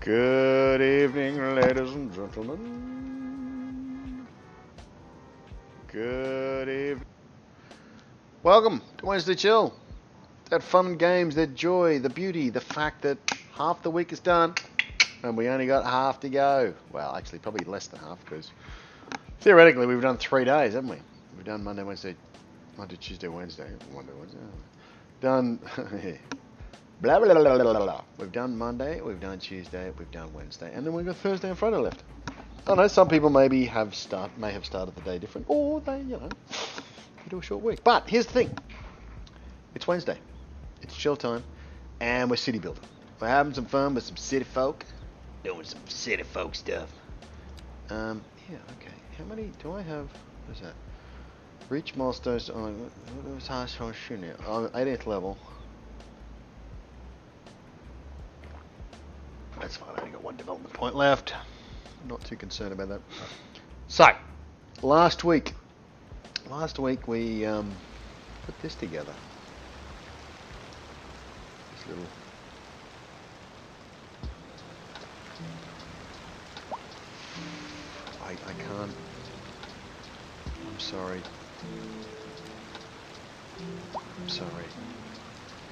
Good evening, ladies and gentlemen. Good evening. Welcome to Wednesday Chill. That fun and games, that joy, the beauty, the fact that half the week is done and we only got half to go. Well, actually, probably less than half because theoretically we've done 3 days, haven't we? We've done Monday, Tuesday, Wednesday. Done. Blah, blah, blah, blah, blah, blah. We've done Monday, we've done Tuesday, we've done Wednesday, and then we've got Thursday and Friday left. I know some people may have started the day different, or they, do a short week. But here's the thing: it's Wednesday, it's chill time, and we're city building. We're having some fun with some city folk, doing some city folk stuff. Yeah, okay. How many do I have? What is that? Reach milestones on. What was high shooting? 18th level. That's fine, I only got 1 development point left. Not too concerned about that. So, last week we put this together. This little... I can't... I'm sorry. I'm sorry.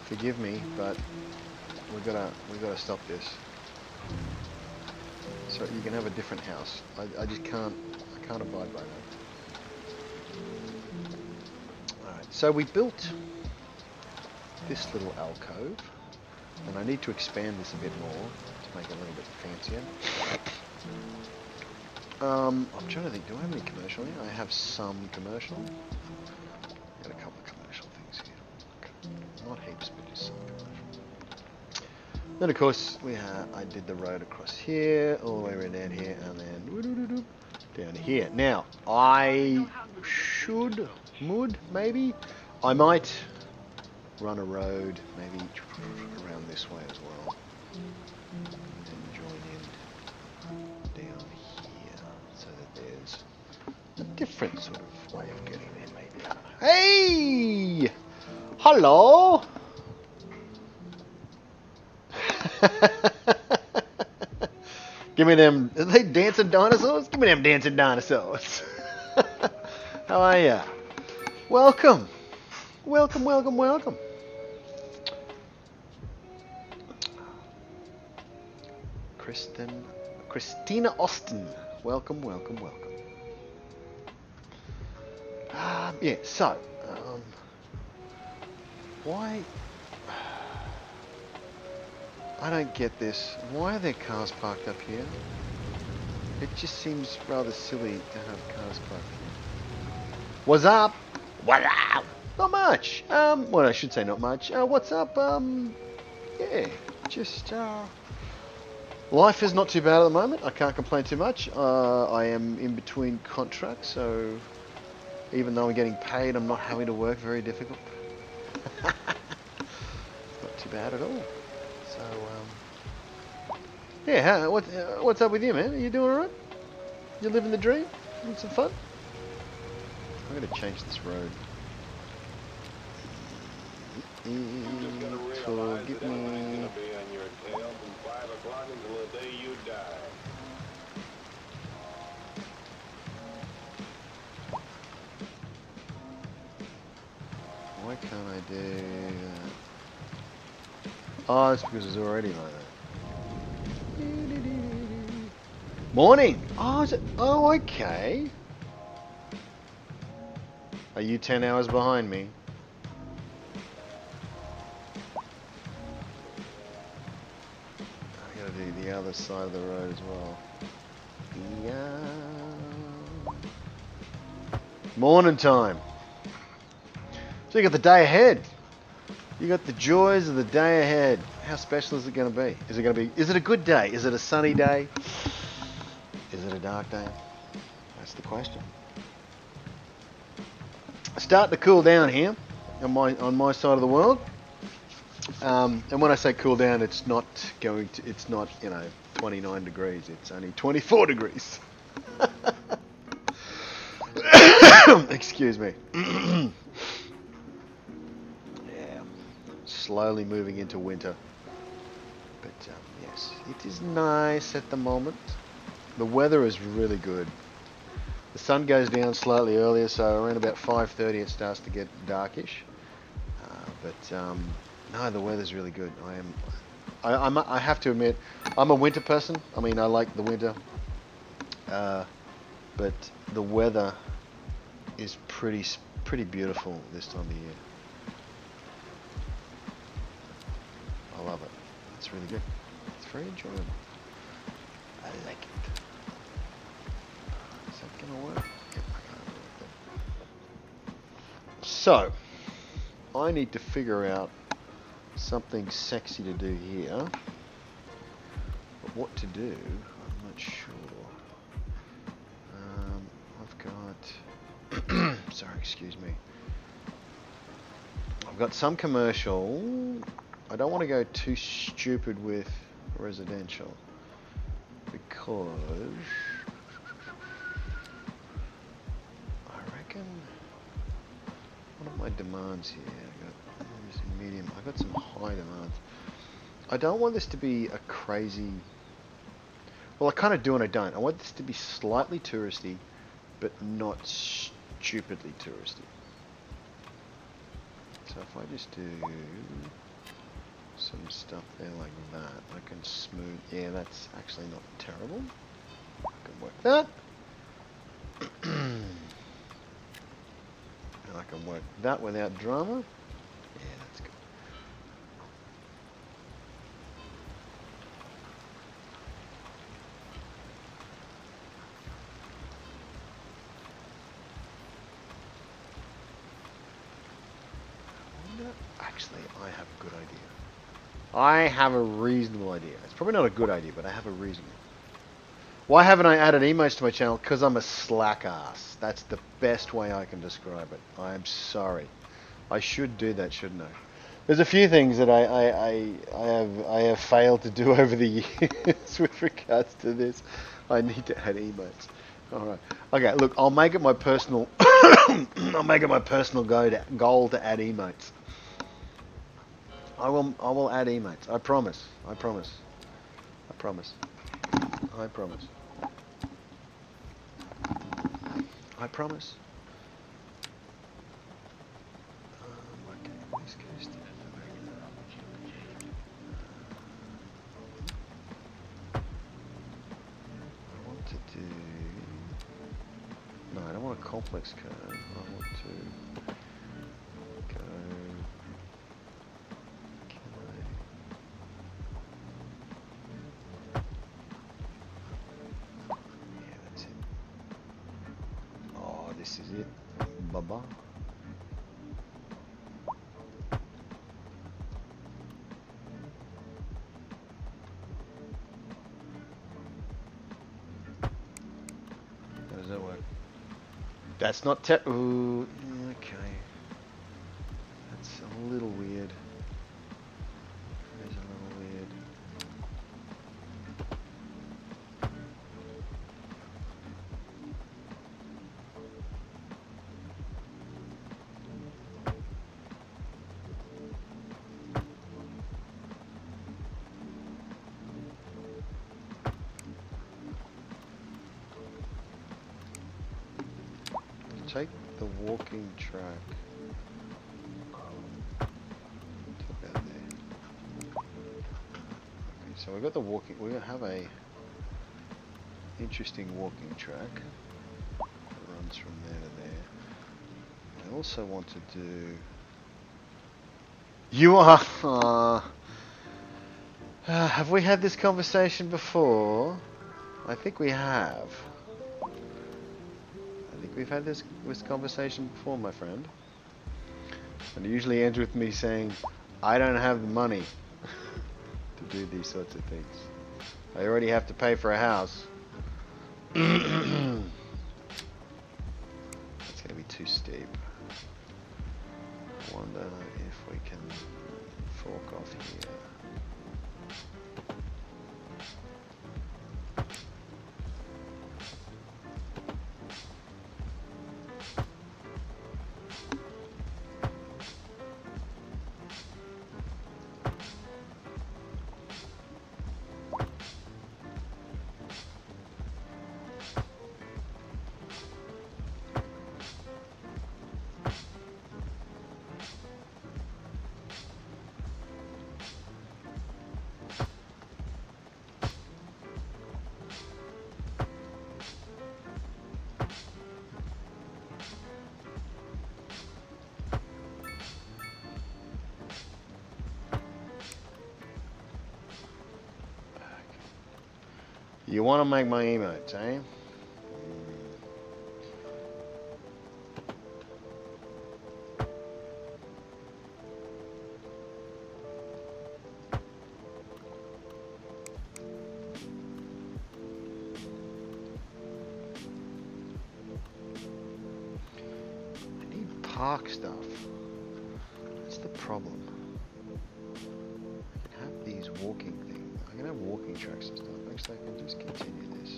Forgive me, but we gotta stop this. So you can have a different house. I just can't abide by that. Alright, so we built this little alcove, and I need to expand this a bit more to make it a little bit fancier. I'm trying to think, do I have any commercial here? I have some commercial. Got a couple of commercial things here. Not heaps, but just some commercial. Then of course I did the road across here, all the way around down here, and then down here. Now I I might run a road maybe around this way as well, and then join in down here, so that there's a different sort of way of getting there. Maybe. Hey, hello. Give me them. Are they dancing dinosaurs? Give me them dancing dinosaurs. How are ya? Welcome. Welcome, welcome, welcome. Christina Austin. Welcome, welcome, welcome. Yeah, so, why... I don't get this. Why are there cars parked up here? It just seems rather silly to have cars parked here. What's up? What up? Not much. Well, I should say not much. What's up? Yeah, just, life is not too bad at the moment. I can't complain too much. I am in between contracts, so even though I'm getting paid, I'm not having to work very difficult. Not too bad at all. So, yeah, what's up with you, man? Are you doing alright? You living the dream? Having some fun? I'm going to change this road. Forgive me. Why can't I do that? Oh, it's because it's already like that. Morning! Oh, is it? Oh, okay. Are you 10 hours behind me? I gotta do the other side of the road as well. Yeah. Morning time. So you got the day ahead. You got the joys of the day ahead. How special is it going to be? Is it a good day? Is it a sunny day? Is it a dark day? That's the question. Starting to cool down here on my side of the world. And when I say cool down, it's not 29 degrees. It's only 24 degrees. Excuse me. Slowly moving into winter. But yes, it is nice at the moment. The weather is really good. The sun goes down slightly earlier, so around about 5:30 it starts to get darkish. No, the weather's really good. I have to admit, I'm a winter person. I mean, I like the winter, but the weather is pretty beautiful this time of year. I love it. It's really good. It's very enjoyable. I like it. Is that gonna work? Yep, I can't work that. So, I need to figure out something sexy to do here. But what to do, I'm not sure. I've got... Sorry, excuse me. I've got some commercial. I don't want to go too stupid with residential because I reckon one of my demands here, I got medium. I got some high demands. I don't want this to be a crazy. Well, I kind of do and I don't. I want this to be slightly touristy, but not stupidly touristy. So if I just do some stuff there like that, I can smooth. Yeah, that's actually not terrible. I can work that. And I can work that without drama. Yeah, that's good. Actually, I have a good idea. I have a reasonable idea. It's probably not a good idea, but I have a reasonable. Why haven't I added emotes to my channel? Because I'm a slack ass. That's the best way I can describe it. I'm sorry. I should do that, shouldn't I? There's a few things that I have failed to do over the years with regards to this. I need to add emotes. All right. Okay. Look, I'll make it my personal. I'll make it my personal goal to add emotes. I will add emotes. I promise. I promise. I promise. I promise. I promise. Okay, this goes to I want to do. No, I don't want a complex code. I want to go. Yeah, that's it. Oh, this is it. Bye-bye. How does that work? That's not ooh, okay. That's a little weird. That is a little weird. Take the walking track. About there. Okay, so we've got the walking. We have a interesting walking track that runs from there to there. I also want to do. You are. Have we had this conversation before? I think we have. I think we've had this conversation before, my friend. And it usually ends with me saying, I don't have the money to do these sorts of things. I already have to pay for a house. That's going to be too steep. I wonder if we can fork off here. You want to make my emotes, eh? I need park stuff. That's the problem. I can have these walking things. I can have walking tracks and stuff. Actually, I can just continue this.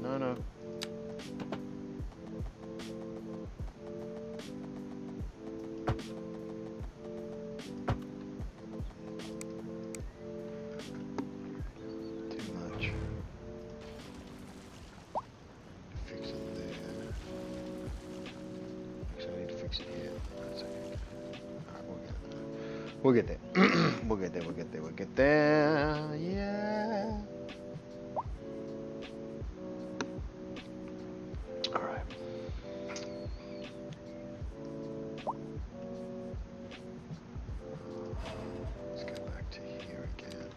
No, no. Too much. Fix it there. Actually, I need to fix it here. That's okay. Alright, we'll get there. We'll get there. We'll get there. We'll get there. Yeah. Alright. Let's go back to here again.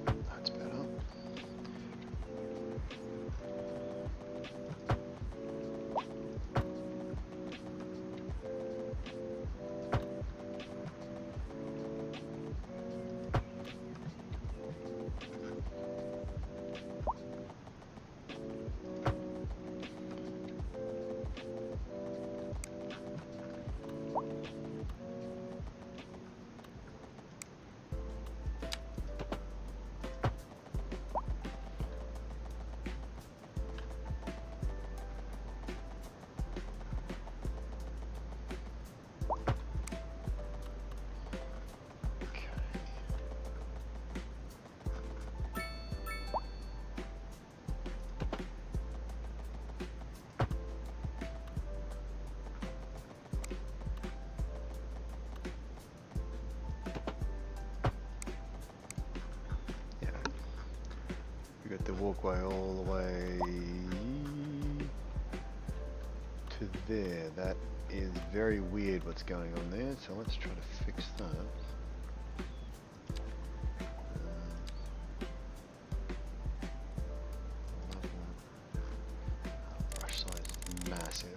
That's better. We got the walkway all the way to there. That is very weird what's going on there, so let's try to fix that. Brush size is massive.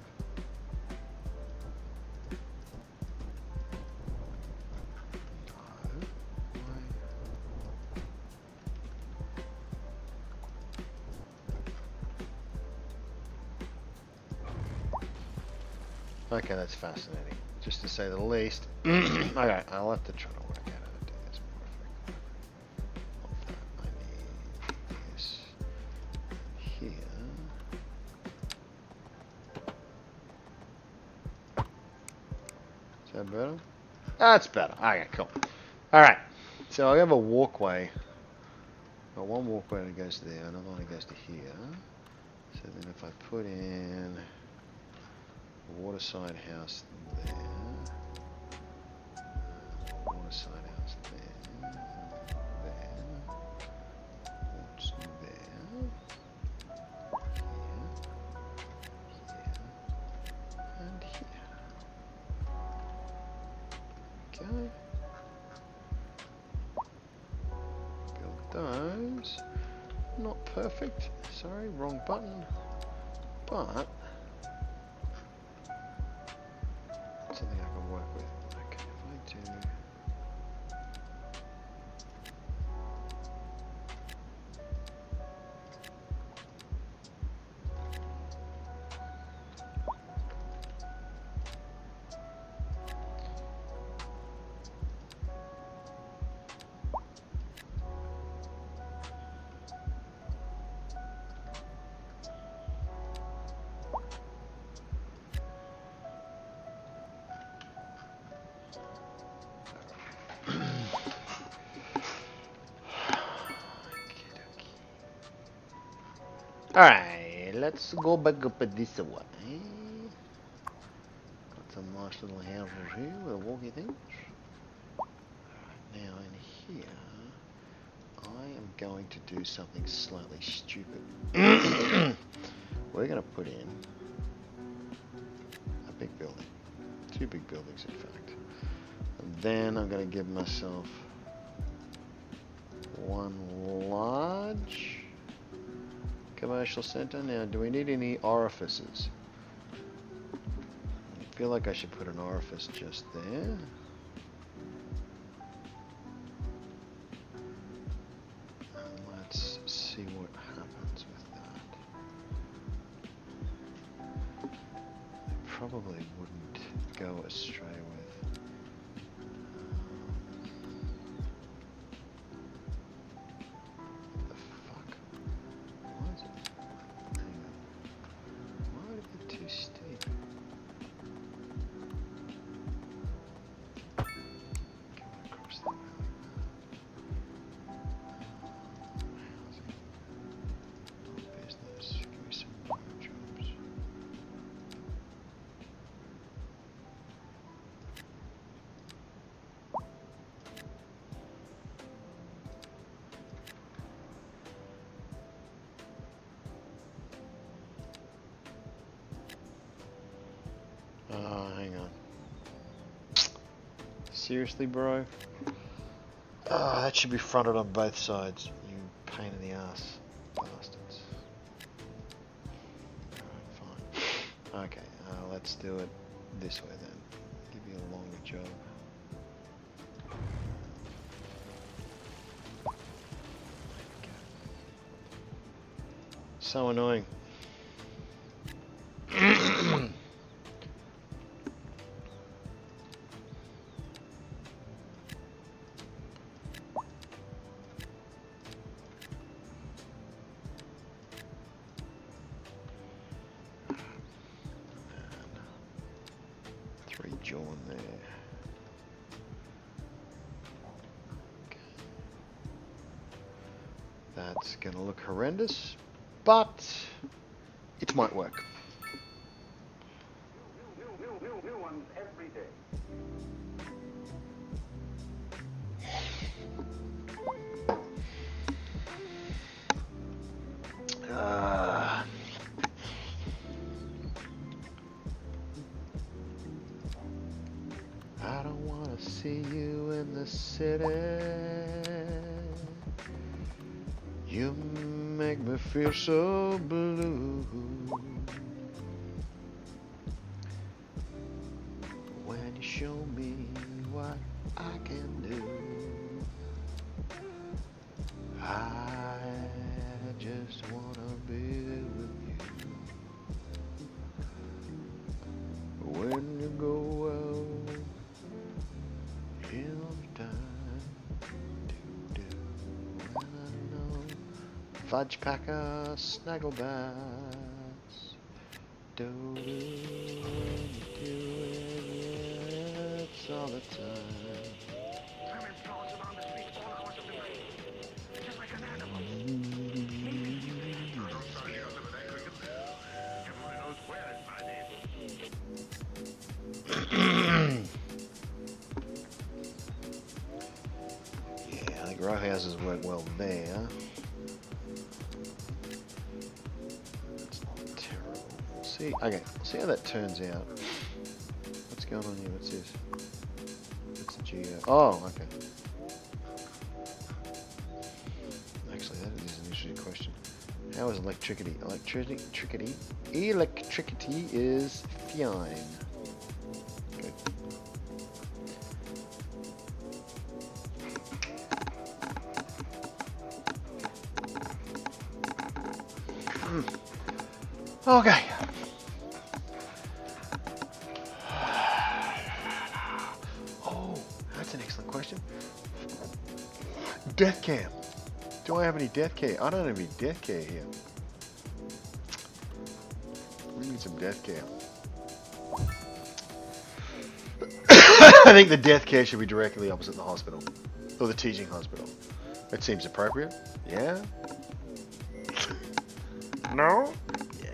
Okay, that's fascinating, just to say the least. Okay, I'll have to try to work out how to do this more effectively. I need this here. Is that better? That's better. Okay, cool. Alright, so I have a walkway. Got one walkway that goes there, another one that goes to here. So then if I put in waterside house there, waterside house there, what's there, here, and here. Okay. Build those. Not perfect. Sorry, wrong button. But something I can work with. Okay, if I do Alright, let's go back up at this one. Got some nice little houses here with a walkie things. Now in here, I am going to do something slightly stupid. We're going to put in a big building. 2 big buildings, in fact. And then I'm going to give myself 1 large commercial center. Now, do we need any orifices? I feel like I should put an orifice just there. And let's see what happens with that. I probably wouldn't go astray with the fuck? Why is it? Hang on. Why would it be too steep? Hang on. Seriously, bro? Oh, that should be fronted on both sides, you pain in the ass bastards. Alright, fine. Okay, let's do it this way then. Give you a longer job. So annoying. Jawn there. Okay. That's going to look horrendous, but it might work. New ones every day. I don't want to see you in the city. You make me feel so blue. When you show me what I can do, I just want to be with you. When you go out in the time, when I know fudge packer, snaggle bass, do it's all the time. Yeah, I think row houses work well there. That's not terrible. See, okay, see how that turns out. What's going on here? What's this? What's the geo? Oh, okay. Actually, that is an interesting question. How is electricity? Electricity is fine. Good. Okay. Oh, that's an excellent question. Death cam. Do I have any death care? I don't have any death care here. We need some death care. I think the death care should be directly opposite the hospital. Or the teaching hospital. That seems appropriate. Yeah? No? Yeah.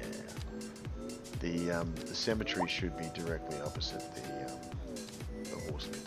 the cemetery should be directly opposite the horse pit.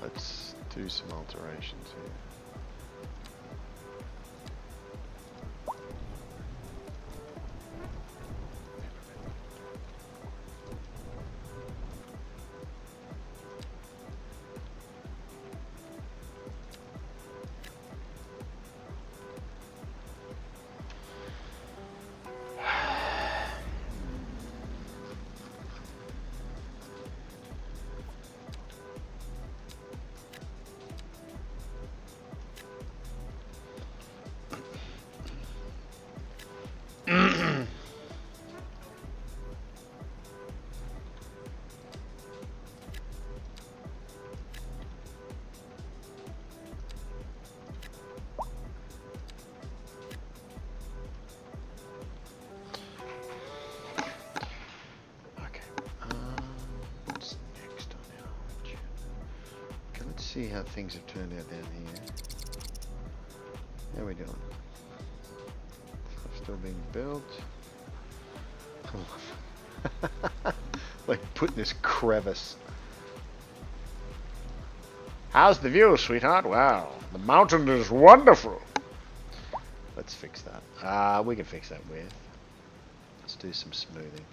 Let's do some alterations here. See how things have turned out down here. How are we doing? Stuff still being built. Like putting this crevice. How's the view, sweetheart? Wow, the mountain is wonderful. Let's fix that. We can fix that with. Let's do some smoothing.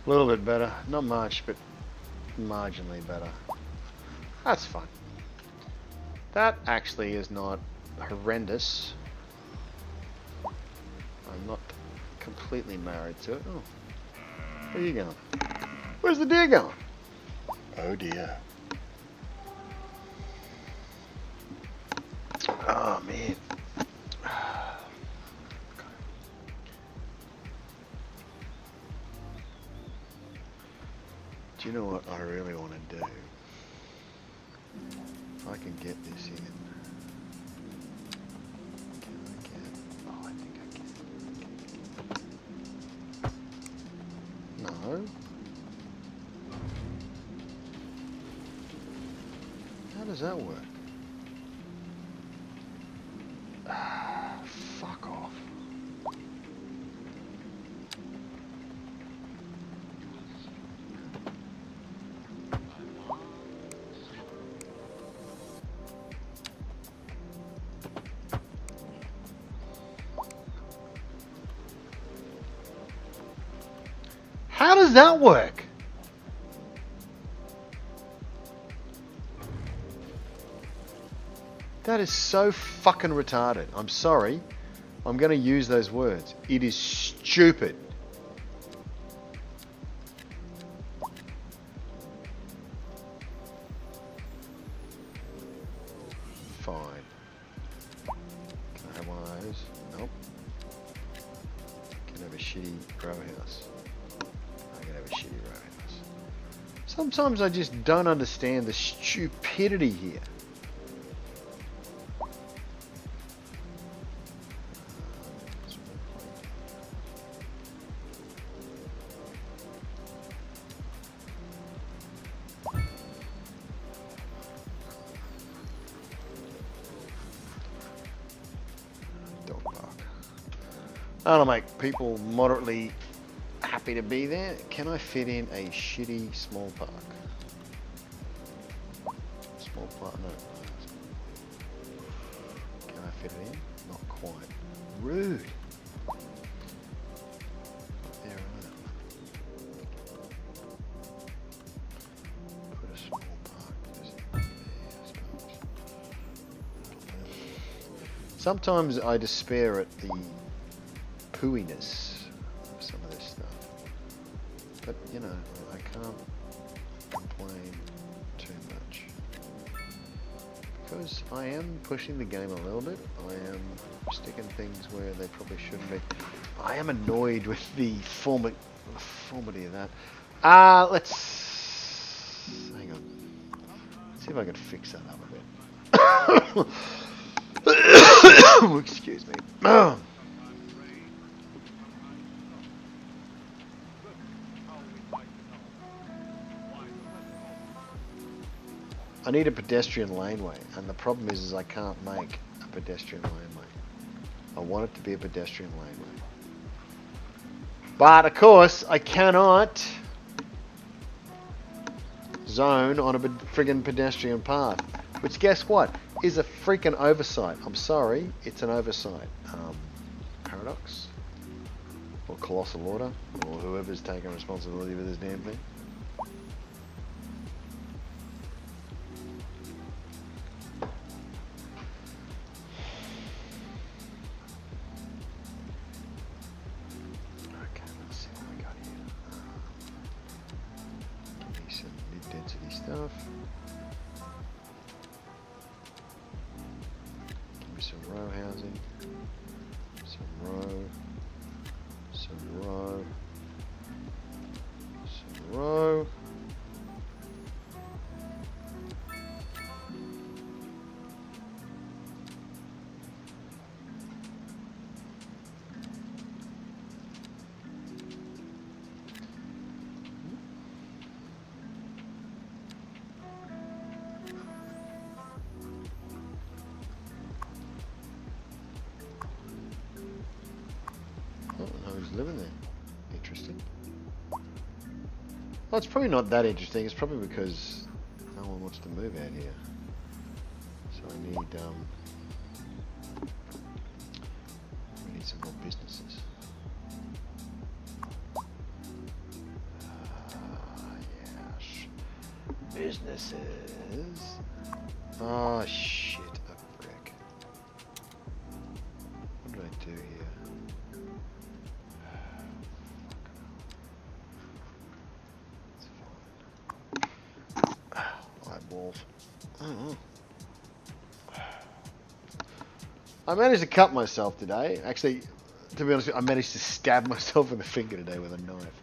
A little bit better, not much, but marginally better. That's fine. That actually is not horrendous. I'm not completely married to it. Oh, where are you going? Where's the deer going? Oh dear. Oh man. Do you know what I really want to do? If I can get this in. Can I get? Oh, I think I can. No. How does that work? Fuck off. How does that work? That is so fucking retarded. I'm sorry. I'm going to use those words. It is stupid. Fine. Can I have one of those? Nope. Can I have a shitty row house? I can have a shitty row house. Sometimes I just don't understand the stupidity here. That'll make people moderately happy to be there. Can I fit in a shitty small park? Small park, no. Can I fit it in? Not quite. Rude. There, put a small park just there, I suppose. Sometimes I despair at the pooiness of some of this stuff, but you know, I can't complain too much because I am pushing the game a little bit. I am sticking things where they probably shouldn't be. I am annoyed with the formality of that. Let's hang on. Let's see if I can fix that up a bit. Excuse me. I need a pedestrian laneway, and the problem is I can't make a pedestrian laneway. I want it to be a pedestrian laneway. But, of course, I cannot zone on a friggin' pedestrian path. Which, guess what? Is a freaking oversight. I'm sorry, it's an oversight. Paradox? Or Colossal Order? Or whoever's taking responsibility for this damn thing. Stuff. Give me some row housing, some row, some row, some row. Living there. Interesting. Well, it's probably not that interesting. It's probably because no one wants to move out here. So we need some more businesses. Yes. Businesses. Oh, shit. A frick. What did I do here? I managed to cut myself today. Actually, to be honest, I managed to stab myself in the finger today with a knife.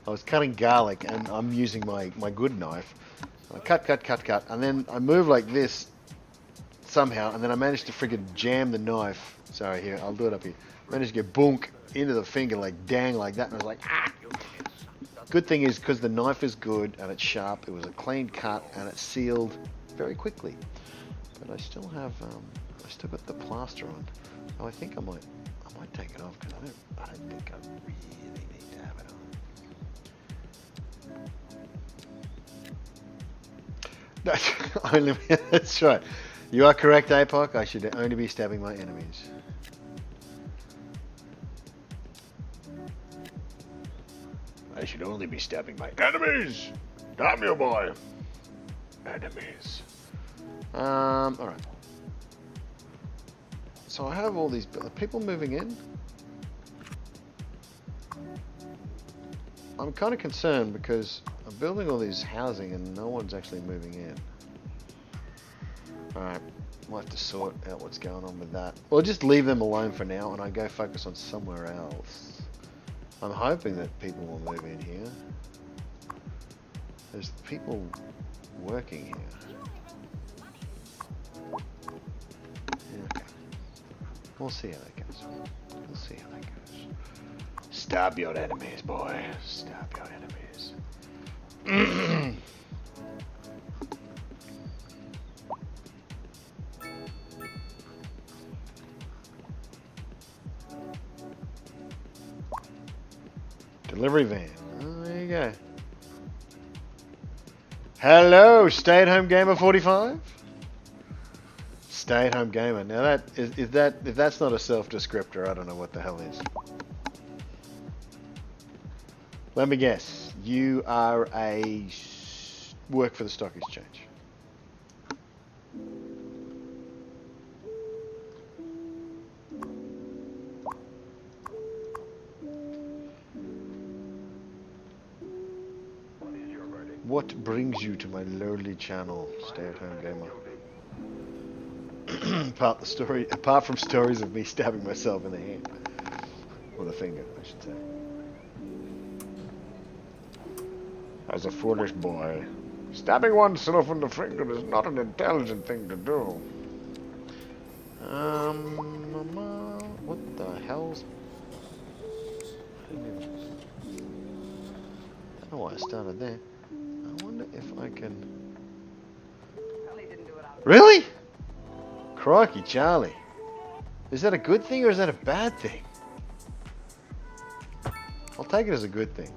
I was cutting garlic, and I'm using my good knife. I cut, and then I move like this somehow, and then I managed to friggin' jam the knife. Sorry, here, I'll do it up here. I managed to get boonk into the finger, like dang, like that, and I was like, ah! Good thing is, because the knife is good and it's sharp, it was a clean cut and it sealed very quickly. But I still have, I still got the plaster on. Oh, I think I might take it off because I don't think I really need to have it on. No, only, that's right. You are correct, APOC. I should only be stabbing my enemies. I should only be stabbing my enemies. Damn you, boy. Enemies. Alright. So I have all these people moving in. I'm kind of concerned because I'm building all these housing and no one's actually moving in. Alright, might have to sort out what's going on with that. Or just leave them alone for now and I go focus on somewhere else. I'm hoping that people will move in here. There's people working here. Okay. We'll see how that goes. We'll see how that goes. Stab your enemies, boy. Stab your enemies. Delivery van. Oh, there you go. Hello, stay-at-home gamer 45. Stay-at-home gamer. Now that is that if that's not a self-descriptor, I don't know what the hell is. Let me guess. You are work for the stock exchange. What brings you to my lowly channel, stay-at-home gamer? Apart from stories of me stabbing myself in the hand. Or the finger, I should say. As a foolish boy, stabbing oneself in the finger is not an intelligent thing to do. What the hell's... I don't know why I started there. I wonder if I can... Really? Crikey, Charlie. Is that a good thing or is that a bad thing? I'll take it as a good thing.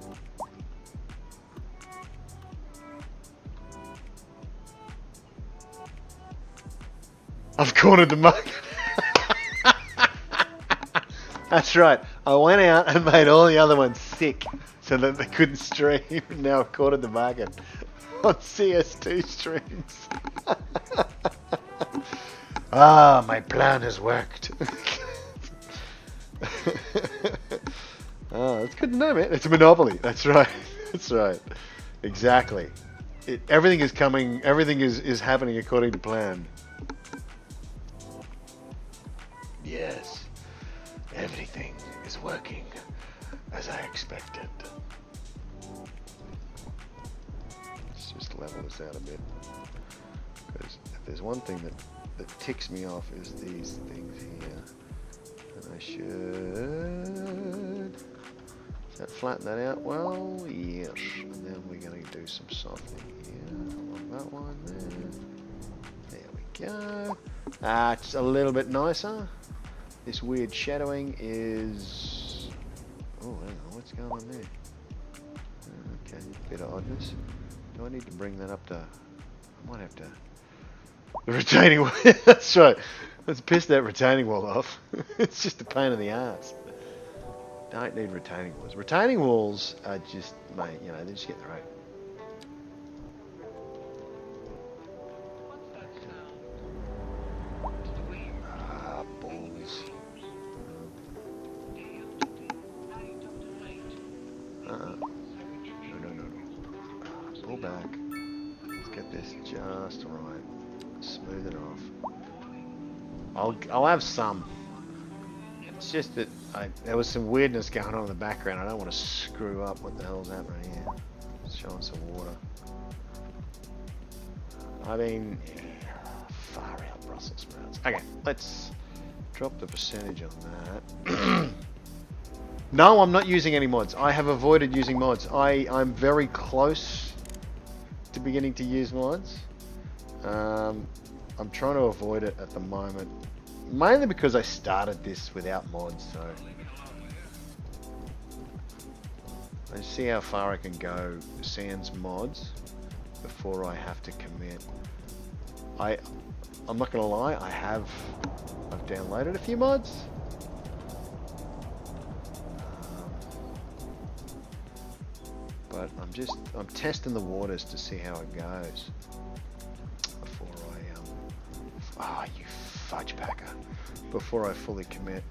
I've cornered the market. That's right. I went out and made all the other ones sick so that they couldn't stream. Now I've cornered the market on CS2 streams. Ah, my plan has worked. Oh, that's good to know, man. It's a monopoly. That's right. That's right. Exactly. Everything is coming. Everything is happening according to plan. Yes, everything is working as I expected. Let's just level this out a bit. Because if there's one thing that ticks me off is these things here. And I should... Does that flatten that out? Well, yes. And then we're going to do some softening here. On that one there. There we go. It's a little bit nicer. This weird shadowing is... Oh, hang on, what's going on there? Okay, bit of oddness. Do I need to bring that up to... I might have to... The retaining wall... That's right. Let's piss that retaining wall off. It's just a pain in the ass. Don't need retaining walls. Retaining walls are just, mate, you know, they just get the right. Balls. No. Pull back. Let's get this just right. Smooth it off. I'll have some. It's just that there was some weirdness going on in the background. I don't want to screw up what the hell's happening here. Showing some water. I mean, far out Brussels sprouts. Okay, let's drop the percentage on that. No, I'm not using any mods. I have avoided using mods. I'm very close to beginning to use mods. I'm trying to avoid it at the moment. Mainly because I started this without mods, so let's see how far I can go sans mods before I have to commit. I'm not gonna lie, I've downloaded a few mods. but I'm testing the waters to see how it goes before you fudge packer, before I fully commit.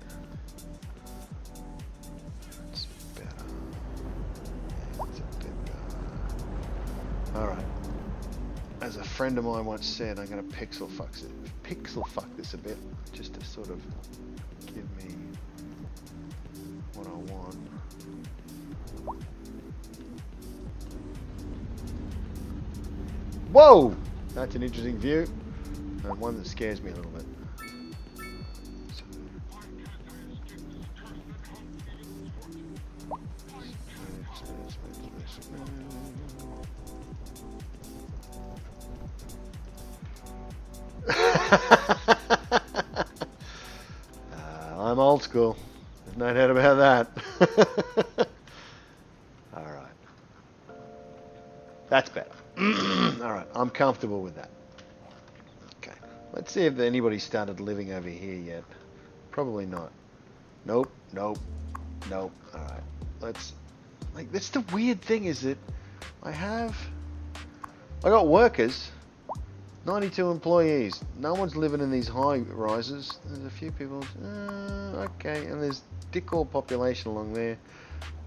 It's better. It's a bit better. All right. As a friend of mine once said, I'm going to pixel fuck this a bit, just to sort of give me what I want. Whoa! That's an interesting view, and one that scares me a little bit. I'm old school. There's no doubt about that. All right. That's better. All right. I'm comfortable with that. Okay. Let's see if anybody started living over here yet. Probably not. Nope. Nope. Nope. All right. That's the weird thing is that I got workers. 92 employees. No one's living in these high rises. There's a few people. Okay, and there's dick all population along there.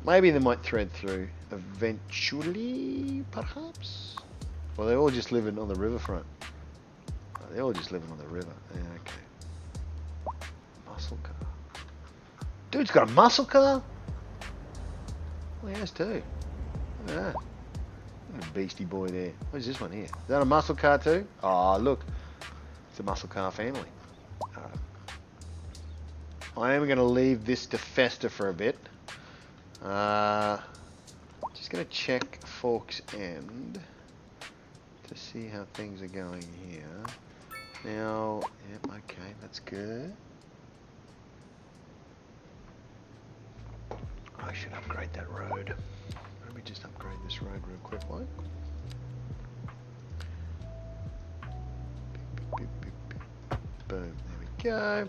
Maybe they might thread through eventually, perhaps. Well, they're all just living on the riverfront. They're all just living on the river. Yeah, okay. Muscle car. Dude's got a muscle car? Well, he has too. Look at that. A beastie boy there. What is this one here? Is that a muscle car too? Oh, look. It's a muscle car family. Alright. I am going to leave this to fester for a bit. Just going to check Forks End to see how things are going here. Now, yep, okay, that's good. I should upgrade that road. Let me just upgrade this road real quick, like. Beep, beep, beep, beep. Boom, there we go.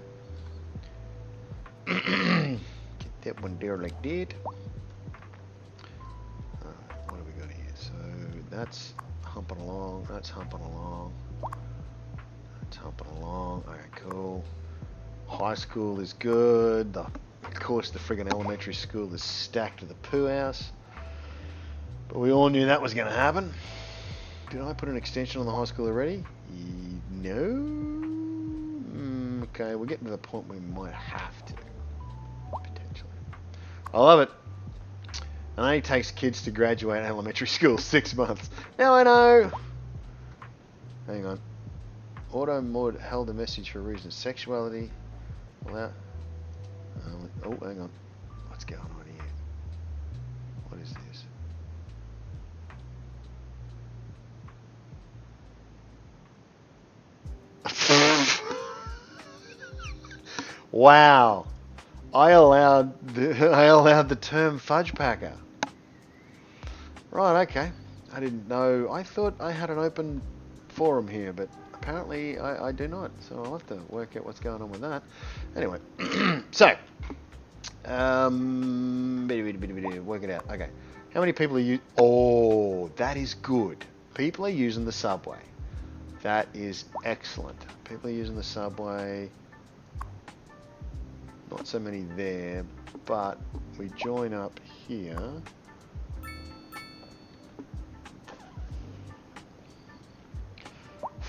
Get that one there like that. Alright, what have we got here? So that's humping along, that's humping along. That's humping along. Alright, cool. High school is good. Of course, the friggin' elementary school is stacked to the poo house. But we all knew that was going to happen. Did I put an extension on the high school already? No. Okay, we're getting to the point where we might have to. Potentially. I love it. It only takes kids to graduate elementary school 6 months. Now I know. Hang on. Auto mod held a message for a reason. Sexuality. Well, oh, hang on. What's going on here? What is this? Wow. I allowed the term fudge packer. Right, okay. I didn't know. I thought I had an open forum here, but apparently I do not. So I'll have to work out what's going on with that. Anyway, so work it out. Okay. How many people are you? Oh, that is good. People are using the subway. That is excellent. People are using the subway. Not so many there, but we join up here.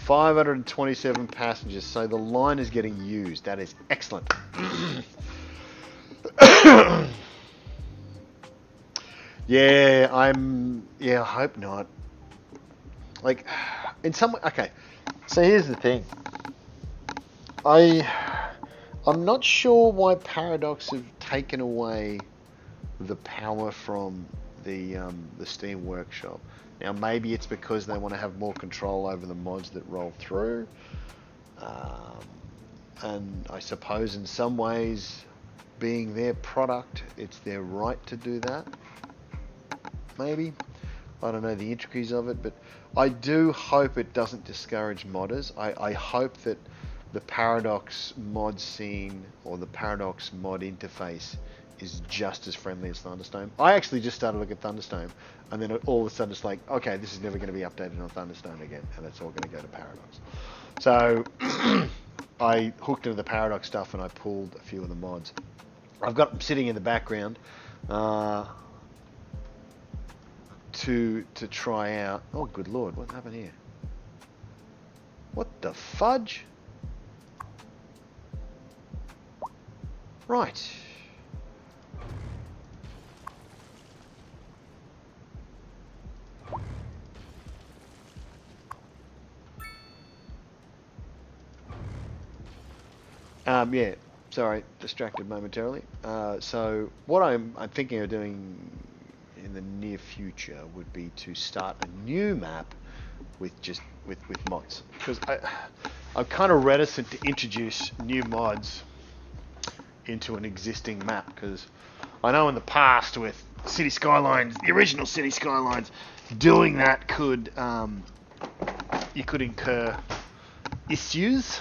$527 passengers, so the line is getting used. That is excellent. Yeah, I hope not. Like, in some way, okay. So here's the thing. I'm not sure why Paradox have taken away the power from the Steam Workshop. Now maybe it's because they want to have more control over the mods that roll through, and I suppose in some ways, being their product, it's their right to do that. Maybe. I don't know the intricacies of it, but I do hope it doesn't discourage modders. I hope that the Paradox mod scene or the Paradox mod interface is just as friendly as Thunderstone. I actually just started looking at Thunderstone, and then all of a sudden it's like, okay, this is never going to be updated on Thunderstone again, and it's all going to go to Paradox. So I hooked into the Paradox stuff and I pulled a few of the mods. I've got them sitting in the background to try out. Oh, good lord, what happened here? What the fudge? Right. Yeah, sorry, distracted momentarily. So what I'm thinking of doing in the near future would be to start a new map with mods, because I'm kind of reticent to introduce new mods into an existing map, because I know in the past with City Skylines, the original City Skylines, doing that could you could incur issues,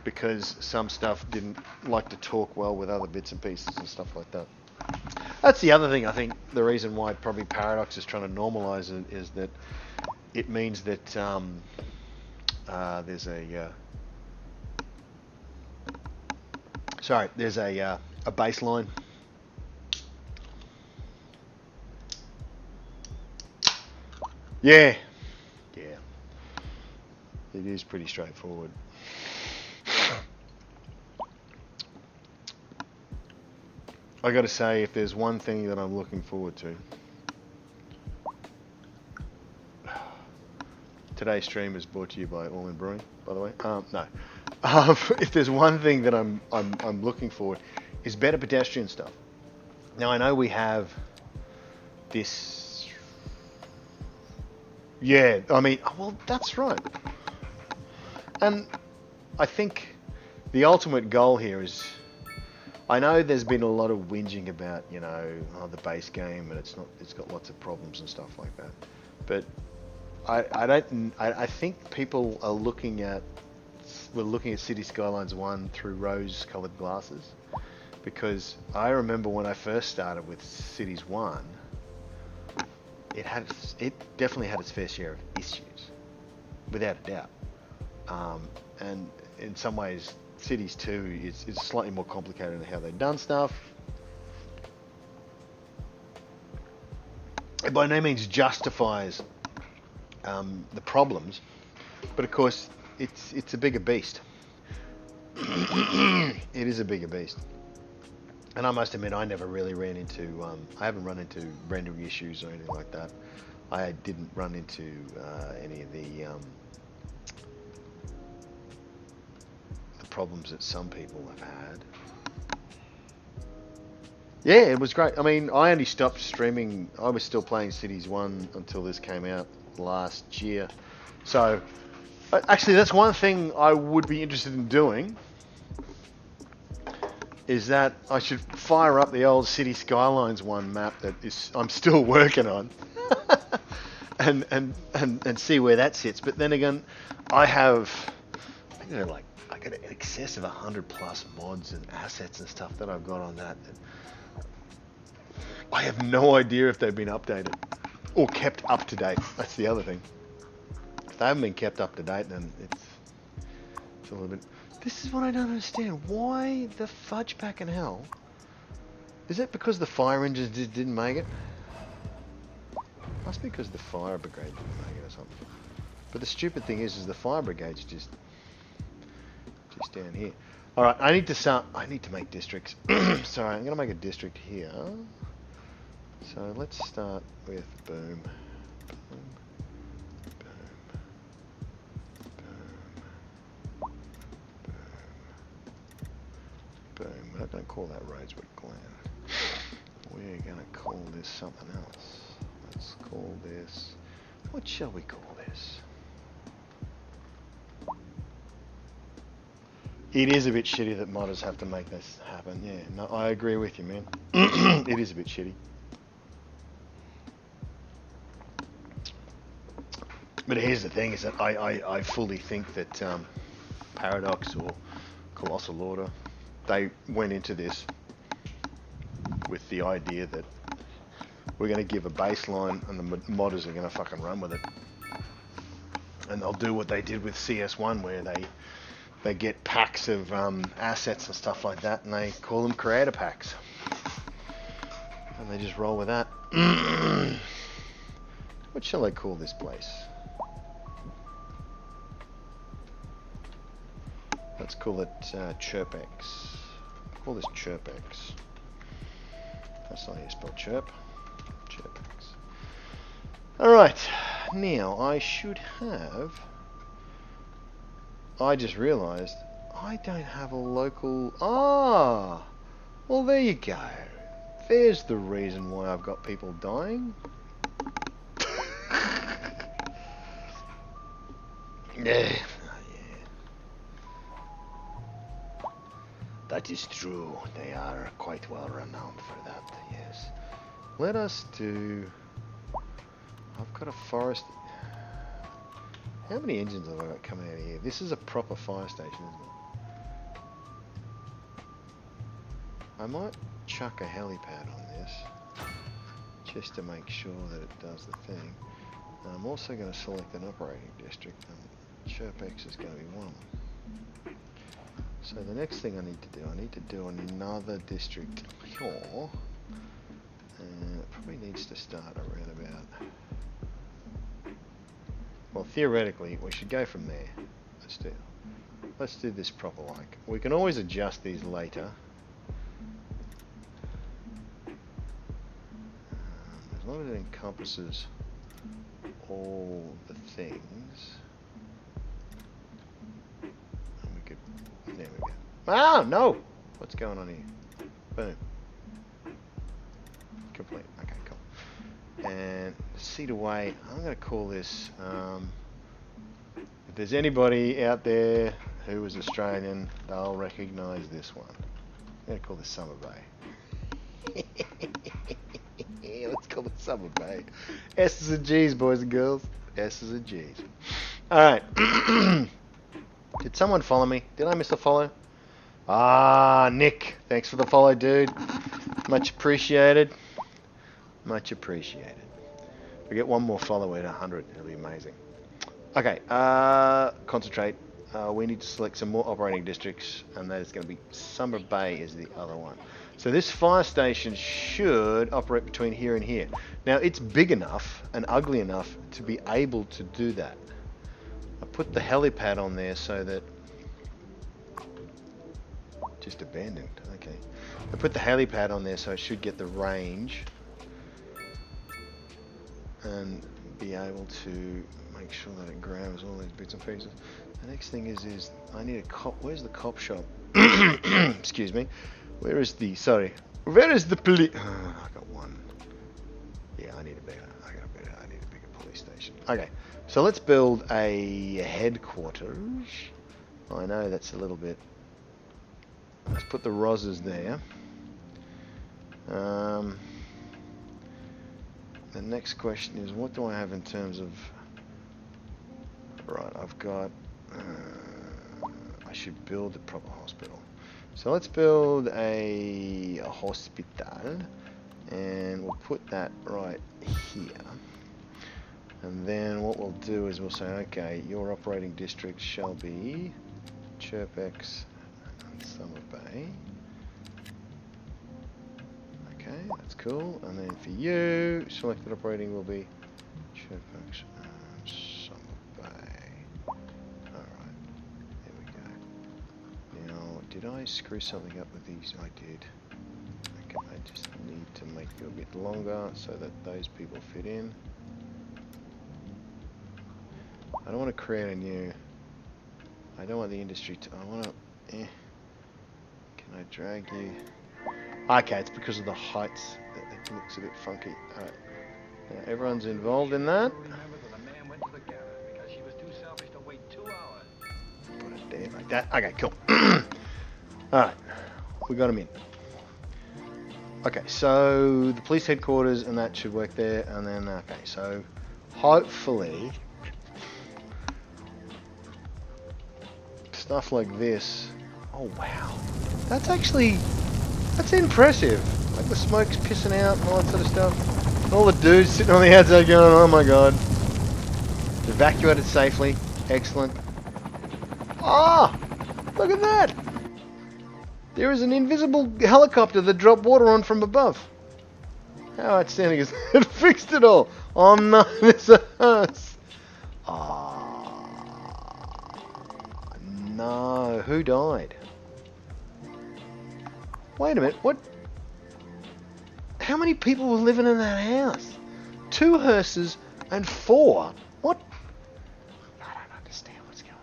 because some stuff didn't like to talk well with other bits and pieces and stuff like that. That's the other thing. I think the reason why probably Paradox is trying to normalize it is that it means that there's a baseline. Yeah, it is pretty straightforward. I got to say, if there's one thing that I'm looking forward to, today's stream is brought to you by All In Brewing, by the way. No, if there's one thing that I'm looking forward, is better pedestrian stuff. Now I know we have this. Yeah, I mean, well, that's right. And I think the ultimate goal here is, I know there's been a lot of whinging about, the base game, and it's got lots of problems and stuff like that. But I think people are we're looking at City Skylines 1 through rose-colored glasses, because I remember when I first started with Cities 1, it definitely had its fair share of issues, without a doubt. And in some ways, Cities 2 is slightly more complicated in how they've done stuff. It by no means justifies the problems, but of course it's a bigger beast. It is a bigger beast, and I must admit I never really ran into I haven't run into rendering issues or anything like that. I didn't run into any of the problems that some people have had. Yeah, it was great. I mean, I only stopped streaming. I was still playing Cities 1 until this came out last year. So, actually, that's one thing I would be interested in doing, is that I should fire up the old City Skylines 1 map that I'm still working on, and see where that sits. But then again, I think they're like, I got in excess of 100 plus mods and assets and stuff that I've got on that. I have no idea if they've been updated or kept up to date. That's the other thing. If they haven't been kept up to date, then it's a little bit. This is what I don't understand. Why the fudge pack in hell? Is it because the fire engines didn't make it? Must be because the fire brigade didn't make it or something. But the stupid thing is the fire brigade's just down here. All right, I need to make districts. Sorry, I'm going to make a district here. So let's start with boom, boom, boom, boom, boom, boom. We're not going to call that Rosewood Glen. We're going to call this something else. Let's call this, what shall we call this? It is a bit shitty that modders have to make this happen. Yeah, no, I agree with you, man. It is a bit shitty. But here's the thing, is that I fully think that Paradox or Colossal Order, they went into this with the idea that we're going to give a baseline and the modders are going to fucking run with it. And they'll do what they did with CS1, where they get packs of assets and stuff like that, and they call them creator packs. And they just roll with that. What shall I call this place? Let's call it Chirpex. Call this Chirpex. That's not how you spell chirp. Chirpex. Alright, now I should have... I just realised I don't have a local... Ah! Well, there you go. There's the reason why I've got people dying. Yeah. That is true. They are quite well renowned for that, yes. Let us do... I've got a forest... How many engines have I got coming out of here? This is a proper fire station, isn't it? I might chuck a helipad on this, just to make sure that it does the thing. And I'm also going to select an operating district, and Chirpex is going to be one of them. So the next thing I need to do another district here, and it probably needs to start around about... Well, theoretically, we should go from there. Let's do this proper like. We can always adjust these later. As long as it encompasses all the things. And we could... There we go. Ah, no! What's going on here? Boom. Complete. Okay, cool. And seat away. I'm going to call this... if there's anybody out there who is Australian, they'll recognise this one. I'm going to call this Summer Bay. Let's call it Summer Bay. S's and G's, boys and girls. S's and G's. Alright. Did someone follow me? Did I miss a follow? Ah, Nick. Thanks for the follow, dude. Much appreciated. Much appreciated. We get one more follower at 100. It'll be amazing. Okay. Concentrate. We need to select some more operating districts, and that is going to be Summer Bay is the other one. So this fire station should operate between here and here. Now it's big enough and ugly enough to be able to do that. I put the helipad on there so that... Just abandoned, okay. I put the helipad on there so it should get the range and be able to make sure that it grabs all these bits and pieces. The next thing is I need a cop. Where's the cop shop? Excuse me. Where is the... Sorry. Where is the police... I got one. Yeah, I need a bigger... I need a bigger police station. Okay. So let's build a headquarters. I know that's a little bit... Let's put the Rosses there. The next question is, what do I have in terms of... Right, I've got... I should build a proper hospital. So let's build a hospital, and we'll put that right here. And then what we'll do is we'll say, okay, your operating district shall be Chirpex and Summer Bay. Okay, that's cool. And then for you, selected operating will be Chirpex and Summer Bay. Alright, there we go. Now, did I screw something up with these? I did. Okay, I just need to make it a bit longer so that those people fit in. I don't want to create a new... I don't want the industry to... I want to... Can I drag you? Okay, it's because of the heights that it looks a bit funky. Alright. Now everyone's involved in that. Put it there like that. Okay, cool. Alright. We got them in. Okay, so the police headquarters and that should work there. And then, okay, so hopefully... stuff like this. Oh wow, that's impressive. Like the smoke's pissing out and all that sort of stuff. And all the dudes sitting on the outside going, oh my god. Evacuated safely. Excellent. Ah! Look at that! There is an invisible helicopter that dropped water on from above. How outstanding is that? It fixed it all. Oh no, there's a hearse. Oh, no. Who died? Wait a minute, what? How many people were living in that house? 2 hearses and 4. What? I don't understand what's going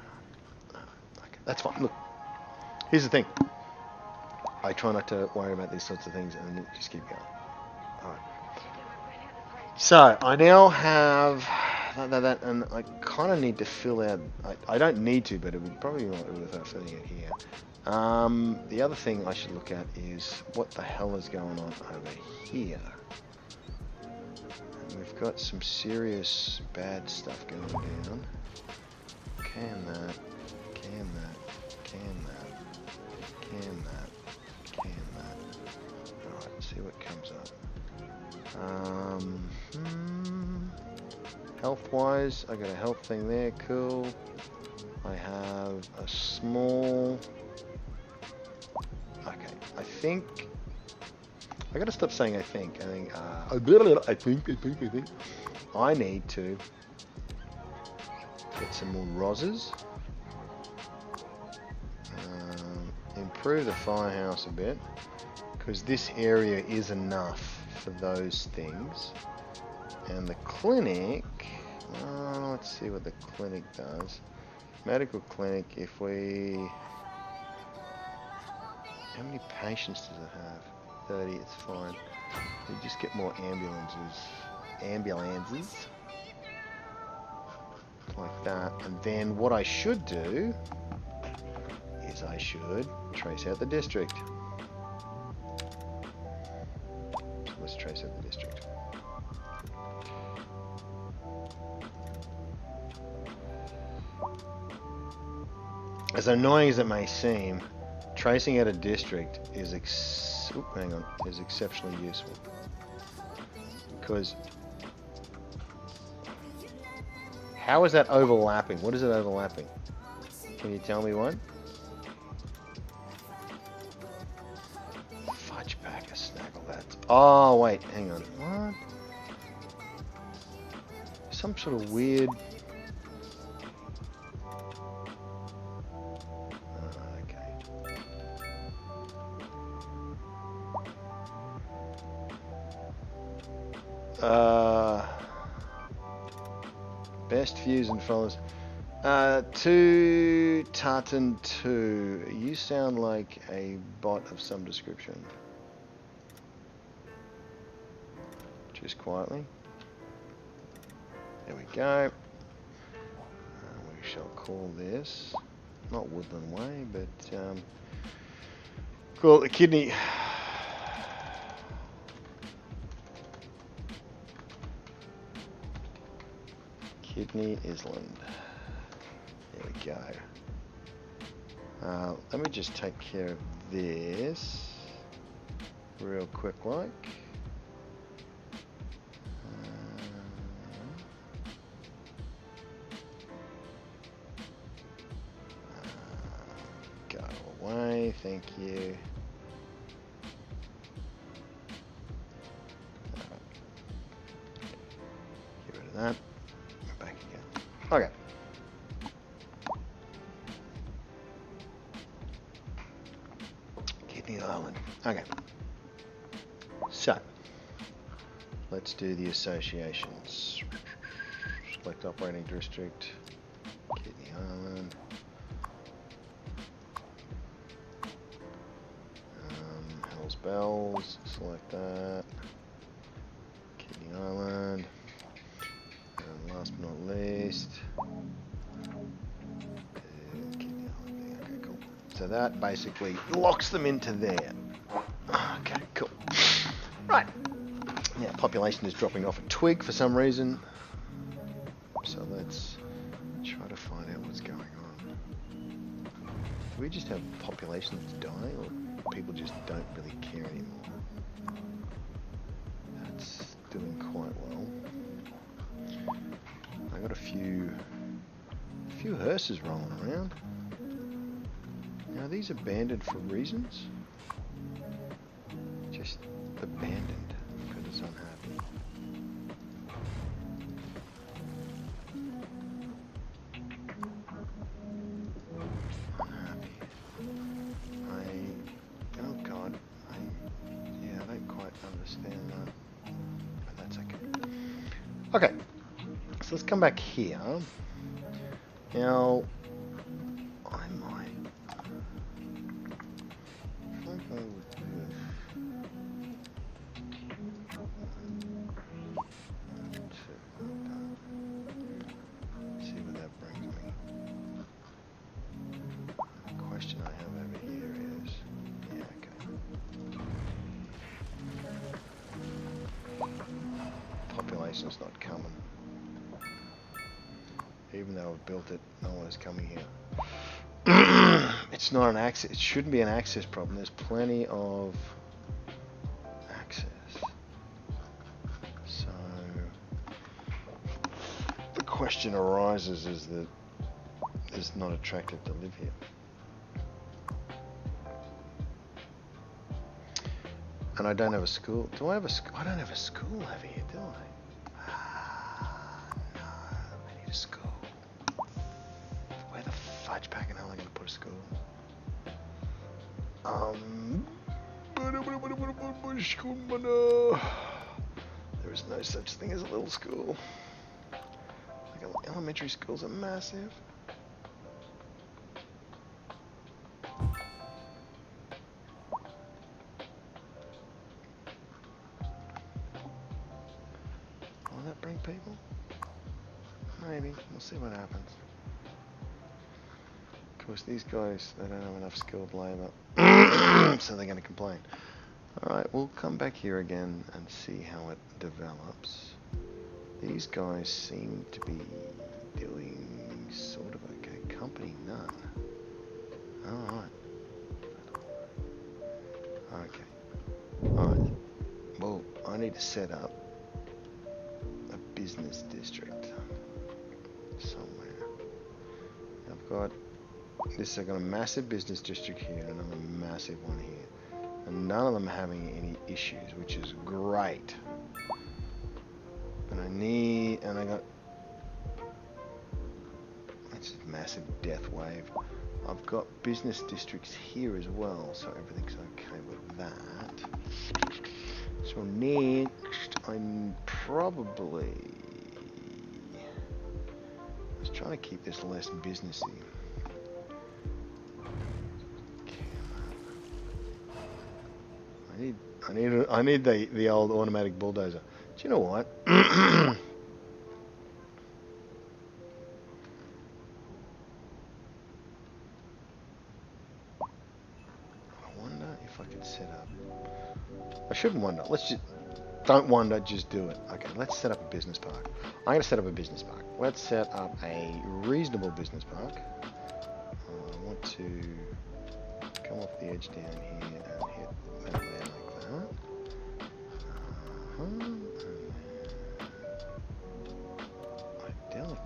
on. Okay, that's fine. Look, here's the thing. I try not to worry about these sorts of things and just keep going. Alright. So, I now have that, and I kind of need to fill out... I don't need to, but it would probably be worth filling it here. The other thing I should look at is what the hell is going on over here. And we've got some serious bad stuff going down. Can that, can that, can that, can that, can that. Alright, see what comes up. Health-wise, I got a health thing there, cool. I have a small... Okay, I think... I gotta stop saying I think. I think, I need to get some more roses. Improve the firehouse a bit, because this area is enough for those things. And the clinic, let's see what the clinic does. Medical clinic, if we... How many patients does it have? 30, it's fine. We just get more ambulances. Like that. And then what I should do is I should trace out the district. So let's trace out the district. As annoying as it may seem, tracing out a district is exceptionally useful, because how is that overlapping? What is it overlapping? Can you tell me what? Fudge packer snaggle that. Oh wait, hang on. What? Some sort of weird. Best views and followers. To Tartan 2. You sound like a bot of some description. Just quietly. There we go. We shall call this, not Woodland Way, but call it the Kidney. Kidney Island. There we go. Let me just take care of this real quick like. Go away, thank you. Get rid of that. Okay. Kidney Island. Okay. So, let's do the associations. Select operating district. Kidney Island. Hell's Bells. Select that. Kidney Island. And last but not least, okay, cool. So that basically locks them into there. Okay, cool. Right. Now, population is dropping off a twig for some reason. So let's try to find out what's going on. Do we just have population that's dying? Or people just don't really care anymore. That's doing quite well. I got a few hearses rolling around. Now, are these abandoned for reasons? Just abandoned because it's unhappy. Unhappy. Oh God. Yeah, I don't quite understand that. But that's okay. Okay. So let's come back here. Now, I might. If I go with this. See where that brings me. The question I have over here is, yeah, okay. Population's not coming. Even though I've built it, no one is coming here. It's not an access. It shouldn't be an access problem. There's plenty of access. So the question arises is that it's not attractive to live here. And I don't have a school. Do I have a school? I don't have a school over here, do I? No, I need a school. Where the fudge packing hell am I going to put a school? There is no such thing as a little school. Like elementary schools are massive. Will that bring people? Maybe. We'll see what happens. Of course, these guys, they don't have enough skilled labour, so they're going to complain. Alright, we'll come back here again and see how it develops. These guys seem to be doing sort of okay. Company none. Alright. Okay. Alright. Well, I need to set up a business district somewhere. I've got this. I've got a massive business district here and another massive one here, and none of them are having any issues, which is great. But I need, and I got it's a massive death wave. I've got business districts here as well, so everything's okay with that. So next, I'm probably trying to keep this less businessy. I need the old automatic bulldozer. Do you know what? I wonder if I could set up. I shouldn't wonder. Let's just don't wonder. Just do it. Okay. Let's set up a business park. I'm going to set up a business park. Let's set up a reasonable business park. I want to come off the edge down here and hit that there like that. Ideally,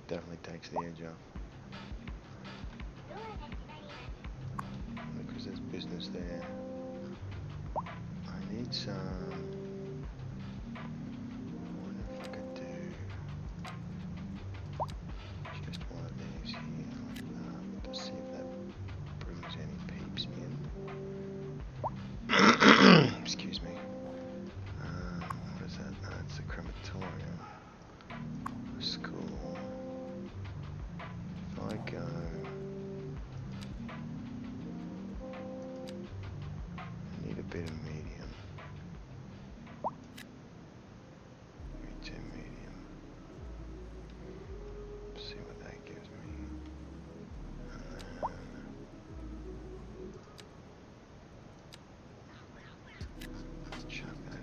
definitely takes the edge off. because there's business there. I need some. I wonder if I could do just one of these here, like that, to see if that brings any peeps in. Excuse me. What is that? That's a crematorium. School. If I go. I need a bit of medium. Me too, medium. See what that gives me. And then chuck that in.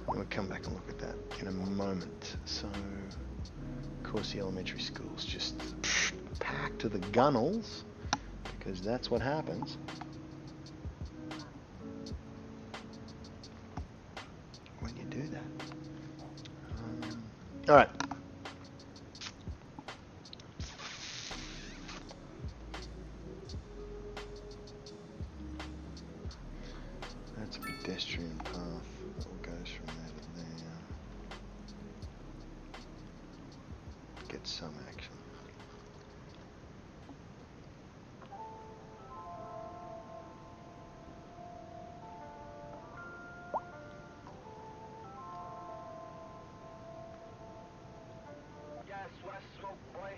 We'll come back and look at that in a moment. So, of course, the elementary school's just packed to the gunnels because that's what happens. When you do that. All right. That's a pedestrian path that goes from there to there. Get some action. Gas, west, smoke, boy.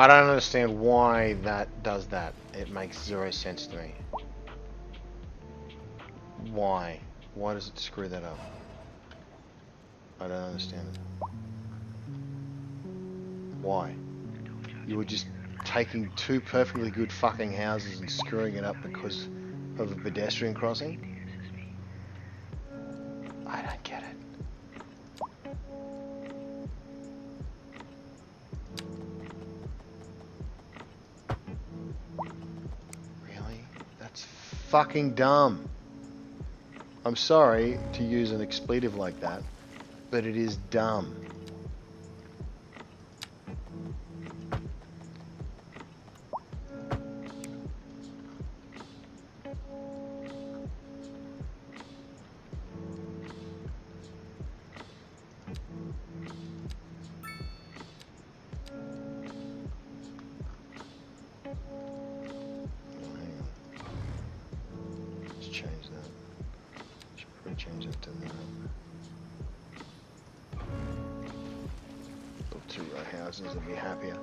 I don't understand why that does that. It makes zero sense to me. Why? Why does it screw that up? I don't understand it. Why? You were just taking two perfectly good fucking houses and screwing it up because of a pedestrian crossing? I don't get it. Really? That's fucking dumb. I'm sorry to use an expletive like that, but it is dumb. Change it to that. Build two row houses and be happier.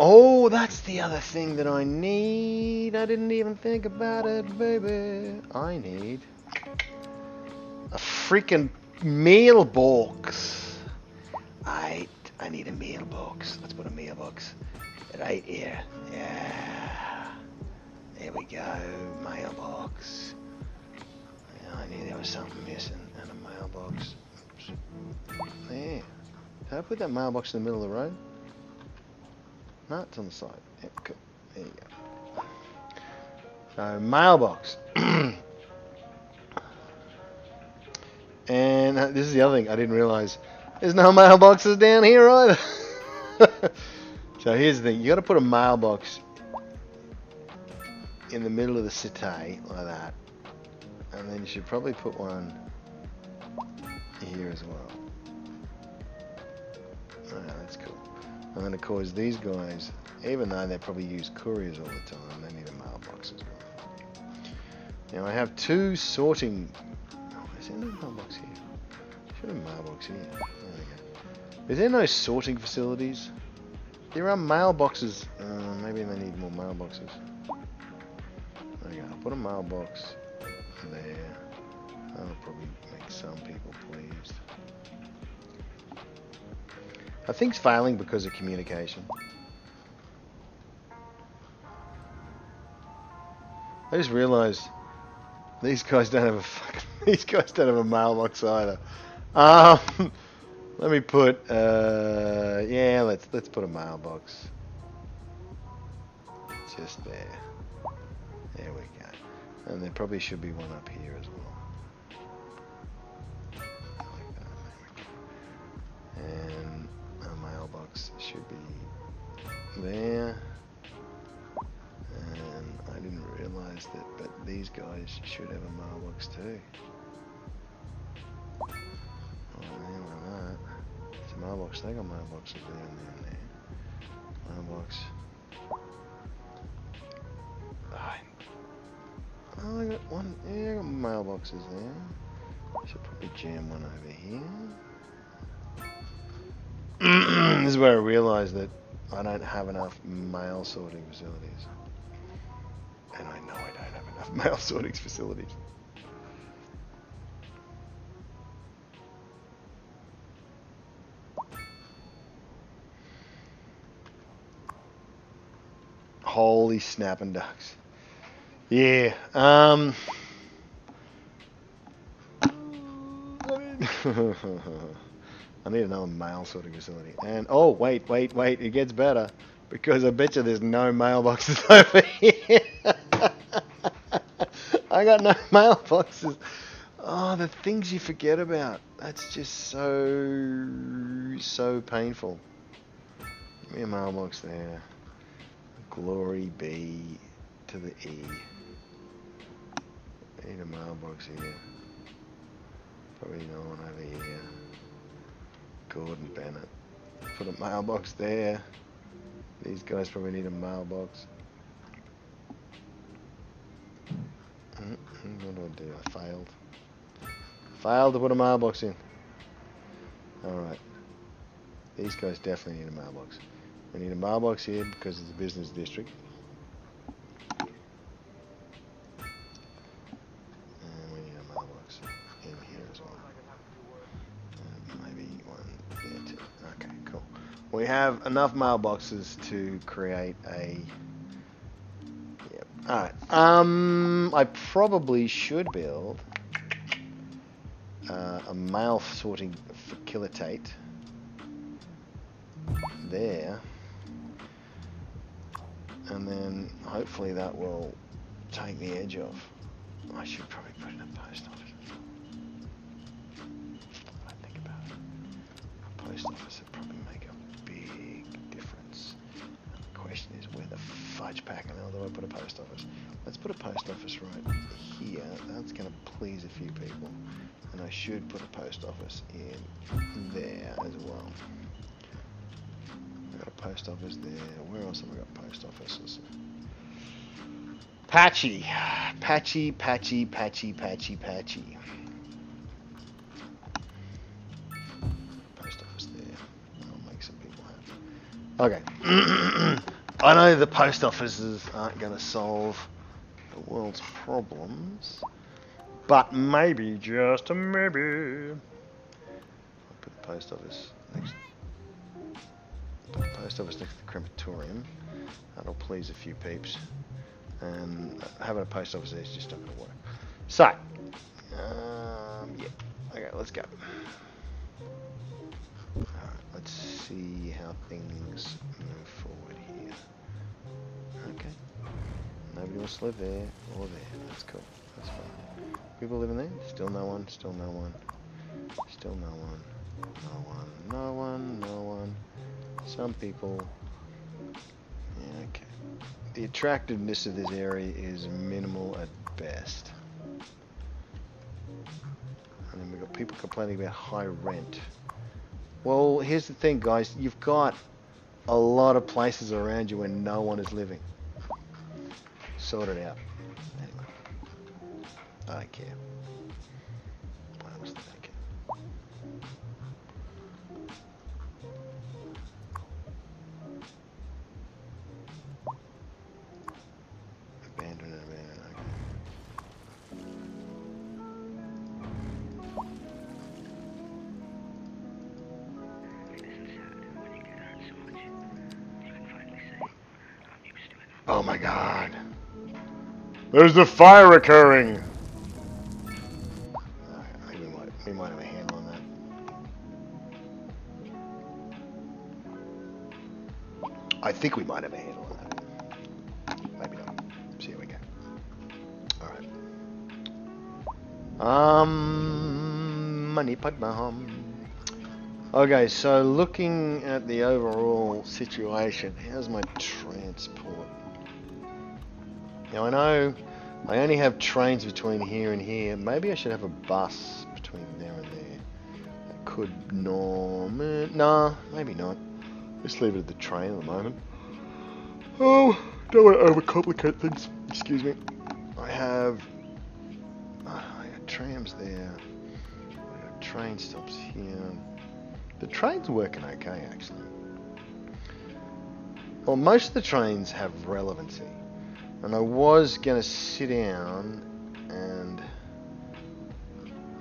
Oh, that's the other thing that I need. I didn't even think about it, baby. I need a freaking meal box. I need a meal box. Let's put a meal box right here. Yeah. There we go, mailbox. Yeah, I knew there was something missing, and a mailbox. Oops. There. Did I put that mailbox in the middle of the road? No, it's on the side. Yeah, cool. There you go. So, mailbox. And this is the other thing I didn't realise. There's no mailboxes down here either. So here's the thing. You got to put a mailbox in the middle of the cité like that, and then you should probably put one here as well. Oh, that's cool. And then of course these guys, even though they probably use couriers all the time, they need a mailbox as well. Now I have two sorting. Oh, is there no mailbox here? Should have a mailbox here. There we go. Is there no sorting facilities? There are mailboxes. Maybe they need more mailboxes. There you go. I'll put a mailbox there. That'll probably make some people pleased. I think it's failing because of communication. I just realised these guys don't have a these guys don't have a mailbox either. Um, let me put yeah, let's put a mailbox just there. There we go. And there probably should be one up here as well. Like that. And a mailbox should be there. And I didn't realise that, but these guys should have a mailbox too. Oh man, why not? It's a mailbox. They got mailboxes there and there and there. Mailbox. Oh, I got one. Yeah, I got mailboxes there. I should probably jam one over here. This is where I realised that I don't have enough mail sorting facilities. And I know I don't have enough mail sorting facilities. Holy snapping ducks. Yeah, I need another mail sorting facility. And, oh, wait, it gets better. Because I bet you there's no mailboxes over here. I got no mailboxes. Oh, the things you forget about. That's just so painful. Give me a mailbox there. Glory be to the E. I need a mailbox here. Probably no one over here. Gordon Bennett. Put a mailbox there. These guys probably need a mailbox. What do I do? I failed. Failed to put a mailbox in. Alright. These guys definitely need a mailbox. We need a mailbox here because it's a business district. And we need a mailbox in here as well. And maybe one there too. Okay, cool. We have enough mailboxes to create a... Yep. Alright. I probably should build a mail sorting facilitate there. And then hopefully that will take the edge off. I should probably put in a post office. When I think about it, a post office would probably make a big difference. And the question is, where the fudge packing hell do I put a post office? Let's put a post office right here. That's going to please a few people. And I should put a post office in there as well. Got a post office there. Where else have I got post offices? Patchy. Post office there. That'll make some people happy. Okay. I know the post offices aren't going to solve the world's problems, but maybe, just maybe, I'll put the post office next. Put the post office next to the crematorium. That'll please a few peeps. And having a post office there is just not going to work. So, yeah. Okay, let's go. Alright, let's see how things move forward here. Okay. Nobody wants to live there or there. That's cool. That's fine. People living there? Still no one. Still no one. Still no one. No one. No one. No one. Some people. Yeah, okay. The attractiveness of this area is minimal at best. And then we've got people complaining about high rent. Well, here's the thing, guys. You've got a lot of places around you where no one is living. Sort it out. Anyway. I don't care. I honestly don't care. Abandoned, okay. Oh my god. There's a fire occurring. I think we might have a handle on that. I think we might have a handle on that. Maybe not. See how we go. All right. Money Padmaham. Okay, so looking at the overall situation, how's my transport? Now I know I only have trains between here and here. Maybe I should have a bus between there and there. That could nah, maybe not. Just leave it at the train at the moment. Oh, don't want to overcomplicate things. Excuse me. I got trams there. I got train stops here. The train's working okay, actually. Well, most of the trains have relevancy. And I was going to sit down and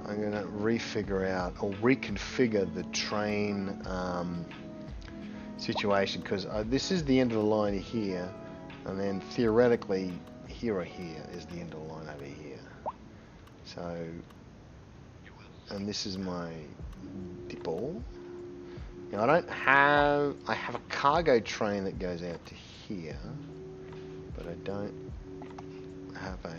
I'm going to refigure out or reconfigure the train situation, because this is the end of the line here, and then theoretically here or here is the end of the line over here. So, and this is my depot. Now I have a cargo train that goes out to here, but I don't have a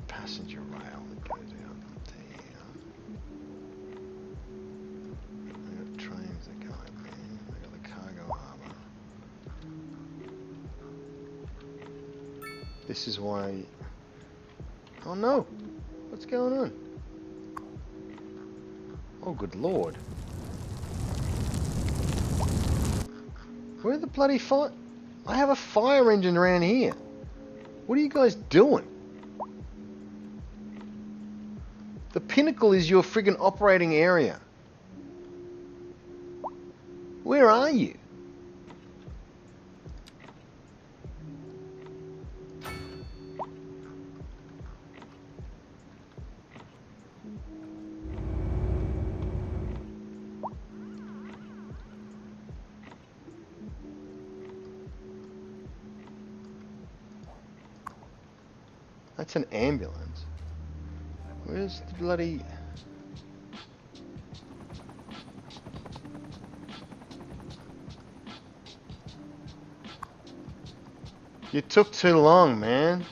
passenger rail that goes out to here. I got trains that go up there. I got the cargo harbour. This is why. Oh no! What's going on? Oh, good lord. Where the bloody fire? I have a fire engine around here. What are you guys doing? The pinnacle is your friggin' operating area. Where are you? That's an ambulance. Where's the bloody... You took too long, man.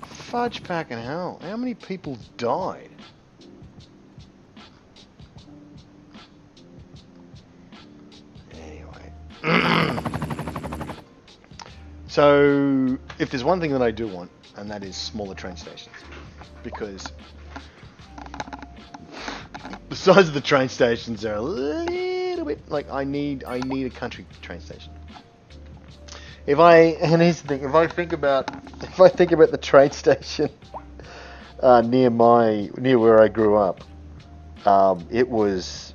Fudge packing hell. How many people died? So, if there's one thing that I do want, and that is smaller train stations, because the size of the train stations are a little bit like I need a country train station. And here's the thing, if I think about the train station near where I grew up, it was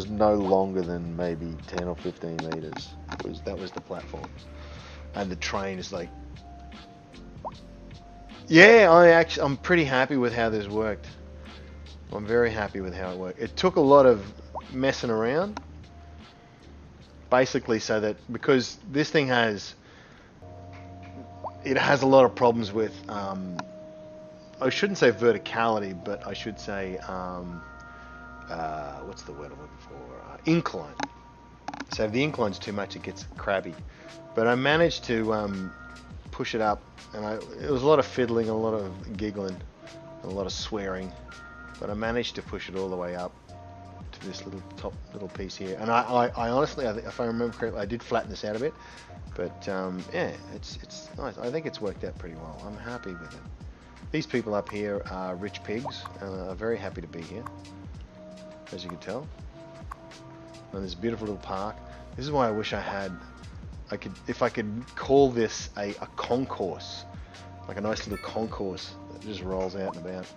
no longer than maybe 10 or 15 meters. That was the platform. And the train is like, yeah, I'm pretty happy with how this worked. I'm very happy with how it worked. It took a lot of messing around, basically, so that because this thing has a lot of problems with, I shouldn't say verticality, but I should say, what's the word I'm looking for? Incline. So if the incline's too much, it gets crabby. But I managed to push it up, and it was a lot of fiddling, a lot of giggling, and a lot of swearing. But I managed to push it all the way up to this little piece here. And I honestly, if I remember correctly, I did flatten this out a bit. But yeah, it's nice. I think it's worked out pretty well. I'm happy with it. These people up here are rich pigs, and are very happy to be here, as you can tell. And there's a beautiful little park. This is why I wish if I could call this a concourse, like a nice little concourse that just rolls out and about.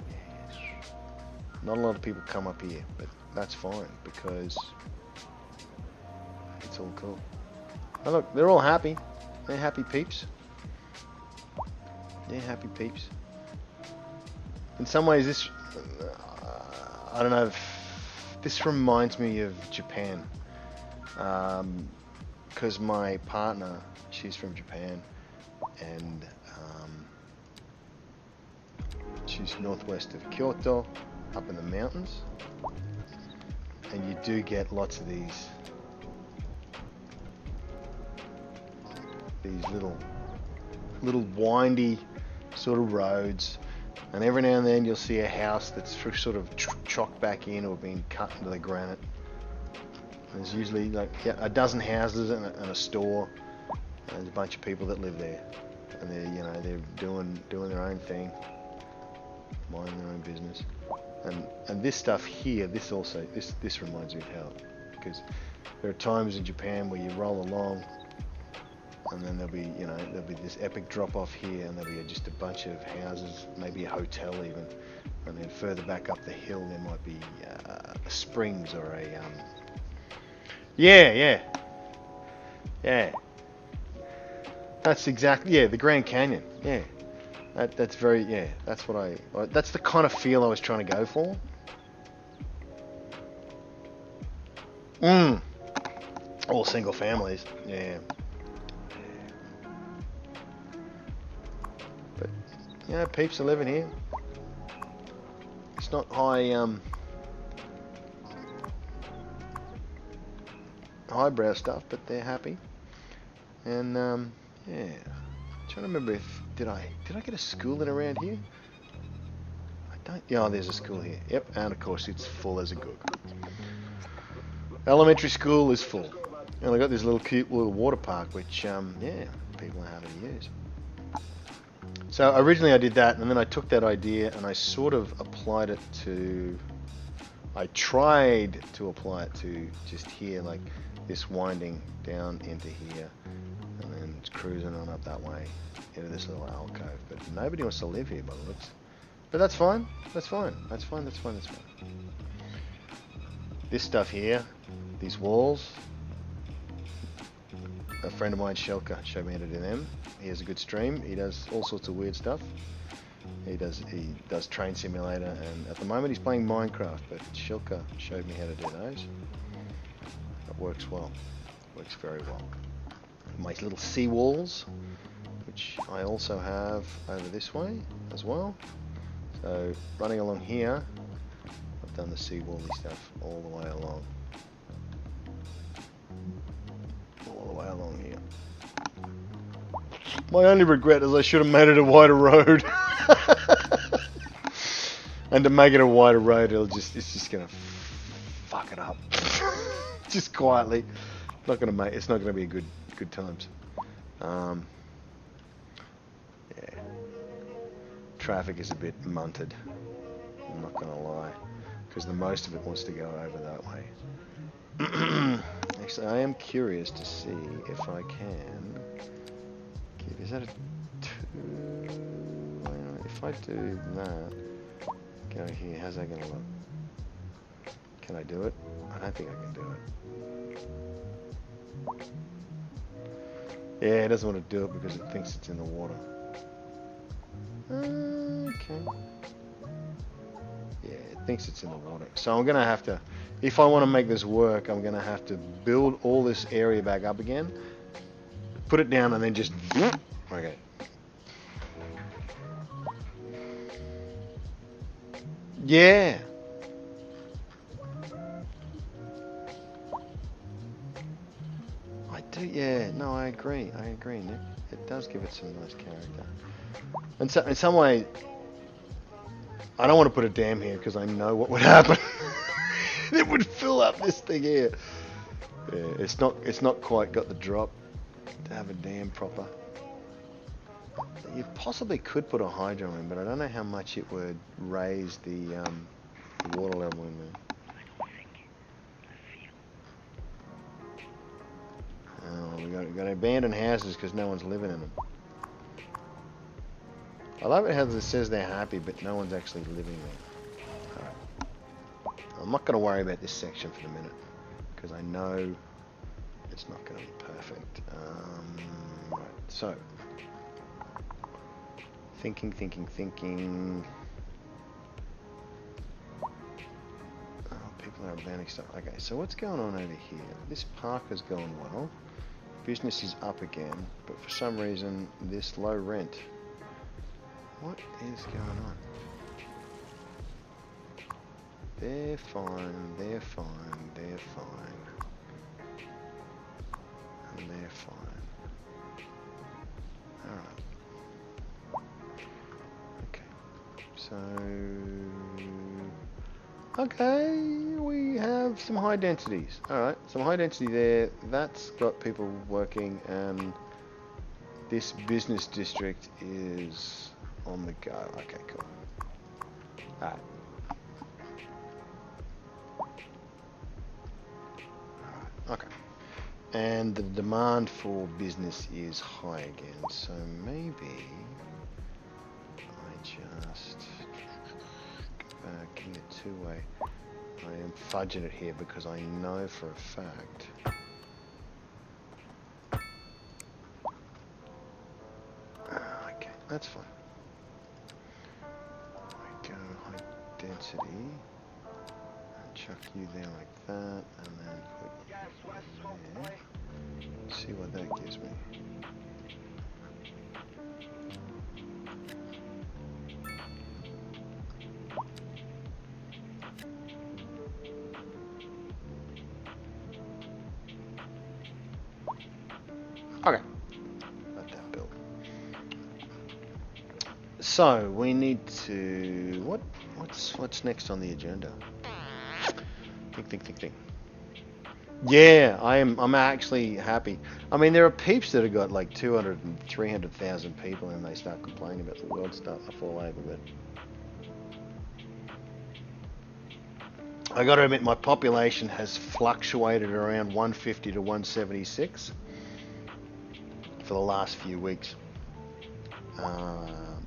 Yes. Not a lot of people come up here, but that's fine because it's all cool. Oh look, they're all happy. They're happy peeps. They're happy peeps. In some ways, this I don't know. This reminds me of Japan, because my partner, she's from Japan, and she's northwest of Kyoto, up in the mountains, and you do get lots of these little windy sort of roads, and every now and then you'll see a house that's sort of chocked back in or been cut into the granite. There's usually like a dozen houses and a store. And there's a bunch of people that live there, and they're doing their own thing, minding their own business. And this stuff here, this reminds me of hell, because there are times in Japan where you roll along, and then there'll be this epic drop off here, and there'll be just a bunch of houses, maybe a hotel even, and then further back up the hill there might be springs or a yeah. That's exactly the Grand Canyon. Yeah, that's very That's that's the kind of feel I was trying to go for. All single families. Yeah. But peeps are living here. It's not highbrow stuff, but they're happy. And I'm trying to remember if did I get a school in around here? I don't. Yeah, there's a school here. Yep, and of course it's full as a gook. Elementary school is full, and I got this cute little water park, which people are happy to use. So originally I did that, and then I took that idea and I sort of applied it to. I tried to apply it to just here, like this winding down into here, and then it's cruising on up that way into this little alcove. But nobody wants to live here by the looks. But that's fine. That's fine. This stuff here, these walls. A friend of mine, Shelka, showed me how to do them. He has a good stream. He does all sorts of weird stuff. He does Train Simulator, and at the moment he's playing Minecraft, but Shilka showed me how to do those. It works well. Works very well. My little sea walls, which I also have over this way as well. So running along here, I've done the sea wally stuff all the way along. All the way along here. My only regret is I should have made it a wider road. And to make it a wider road, it's just gonna fuck it up. Just quietly. It's not gonna be a good times. Traffic is a bit munted. I'm not gonna lie, because the most of it wants to go over that way. Actually, I am curious to see if I can. Is that a 2? If I do that, go here. How's that gonna look? Can I do it? I don't think I can do it. Yeah, it doesn't want to do it because it thinks it's in the water. Okay. Yeah, it thinks it's in the water. So I'm gonna have to, if I want to make this work, I'm gonna have to build all this area back up again, put it down, and then just okay. Yeah. I do. Yeah. No, I agree, Nick. It does give it some nice character. And so, in some way, I don't want to put a dam here because I know what would happen. It would fill up this thing here. Yeah, it's not quite got the drop to have a dam proper. You possibly could put a hydro in, but I don't know how much it would raise the water level in there. Oh, we got abandoned houses because no one's living in them. I love it how it says they're happy, but no one's actually living there. Right. I'm not going to worry about this section for the minute, because I know it's not going to be perfect. Right, so, thinking. Banning stuff. Okay, so what's going on over here? This park has gone well. Business is up again, but for some reason, this low rent. What is going on? They're fine, they're fine, they're fine. And they're fine. Alright. Okay. So... Okay, we have some high densities. Alright, some high density there. That's got people working, and this business district is on the go. Okay, cool. Alright. Okay. And the demand for business is high again, so maybe I just go back in a two-way. I am fudging it here because I know for a fact okay, that's fine. I go high density and chuck you there like that, and then put you there. See what that gives me. Okay, let that build. So we need to what's next on the agenda? Think. Yeah, I'm actually happy. I mean, there are peeps that have got like 200 and 300,000 people, and they start complaining about the world starting to fall over. But I got to admit, my population has fluctuated around 150 to 176 for the last few weeks.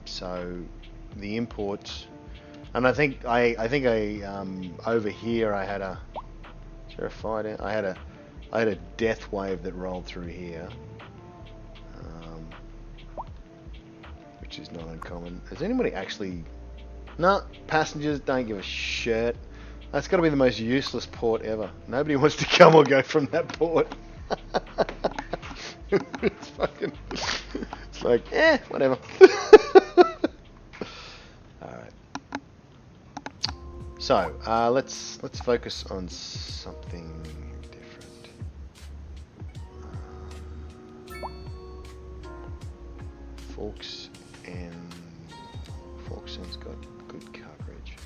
So the imports, and I think I over here I had a. Terrified. I had a death wave that rolled through here, which is not uncommon. Has anybody actually? No, passengers don't give a shit. That's got to be the most useless port ever. Nobody wants to come or go from that port. It's fucking. It's like, whatever. So let's focus on something different. Folkson's got good coverage.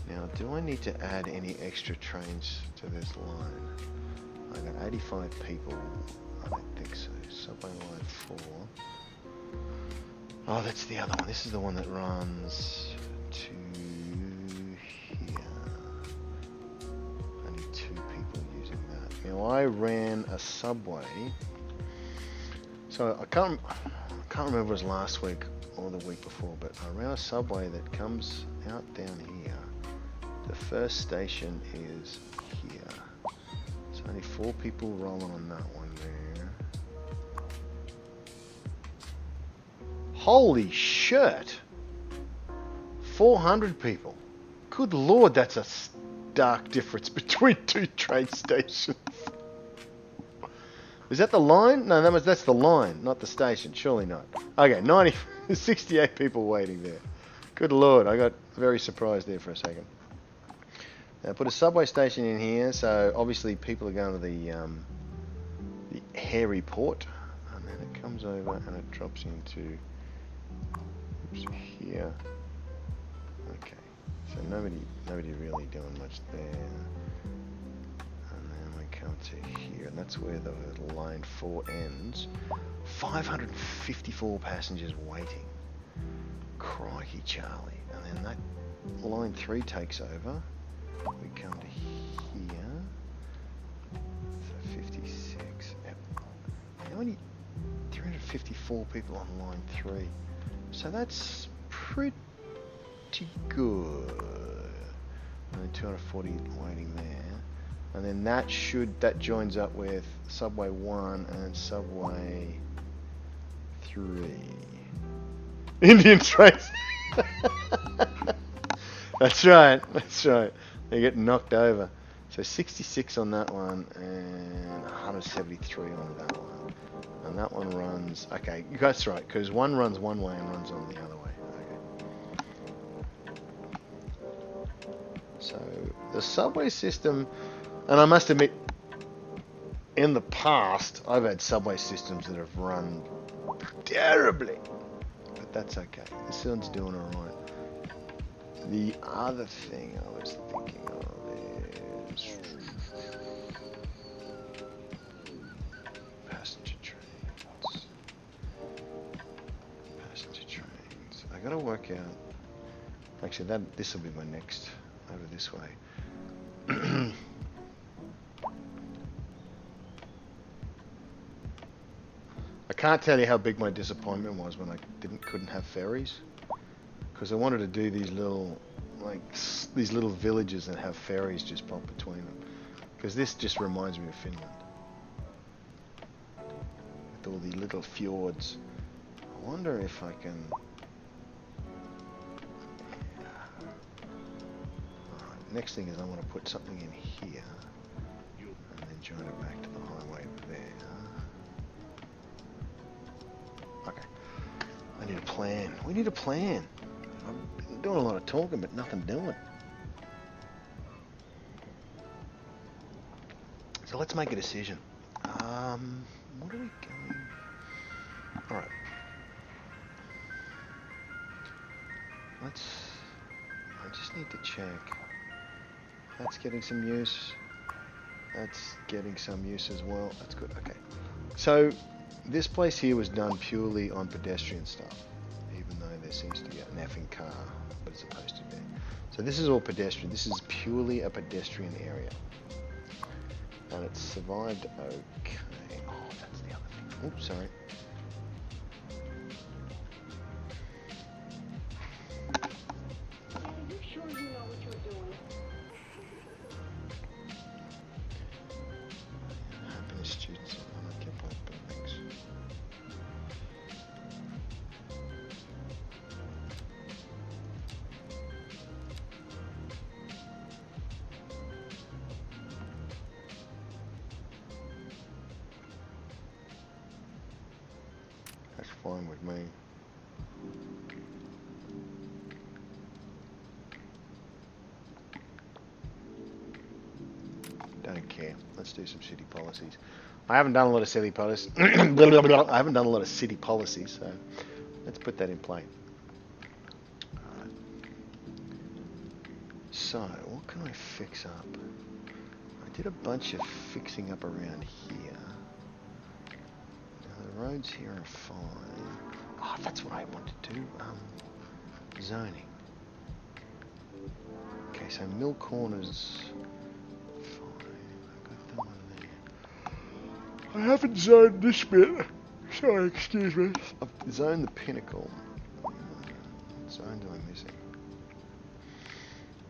Now, do I need to add any extra trains to this line? I got 85 people. I don't think so. Subway line 4. Oh, that's the other one. This is the one that runs to. Now I ran a subway, so I can't remember if it was last week or the week before, but I ran a subway that comes out down here. The first station is here. So only 4 people rolling on that one there. Holy shit! 400 people. Good lord, that's a stark difference between 2 train stations. Is that the line? No, that's the line, not the station. Surely not. Okay, 68 people waiting there. Good lord, I got very surprised there for a second. Now put a subway station in here, so obviously people are going to the hairy port, and then it comes over and it drops into here. Okay, so nobody really doing much there. Come to here, and that's where the line 4 ends. 554 passengers waiting. Crikey, Charlie. And then that line 3 takes over. We come to here. So 56. How many? 354 people on line 3. So that's pretty good. And then 240 waiting there. And then that joins up with Subway 1 and Subway 3. Indian trains. That's right. They get knocked over. So 66 on that one and 173 on that one. And that one runs, okay, that's right, because one runs one way and runs on the other way. Okay. So the subway system, and I must admit, in the past, I've had subway systems that have run terribly, but that's okay. This one's doing all right. The other thing I was thinking of is passenger trains. Passenger trains. I gotta work out. Actually, this will be my next over this way. I can't tell you how big my disappointment was when I couldn't have ferries, because I wanted to do these little villages and have ferries just pop between them, because this just reminds me of Finland with all the little fjords. I wonder if I can. Alright, next thing is I want to put something in here and then join it back to the highway there. Okay. I need a plan. We need a plan. I'm doing a lot of talking, but nothing doing. So let's make a decision. What are we going? All right. I just need to check. That's getting some use. That's getting some use as well. That's good. Okay. So this place here was done purely on pedestrian stuff, even though there seems to be an effing car, but as opposed to be. So this is all pedestrian. This is purely a pedestrian area. And it's survived okay. Oh, that's the other thing. Oops, sorry. Are you sure you know what you're doing? Happiness students are unoccupied buildings. That's fine with me. Don't care. Let's do some city policies. I haven't done a lot of city policies. I haven't done a lot of city policies, so let's put that in play. Alright. So, what can I fix up? I did a bunch of fixing up around here. Now, the roads here are fine. Oh, that's what I want to do. Zoning. Okay, so Mill Corners. I haven't zoned this bit. Sorry, excuse me. I've zoned the pinnacle. What zone am I missing?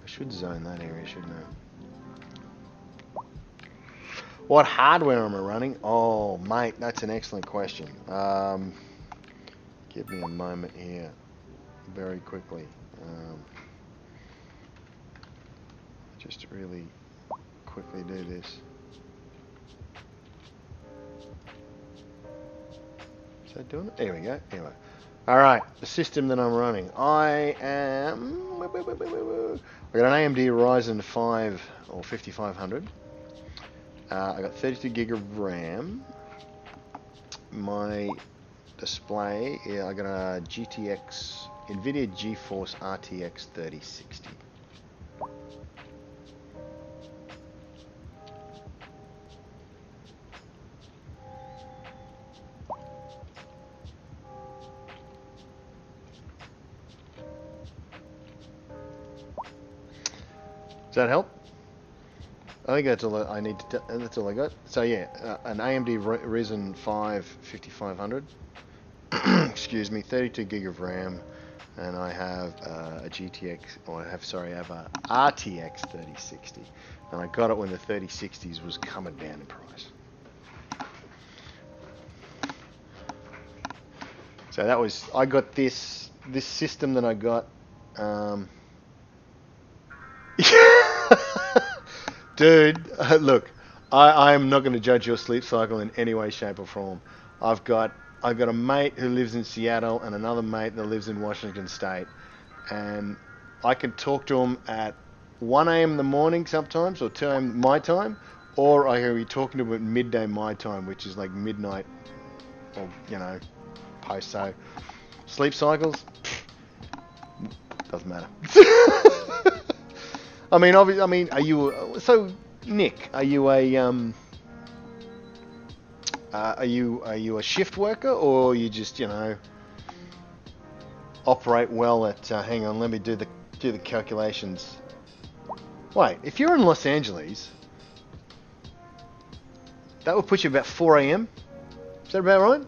I should zone that area, shouldn't I? What hardware am I running? Oh, mate, that's an excellent question. Give me a moment here. Very quickly. Just to really quickly do this. Is that doing it? There we go. Anyway. Alright, the system that I'm running. I got an AMD Ryzen 5 or 5500. I got 32 gig of RAM. My display, yeah, I got a GTX, NVIDIA GeForce RTX 3060. Does that help? I think that's all I need to. That's all I got. So yeah, an AMD Ryzen 5 5500. Excuse me, 32 gig of RAM, and I have a GTX, or I have a RTX 3060, and I got it when the 3060s was coming down in price. So that was, I got this system that I got. Dude, look, I am not going to judge your sleep cycle in any way, shape, or form. I've got a mate who lives in Seattle and another mate that lives in Washington State, and I can talk to them at 1 a.m. in the morning sometimes, or 2 a.m. my time, or I can be talking to them at midday my time, which is like midnight, or post. So sleep cycles doesn't matter. I mean, obviously, are you so Nick? Are you a shift worker, or you just operate well at? Hang on, let me do the calculations. Wait, if you're in Los Angeles, that would put you about 4 a.m. Is that about right?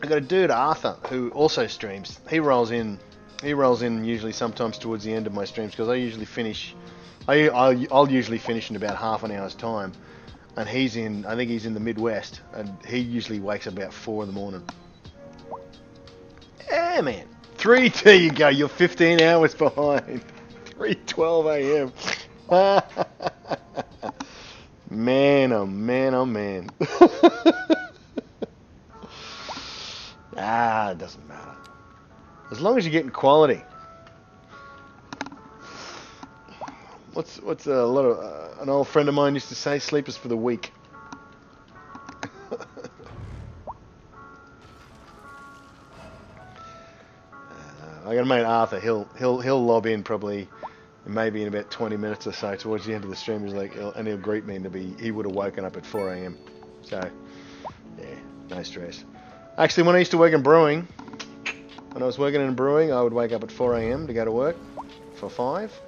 I got a dude, Arthur, who also streams. He rolls in usually sometimes towards the end of my streams because I usually finish. I'll usually finish in about half an hour's time, and I think he's in the Midwest, and he usually wakes up about 4 in the morning. Yeah, man. There you go. You're 15 hours behind. 3:12 a.m. Man, oh man, oh man. It doesn't matter. As long as you're getting quality. What's an old friend of mine used to say? Sleep is for the weak. I got a mate Arthur. He'll lob in probably maybe in about 20 minutes or so towards the end of the stream. He'll greet me and he would have woken up at 4 a.m. So yeah, no stress. Actually, when I used to work in brewing, when I was working in brewing, I would wake up at 4 a.m. to go to work for 5.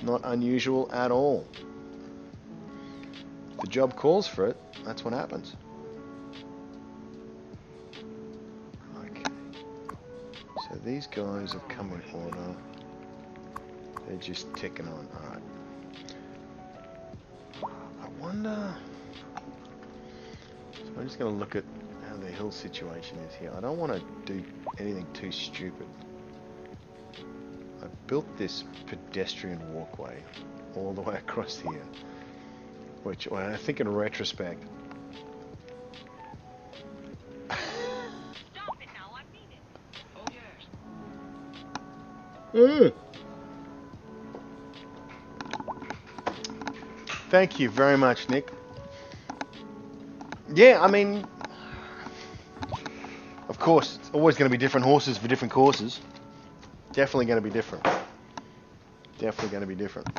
Not unusual at all. If the job calls for it, that's what happens. Okay. So these guys have come in order. They're just ticking on. Alright. I wonder... So I'm just going to look at how the hill situation is here. I don't want to do anything too stupid. I built this pedestrian walkway all the way across here, which, well, I think in retrospect... Stop it now, I mean it. Oh, yes. Thank you very much, Nick. Yeah, I mean, of course, it's always going to be different horses for different courses. Definitely going to be different. Definitely going to be different.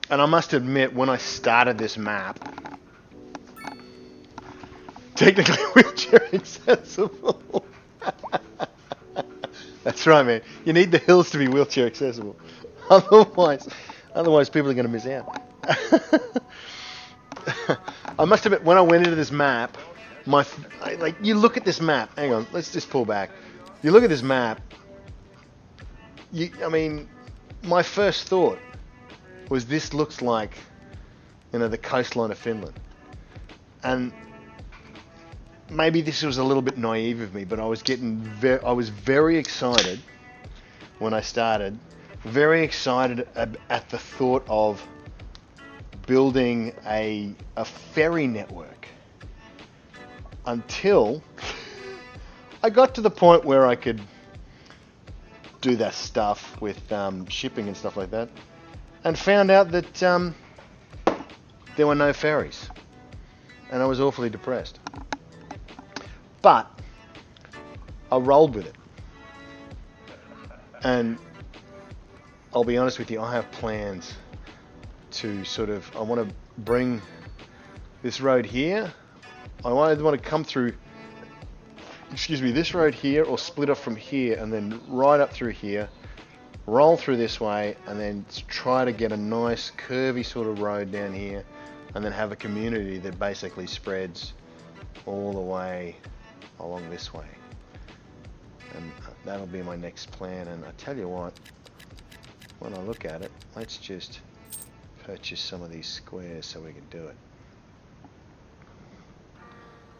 And I must admit, when I started this map, technically wheelchair accessible. That's right, man. You need the hills to be wheelchair accessible. Otherwise people are going to miss out. I must admit, when I went into this map, you look at this map. Hang on, let's just pull back. You look at this map. My first thought was this looks like, the coastline of Finland. And maybe this was a little bit naive of me, but I was very excited when I started. Very excited at the thought of building a ferry network until I got to the point where I could do that stuff with shipping and stuff like that, and found out that there were no ferries, and I was awfully depressed. But I rolled with it, and I'll be honest with you, I have plans to I want to bring this road here. I want to come through, this road here, or split off from here and then right up through here, roll through this way, and then try to get a nice curvy sort of road down here, and then have a community that basically spreads all the way along this way. And that'll be my next plan. And I tell you what, when I look at it, let's just purchase some of these squares so we can do it.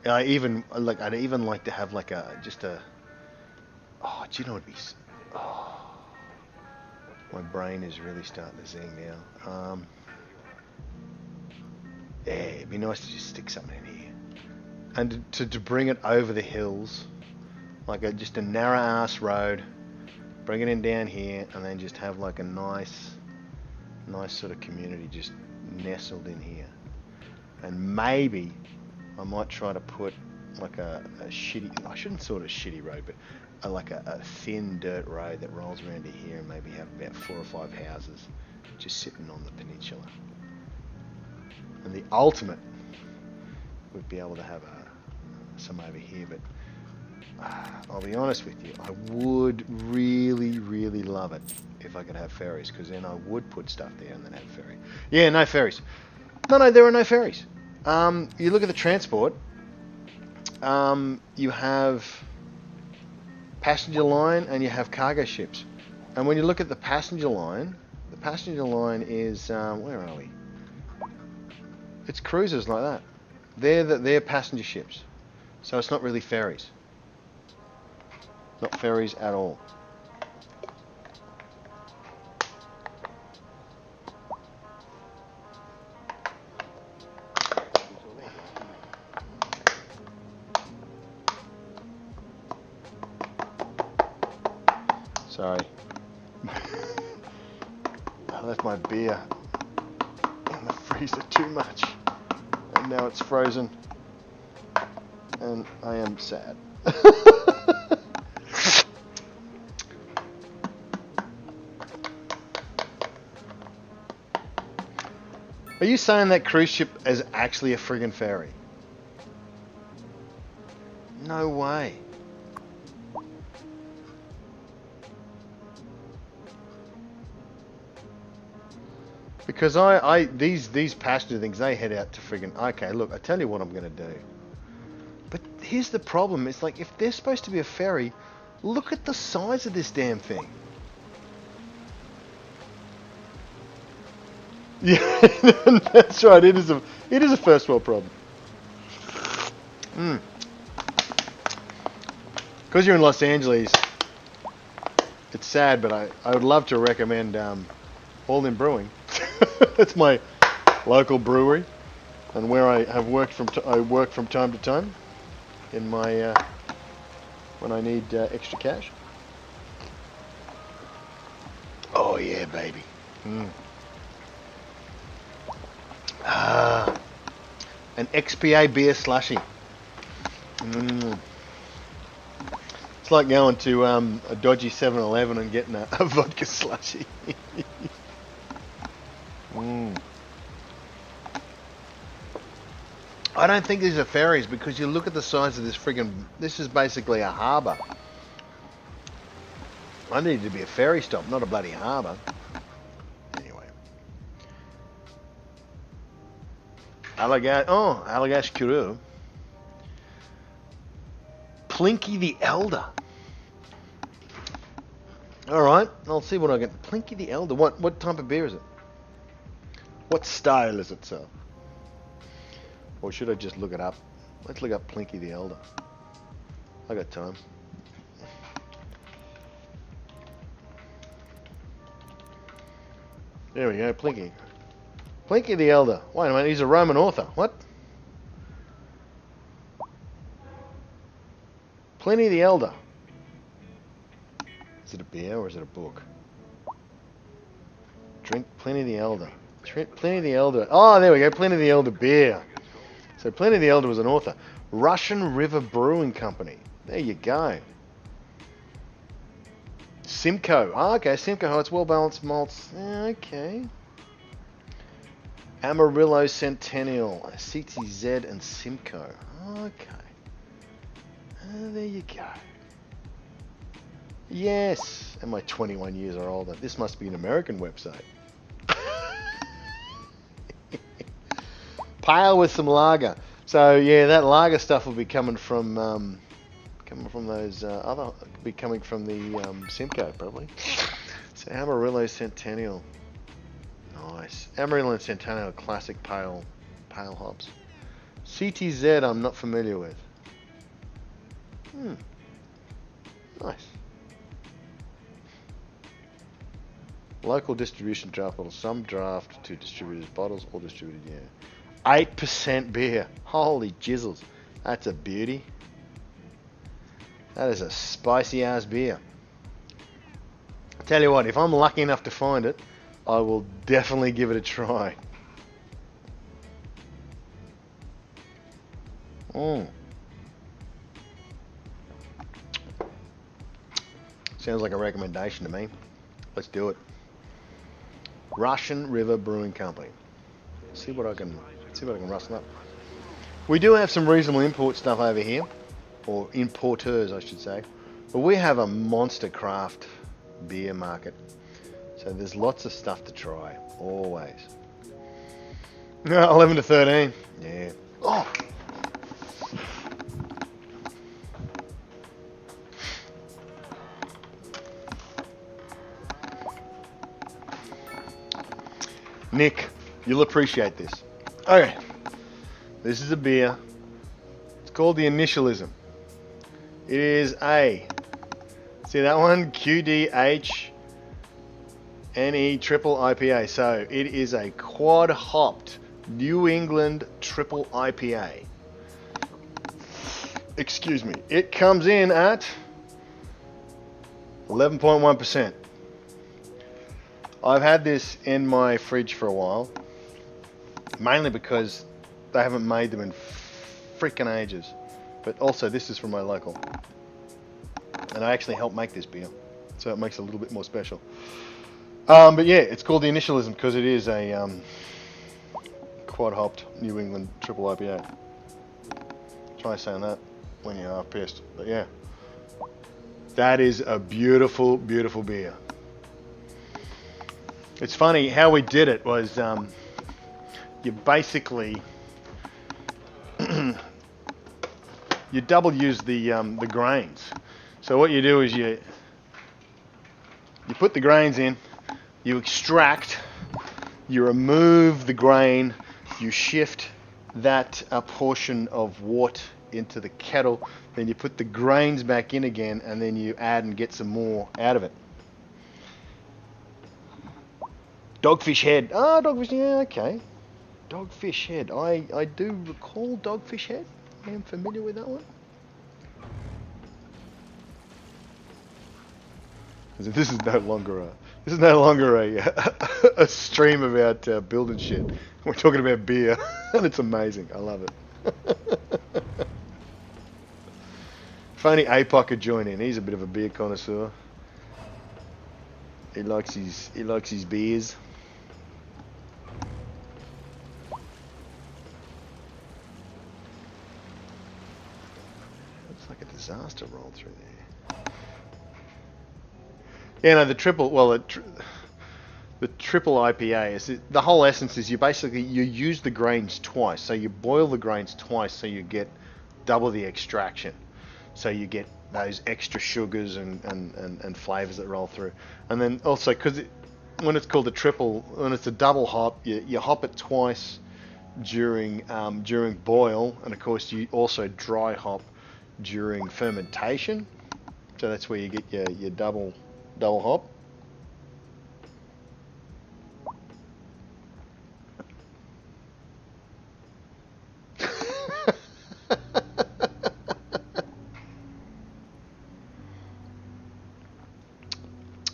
I'd even like to have like a Oh, do you know what would be? Oh, my brain is really starting to zing now. Yeah, it'd be nice to just stick something in here, and to bring it over the hills, like just a narrow ass road. Bring it in down here, and then just have like a nice sort of community just nestled in here. And maybe I might try to put like a shitty, I shouldn't sort of shitty road, but like a thin dirt road that rolls around to here, and maybe have about 4 or 5 houses just sitting on the peninsula. And the ultimate would be able to have some over here, but I'll be honest with you, I would really, really love it if I could have ferries, because then I would put stuff there and then have ferry. Yeah, no ferries. No, there are no ferries. You look at the transport. You have passenger line and you have cargo ships. And when you look at the passenger line is where are we? It's cruisers like that. They're passenger ships, so it's not really ferries. Not ferries at all. Sorry. I left my beer in the freezer too much, and now it's frozen, and I am sad. Are you saying that cruise ship is actually a friggin' ferry? No way. Because these passenger things, they head out to friggin', okay, look, I tell you what I'm gonna do. But here's the problem, it's like, if they're supposed to be a ferry, look at the size of this damn thing. Yeah, that's right. It is a first world problem. Because you're in Los Angeles, it's sad, but I would love to recommend All In Brewing. That's my local brewery, and where I have worked I work from time to time in my when I need extra cash. Oh yeah, baby. An XPA beer slushy. It's like going to a dodgy 7-Eleven and getting a vodka slushy. I don't think these are ferries, because you look at the size of this friggin'... This is basically a harbour. I need it to be a ferry stop, not a bloody harbour. Anyway. Allagash Kuru. Plinky the Elder. Alright, I'll see what I get. Plinky the Elder. What type of beer is it? What style is it, sir? Or should I just look it up? Let's look up Plinky the Elder. I got time. There we go, Plinky. Plinky the Elder. Wait a minute, he's a Roman author. What? Pliny the Elder. Is it a beer or is it a book? Drink Pliny the Elder. Pliny the Elder. Oh, there we go. Pliny the Elder beer. So Pliny the Elder was an author. Russian River Brewing Company. There you go. Simcoe. Oh, okay, Simcoe. Oh, it's well-balanced malts. Okay. Amarillo Centennial. CTZ and Simcoe. Okay. There you go. Yes. Am I 21 years or older? This must be an American website. Pale with some lager. So yeah, that lager stuff will be coming from those other. Be coming from the Simcoe probably. So Amarillo Centennial. Nice. Amarillo Centennial classic pale hops. CTZ I'm not familiar with. Nice. Local distribution draft bottles. Some draft to distributors bottles or distributed, yeah. 8% beer. Holy jizzles. That's a beauty. That is a spicy ass beer. Tell you what, if I'm lucky enough to find it, I will definitely give it a try. Mm. Sounds like a recommendation to me. Let's do it. Russian River Brewing Company. See what I can rustle up. We do have some reasonable import stuff over here, or importers, I should say. But we have a monster craft beer market, so there's lots of stuff to try. Always. 11 to 13. Yeah. Oh. Nick, you'll appreciate this. Okay, this is a beer. It's called the Initialism. It is a, see that one? QDH NE triple IPA. So it is a quad hopped New England triple IPA. Excuse me. It comes in at 11.1%. I've had this in my fridge for a while, mainly because they haven't made them in freaking ages. But also, this is from my local, and I actually helped make this beer, so it makes it a little bit more special. But yeah, it's called the Initialism because it is a quad hopped New England triple IPA. Try saying that when you are pissed, but yeah, that is a beautiful, beautiful beer. It's funny how we did it was you basically you double use the grains. So what you do is you put the grains in, you extract, you remove the grain, you shift that portion of wort into the kettle, then you put the grains back in again, and then you add and get some more out of it. Dogfish Head. Ah, Dogfish, yeah, okay. Dogfish Head. I do recall Dogfish Head. I am familiar with that one. This is no longer a stream about building shit. We're talking about beer, and it's amazing. I love it. If only APOC could join in. He's a bit of a beer connoisseur. He likes his beers. Looks like a disaster rolled through there. Yeah, no, the triple IPA is the whole essence is you use the grains twice. So you boil the grains twice, so you get double the extraction. So you get those extra sugars and flavors that roll through. And then also, because when it's called when it's a double hop, you hop it twice during boil, and of course you also dry hop during fermentation. So that's where you get your double hop.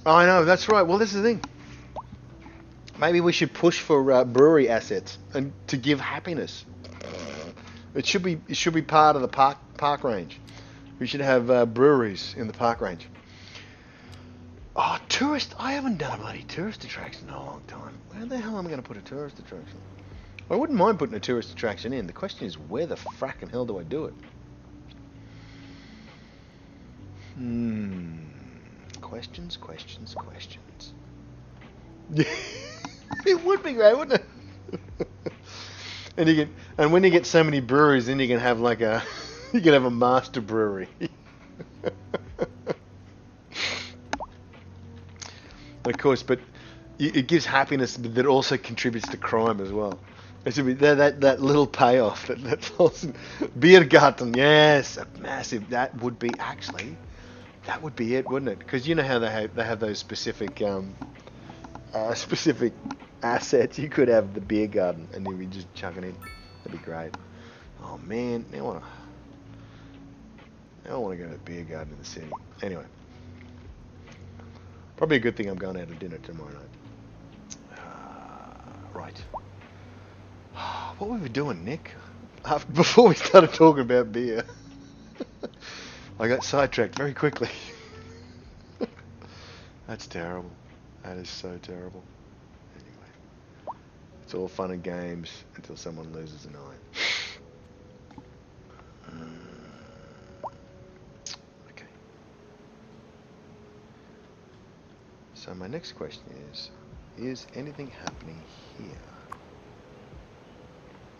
I know, that's right. Well, this is the thing. Maybe we should push for brewery assets and to give happiness. It should be part of the park range. We should have breweries in the park range. Oh, tourist! I haven't done a bloody tourist attraction in a long time. Where the hell am I going to put a tourist attraction? I wouldn't mind putting a tourist attraction in. The question is, where the fracking hell do I do it? Questions. It would be great, wouldn't it? And when you get so many breweries, then you can have you can have a master brewery. Of course, but it gives happiness, but that also contributes to crime as well. It should be that little payoff that falls in. Biergarten, yes, a massive. That would be it, wouldn't it? Because you know how they have those specific specific assets, you could have the beer garden and you'd be just chucking in. That'd be great. Oh man, now I want to go to the beer garden in the city. Anyway, probably a good thing I'm going out to dinner tomorrow night. Right. What were we doing, Nick? Before we started talking about beer, I got sidetracked very quickly. That's terrible. That is so terrible. Anyway, it's all fun and games until someone loses an eye. Okay. So my next question is anything happening here?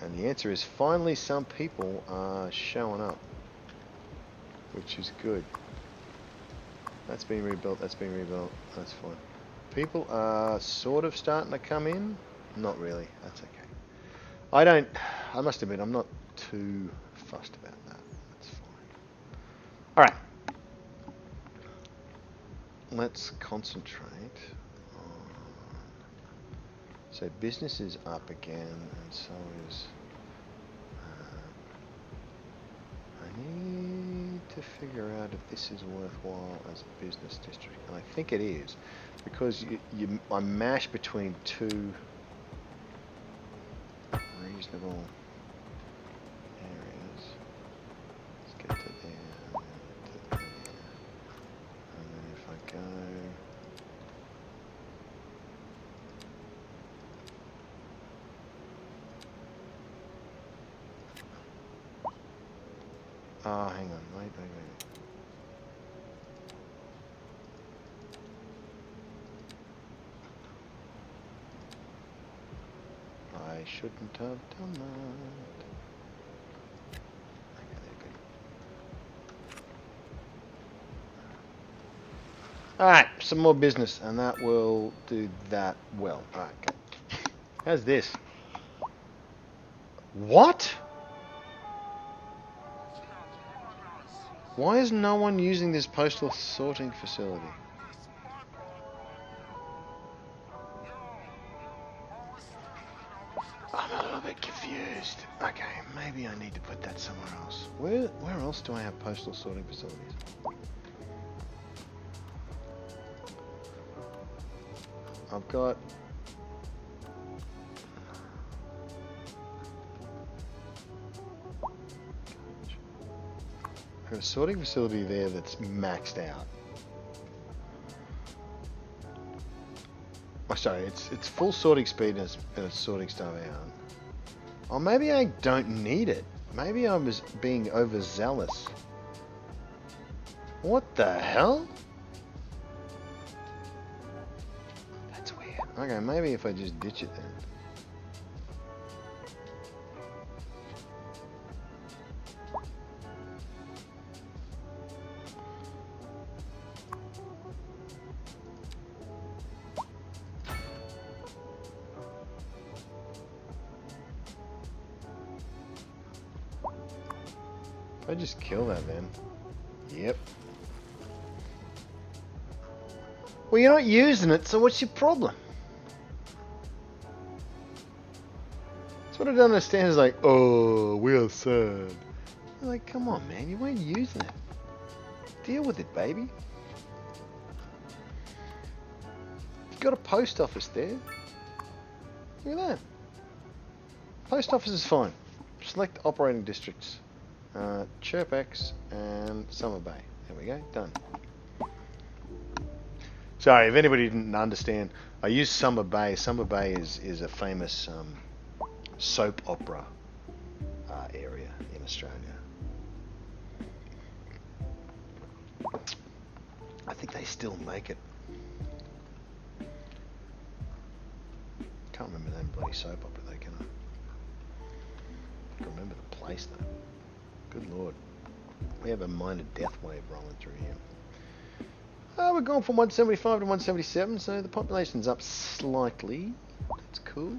And the answer is finally some people are showing up, which is good. That's been rebuilt, that's fine. People are sort of starting to come in. Not really, that's okay. I must admit, I'm not too fussed about that. That's fine. Alright. Let's concentrate on... So business is up again, and so is... I need to figure out if this is worthwhile as a business district, and I think it is, because I mash between two reasonable areas. Let's get to there, to there, and then if I go... Oh, hang on, wait. I shouldn't have done that. Okay, there, good. Alright, some more business, and that will do that well. Alright, okay. How's this? What? Why is no one using this postal sorting facility? I'm a little bit confused. Okay, maybe I need to put that somewhere else. Where else do I have postal sorting facilities? I've got... I've got a sorting facility there that's maxed out. Oh, sorry, it's full sorting speed and it's sorting stuff out. Or maybe I don't need it. Maybe I was being overzealous. What the hell? That's weird. Okay, maybe if I just ditch it then. I just kill that then. Yep. Well, you're not using it, so what's your problem? That's what I don't understand is like, oh, we're sad. Like, come on, man, you weren't using it. Deal with it, baby. You've got a post office there. Look at that. Post office is fine. Select operating districts. Chirp X and Summer Bay. There we go, done. Sorry, if anybody didn't understand, I use Summer Bay. Summer Bay is a famous soap opera area in Australia. I think they still make it. Can't remember the name of the bloody soap opera though, can I? I can remember the place though. Good lord. We have a minor death wave rolling through here. We're going from 175 to 177, so the population's up slightly. That's cool.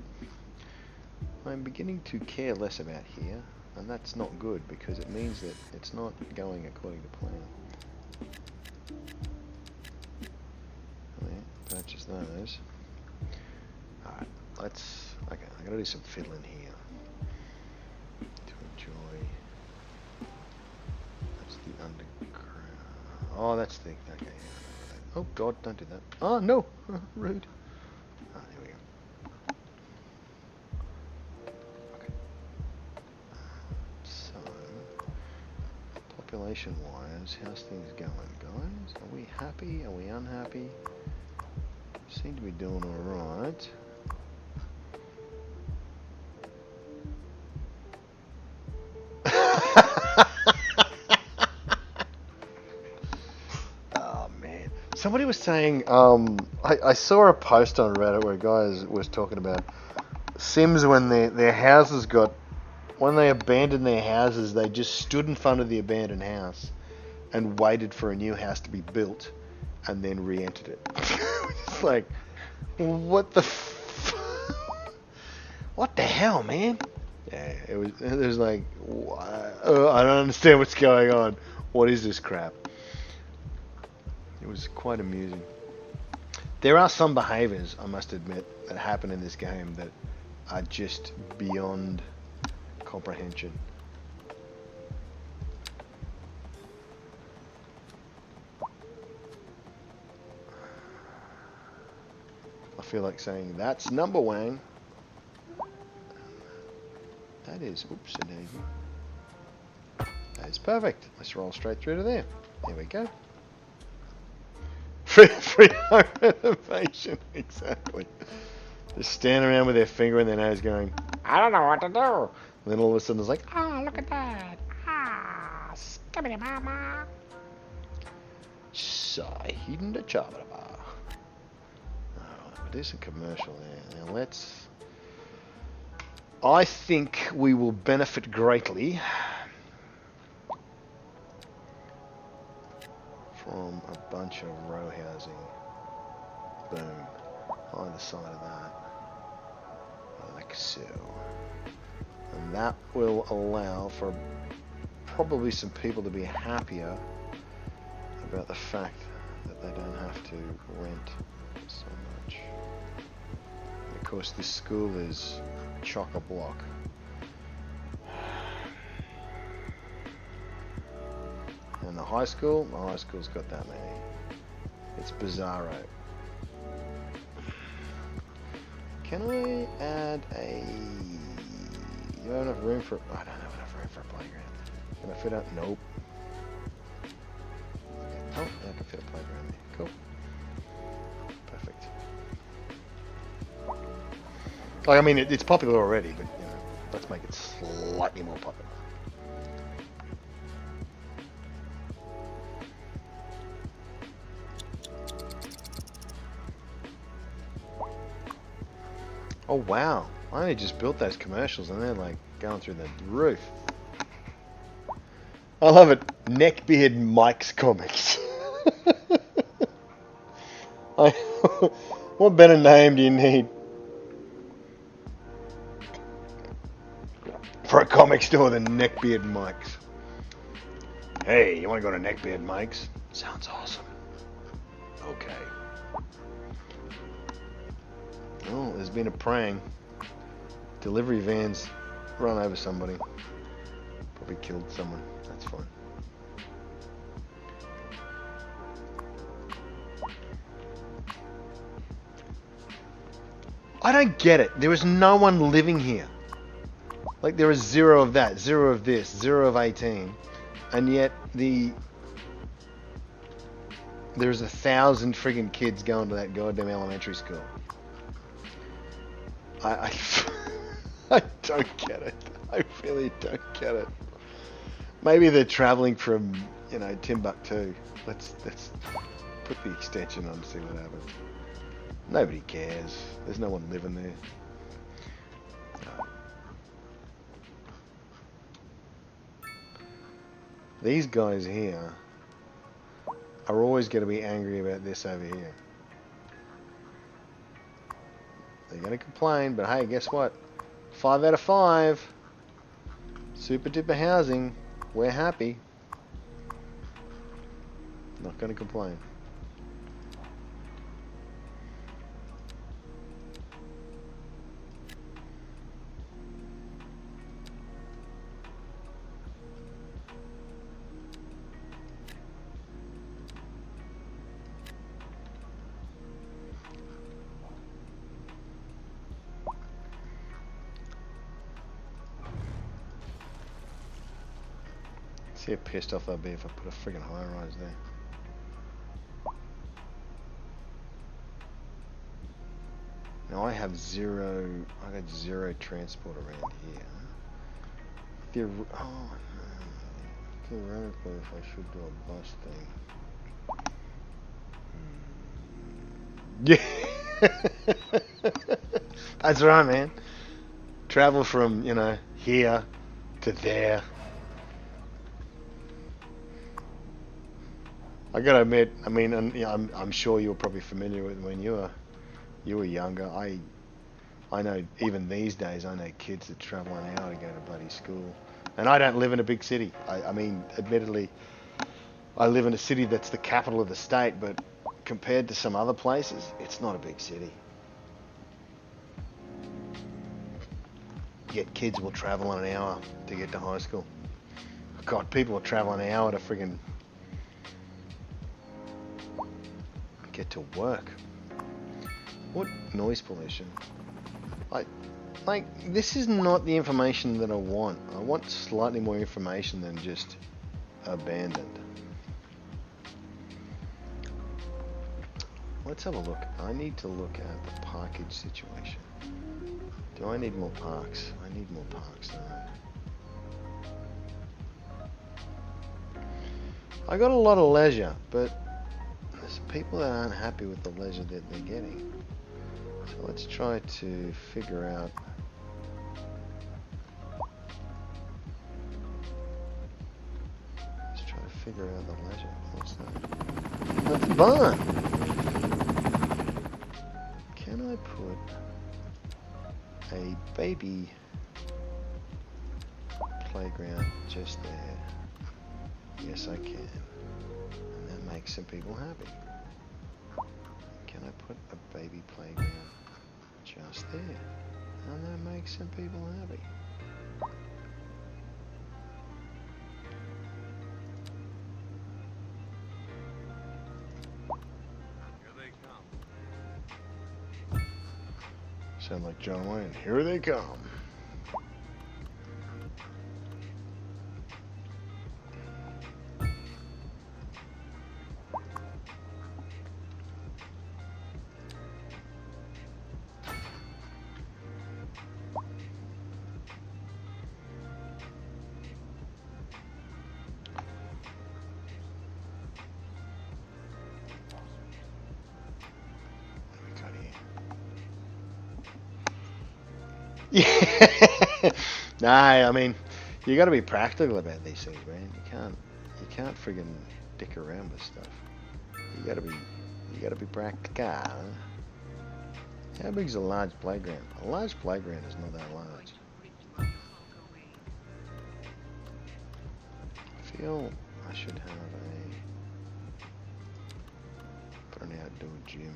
I'm beginning to care less about here, and that's not good because it means that it's not going according to plan. Yeah, purchase those. let's. Okay, I gotta do some fiddling here to enjoy. That's the underground. Oh, that's the. Okay. Yeah, oh God, don't do that. Oh no, rude. Ah, there we go. Okay. So, population-wise, how's things going, guys? Are we happy? Are we unhappy? Seem to be doing all right. Oh man! Somebody was saying. I saw a post on Reddit where a guy was talking about Sims when their houses got. When they abandoned their houses, they just stood in front of the abandoned house and waited for a new house to be built, and then re-entered it. It's like, what the, what the hell, man? Yeah, it was like, I don't understand what's going on. What is this crap? It was quite amusing. There are some behaviours, I must admit, that happen in this game that are just beyond comprehension. I feel like saying, that's number Wang. That is, oops, a daisy. That is perfect. Let's roll straight through to there. There we go. Free home renovation, exactly. Just standing around with their finger in their nose going, I don't know what to do. And then all of a sudden it's like, ah, look at that. Ah, skibbity mama. Sigh, hidden the chabba. Oh, we'll do some commercial there. Now let's. I think we will benefit greatly from a bunch of row housing. Boom. Either side of that. Like so. And that will allow for probably some people to be happier about the fact that they don't have to rent so much. And of course, this school is chock-a-block. And the high school's got that many. It's bizarro. Can I add a... Do I have enough room for... Oh, I don't have enough room for a playground. Can I fit out? Nope. Oh, I can fit a playground there. Cool. Perfect. Like, I mean, it's popular already, but, you know, let's make it slightly more popular. Oh, wow. I only just built those commercials and they're, like, going through the roof. I love it. Neckbeard Mike's Comics. What better name do you need for a comic store than Neckbeard Mike's? Hey, you want to go to Neckbeard Mike's? Sounds awesome. Okay. Oh, there's been a prang. Delivery vans run over somebody. Probably killed someone. That's fine. I don't get it. There is no one living here. Like, there is 0 of that, 0 of this, 0 of 18. And yet, there's 1,000 friggin' kids going to that goddamn elementary school. I I don't get it. I really don't get it. Maybe they're traveling from, you know, Timbuktu. Let's put the extension on and see what happens. Nobody cares. There's no one living there. No. These guys here are always going to be angry about this over here. They're going to complain, but hey, guess what? 5 out of 5. Super duper housing. We're happy. Not going to complain. See how pissed off they'll be if I put a friggin' high rise there. Now I got zero transport around here. Theoretically, if I should do a bus thing. Yeah. That's right, man. Travel from, here to there. I gotta admit, I mean, and, I'm sure you're probably familiar with when you were younger. I know even these days I know kids that travel an hour to go to bloody school, and I don't live in a big city. I mean, admittedly, I live in a city that's the capital of the state, but compared to some other places, it's not a big city. Yet kids will travel an hour to get to high school. God, people will travel an hour to friggin' get to work. What noise pollution? This is not the information that I want. I want slightly more information than just abandoned. Let's have a look. I need to look at the parkage situation. Do I need more parks? I need more parks, I got a lot of leisure, but there's people that aren't happy with the leisure that they're getting. So let's try to figure out. Let's try to figure out the leisure. What's that? That's the barn. Can I put a baby playground just there? Yes, I can. And that makes some people happy. Can I put a baby playground just there? And that makes some people happy. Here they come. Sound like John Wayne. Here they come. Yeah. Nah, I mean, you got to be practical about these things, man. You can't friggin' dick around with stuff. You got to be practical. How big's a large playground? A large playground is not that large. I feel I should have put an outdoor gym.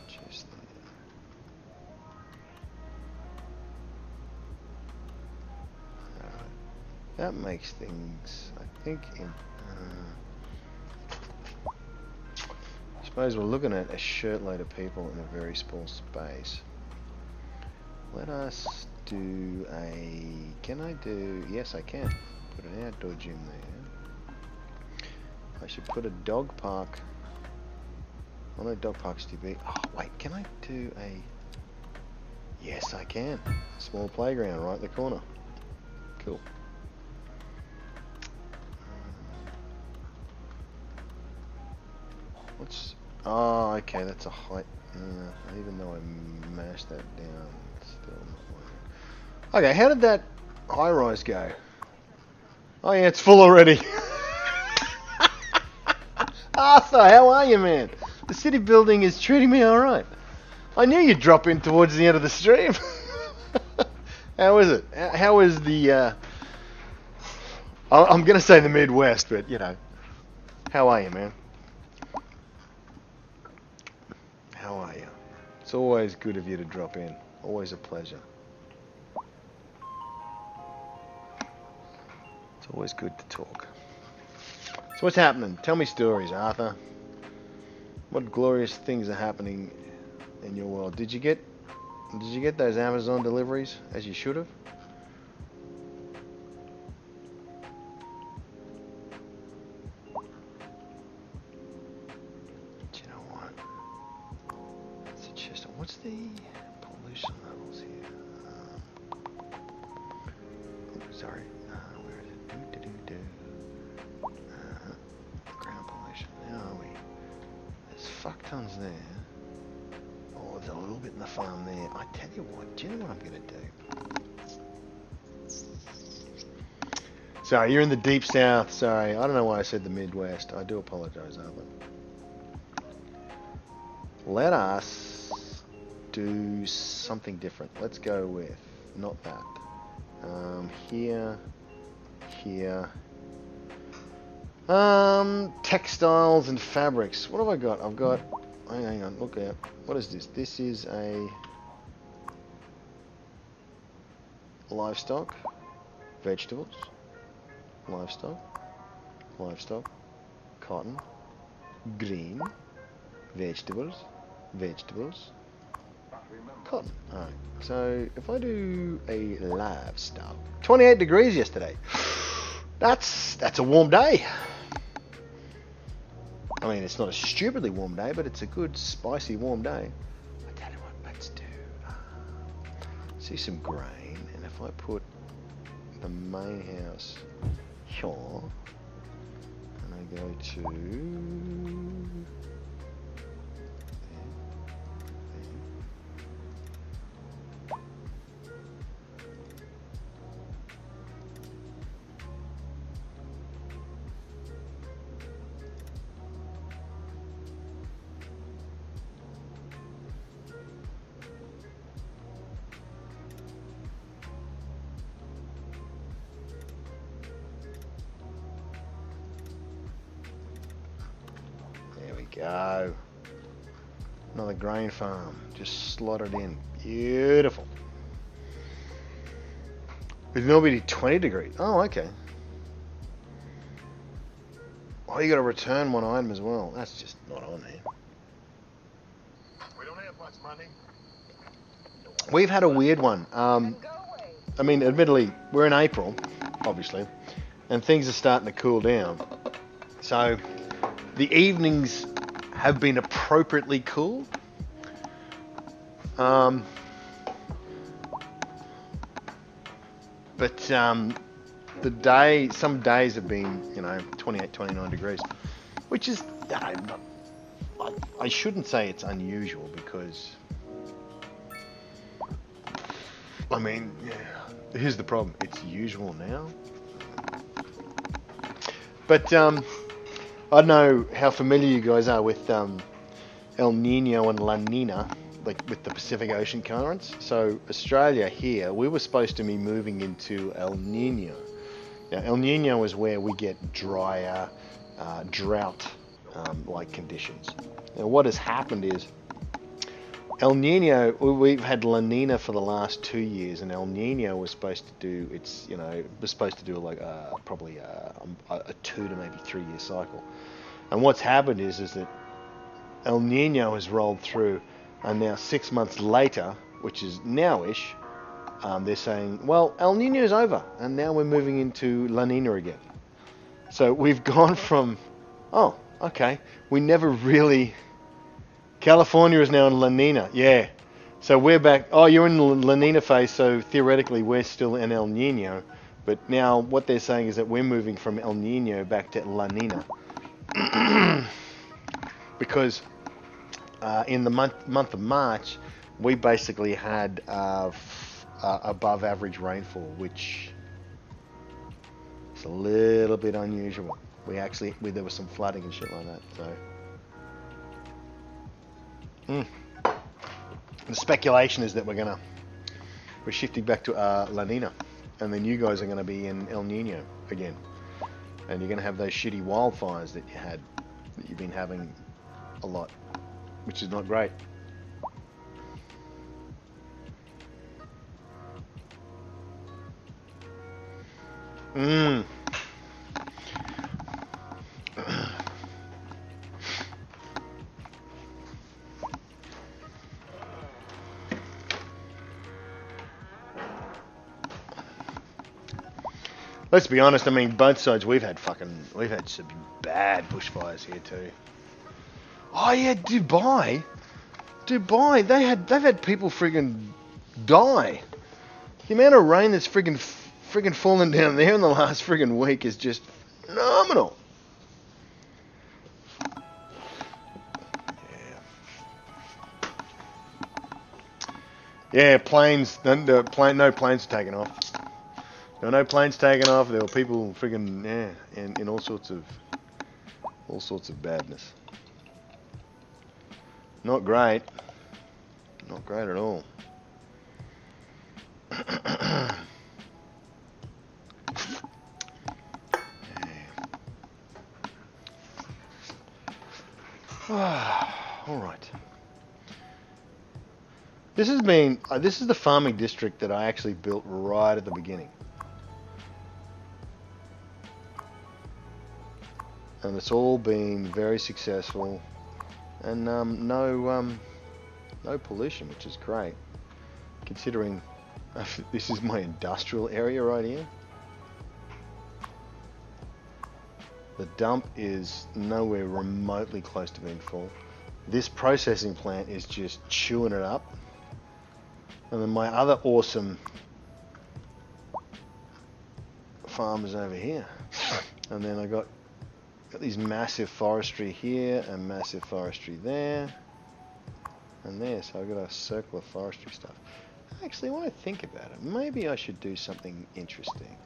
Just there. That makes things, I think, I suppose we're looking at a shirtload of people in a very small space. Let us do yes I can, put an outdoor gym there. I should put a dog park, oh no, dog park's too big. Oh wait, can I do yes I can, small playground right in the corner. Cool. Oh, okay, that's a height. Even though I mashed that down, it's still not working. Okay, how did that high rise go? Oh yeah, it's full already. Arthur, how are you, man? The city building is treating me alright. I knew you'd drop in towards the end of the stream. How is it? How is the, I'm going to say the Midwest, but, how are you, man? How are you? It's always good of you to drop in. Always a pleasure. It's always good to talk. So what's happening? Tell me stories, Arthur. What glorious things are happening in your world? Did you get those Amazon deliveries as you should have? what's the pollution levels here? Sorry. Where is it? Ground pollution. How are we? There's fuck tons there. Oh, there's a little bit in the farm there. I tell you what, do you know what I'm going to do? Sorry, you're in the deep south. Sorry, I don't know why I said the Midwest. I do apologise, Arlen. Let us do something different. Let's go with not that. Here. Textiles and fabrics. What have I got? I've got. Hang on. Look out. What is this? This is a livestock, vegetables, livestock, cotton, green, vegetables, cotton. Alright, so if I do a livestock, 28 degrees yesterday. That's a warm day. I mean, it's not a stupidly warm day, but it's a good, spicy, warm day. I tell you what, let's do, see some grain, and if I put the main house here, and I go to go. Another grain farm. Just slotted in. Beautiful. It's normally 20 degrees. Oh, okay. Oh, you got to return one item as well. That's just not on here. We don't have much money. We've had a weird one. I mean, admittedly, we're in April, obviously, and things are starting to cool down. So the evenings have been appropriately cool. But the day, some days have been, 28, 29 degrees, which is, I shouldn't say it's unusual because, I mean, here's the problem. It's usual now. But I don't know how familiar you guys are with El Nino and La Nina, like with the Pacific Ocean currents. So Australia here, we were supposed to be moving into El Nino. Now El Nino is where we get drier, drought-like conditions. Now what has happened is El Nino, we've had La Nina for the last 2 years, and El Nino was supposed to do like probably a 2 to maybe 3 year cycle. And what's happened is that El Nino has rolled through, and now 6 months later, which is now-ish, they're saying, well, El Nino's over, and now we're moving into La Nina again. So we've gone from, oh, okay, we never really... California is now in La Nina, yeah. So we're back. Oh, you're in the La Nina phase, so theoretically we're still in El Nino. But now what they're saying is that we're moving from El Nino back to La Nina. Because in the month of March, we basically had above average rainfall, which is a little bit unusual. There was some flooding and shit like that, so... The speculation is that we're shifting back to La Nina, and then you guys are going to be in El Nino again, and you're going to have those shitty wildfires that you've been having a lot, which is not great. Let's be honest, I mean, both sides, we've had some bad bushfires here too. Oh yeah, Dubai Dubai, they've had people friggin' die. The amount of rain that's friggin' fallen down there in the last friggin' week is just phenomenal. Yeah, planes. No planes taken off. There were no planes taken off. There were people friggin' in all sorts of badness. Not great. Not great at all. All right. This is the farming district that I actually built right at the beginning. And it's all been very successful, and no pollution, which is great, considering this is my industrial area right here. The dump is nowhere remotely close to being full. This processing plant is just chewing it up. And then my other awesome farm is over here. And then I got these massive forestry here and massive forestry there and there. So I've got a circle of forestry stuff. Actually, when I think about it, maybe I should do something interesting.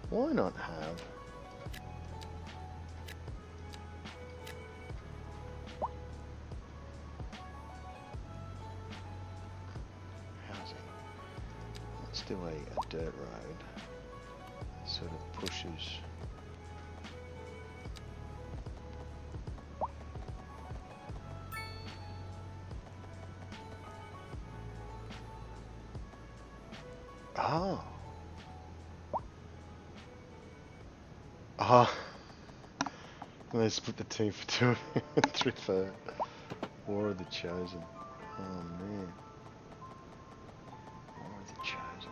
Why not have housing? Let's do a dirt road that sort of pushes. Oh. They split the team for two, three for War of the Chosen. Oh man, War of the Chosen.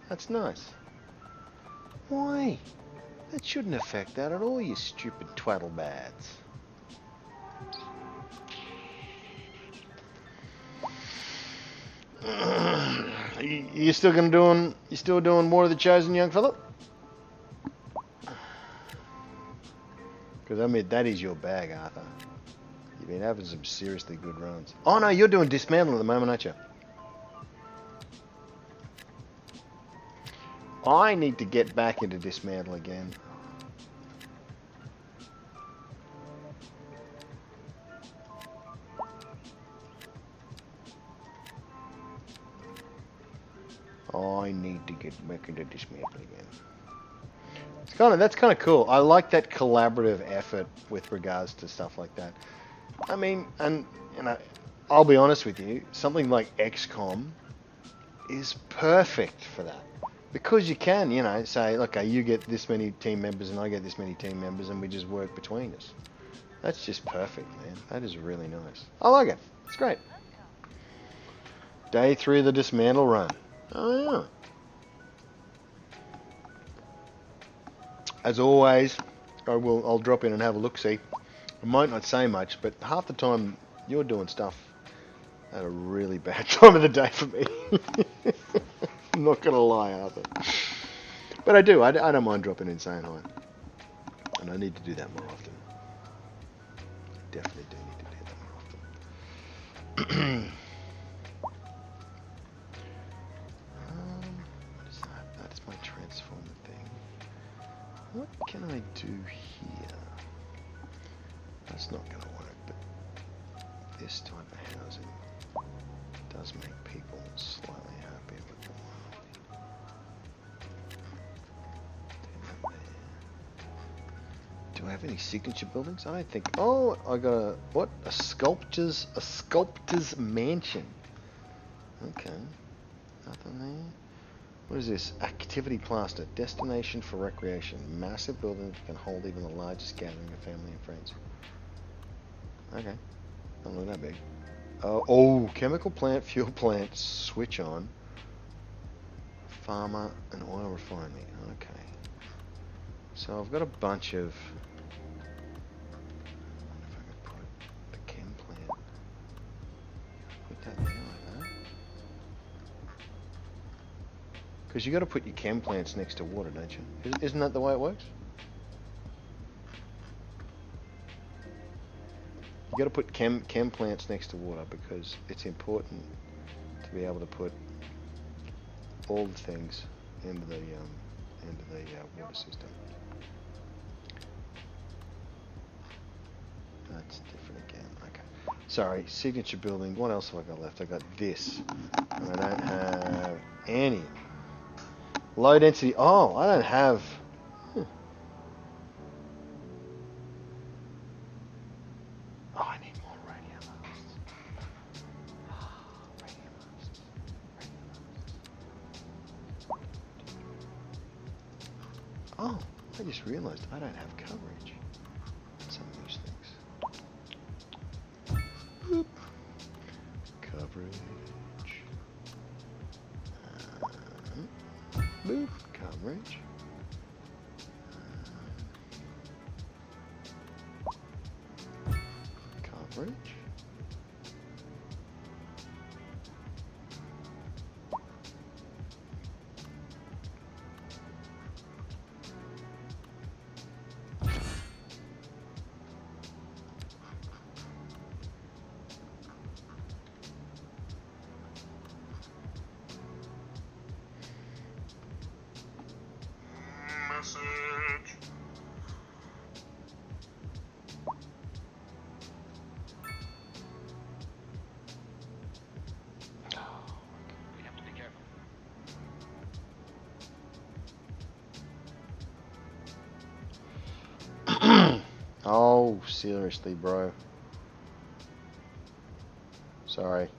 That's nice. Why? That shouldn't affect that at all, you stupid twaddlebads. You still doing War of the Chosen, young fella? Because I mean, that is your bag, Arthur. You've been having some seriously good runs. Oh no, you're doing Dismantle at the moment, aren't you? I need to get back into Dismantle again. I need to get back into Dismantle again. That's kind of cool. I like that collaborative effort with regards to stuff like that. I mean, and you know, I'll be honest with you, something like XCOM is perfect for that. Because you can, you know, say, okay, you get this many team members and I get this many team members and we just work between us. That's just perfect, man. That is really nice. I like it. It's great. Day 3 of the Dismantle run. Oh, yeah. As always, I'll drop in and have a look-see. I might not say much, but half the time you're doing stuff at a really bad time of the day for me. I'm not going to lie, Arthur. But I do. I don't mind dropping in saying hi. And I need to do that more often. I definitely do need to do that more often. What is that? That's my transformer thing. What can I do here? That's not going to work, but this type of housing does make people slightly happier with the world. Do I have any signature buildings? I don't think. Oh, I got a what? A sculptor's mansion. Okay, nothing there. What is this? Activity plaster. Destination for recreation. Massive building that can hold even the largest gathering of family and friends. Okay, don't look that big. Oh, chemical plant, fuel plant, switch on. Farmer and oil refinery. Okay. So I've got a bunch of... I wonder if I could put the chem plant. Put that there like that. Because you got to put your chem plants next to water, don't you? Isn't that the way it works? You got to put chem plants next to water because it's important to be able to put all the things into the water system. That's different again. Okay. Sorry. Signature building. What else have I got left? I got this. And I don't have any. Low density. Oh, I don't have. Huh. Oh, I need more radio masts. Radio masts. Oh, I just realized I don't have coverage on some of these things. Boop. Coverage. Boop. Coverage. Coverage. Message. We have to be careful. Oh, seriously, bro. Sorry.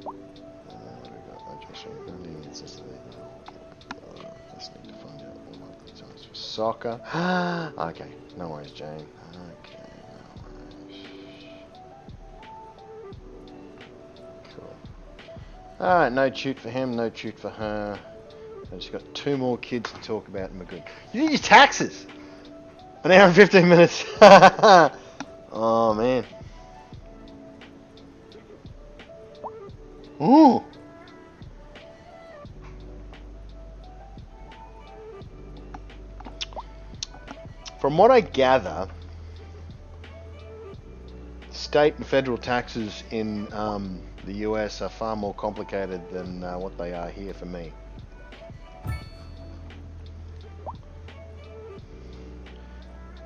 What do we got? Let's need to find out all of these ones for soccer. Okay, no worries, Jane. Okay, no worries. Cool. Alright, no toot for him, no toot for her. I've just got 2 more kids to talk about and we're good. You did your taxes! An hour and 15 minutes. Oh, man. Ooh. From what I gather, state and federal taxes in the US are far more complicated than what they are here for me.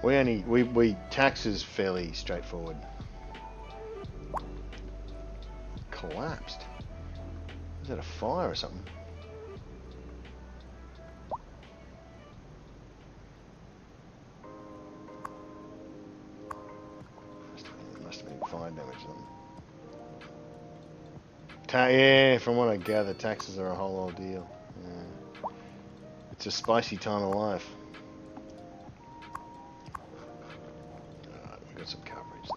We taxes fairly straightforward. Collapsed. Is that a fire or something? Must have been fire damage or something. Yeah, from what I gather, taxes are a whole ordeal. Yeah. It's a spicy time of life. Got some coverage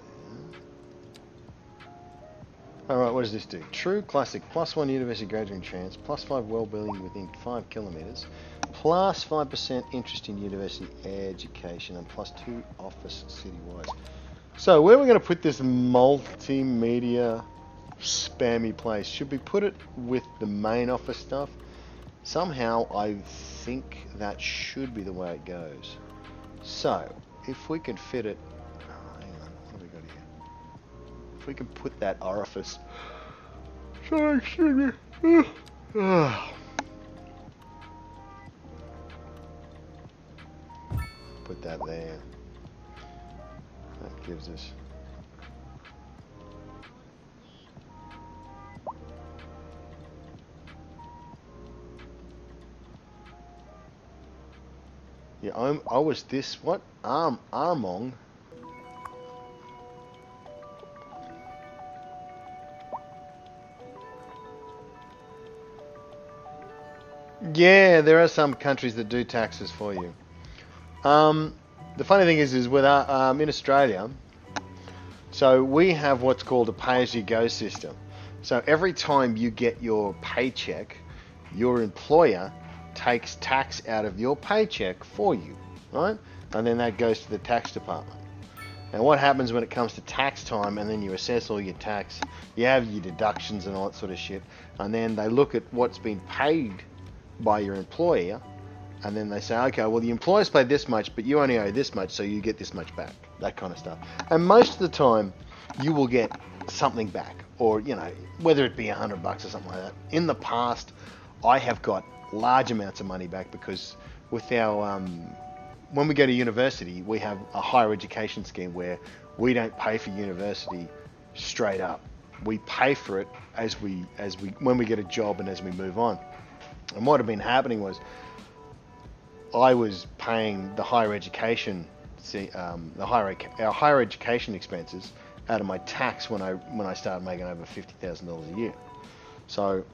there. Alright, what does this do? True Classic, +1 university graduate chance, +5 well-being within 5 kilometres, +5% interest in university education, and +2 office citywide. So, where are we going to put this multimedia spammy place? Should we put it with the main office stuff? Somehow, I think that should be the way it goes. So, if we could fit it... If we can put that orifice... Sorry, excuse me. Put that there. That gives us... Yeah, I was this... What? Armong? Yeah, there are some countries that do taxes for you. The funny thing is with in Australia, So we have what's called a pay-as-you-go system. So every time you get your paycheck, your employer takes tax out of your paycheck for you, right? And then that goes to the tax department. And what happens when it comes to tax time and then you assess all your tax, you have your deductions and all that sort of shit, and then they look at what's been paid by your employer, and then they say, okay, well, the employer's paid this much, but you only owe this much, so you get this much back, that kind of stuff. And most of the time, you will get something back, or, you know, whether it be $100 or something like that. In the past, I have got large amounts of money back because with our when we go to university, we have a higher education scheme where we don't pay for university straight up. We pay for it when we get a job and as we move on. And what had been happening was I was paying the higher education, our higher education expenses out of my tax when I started making over $50,000 a year. So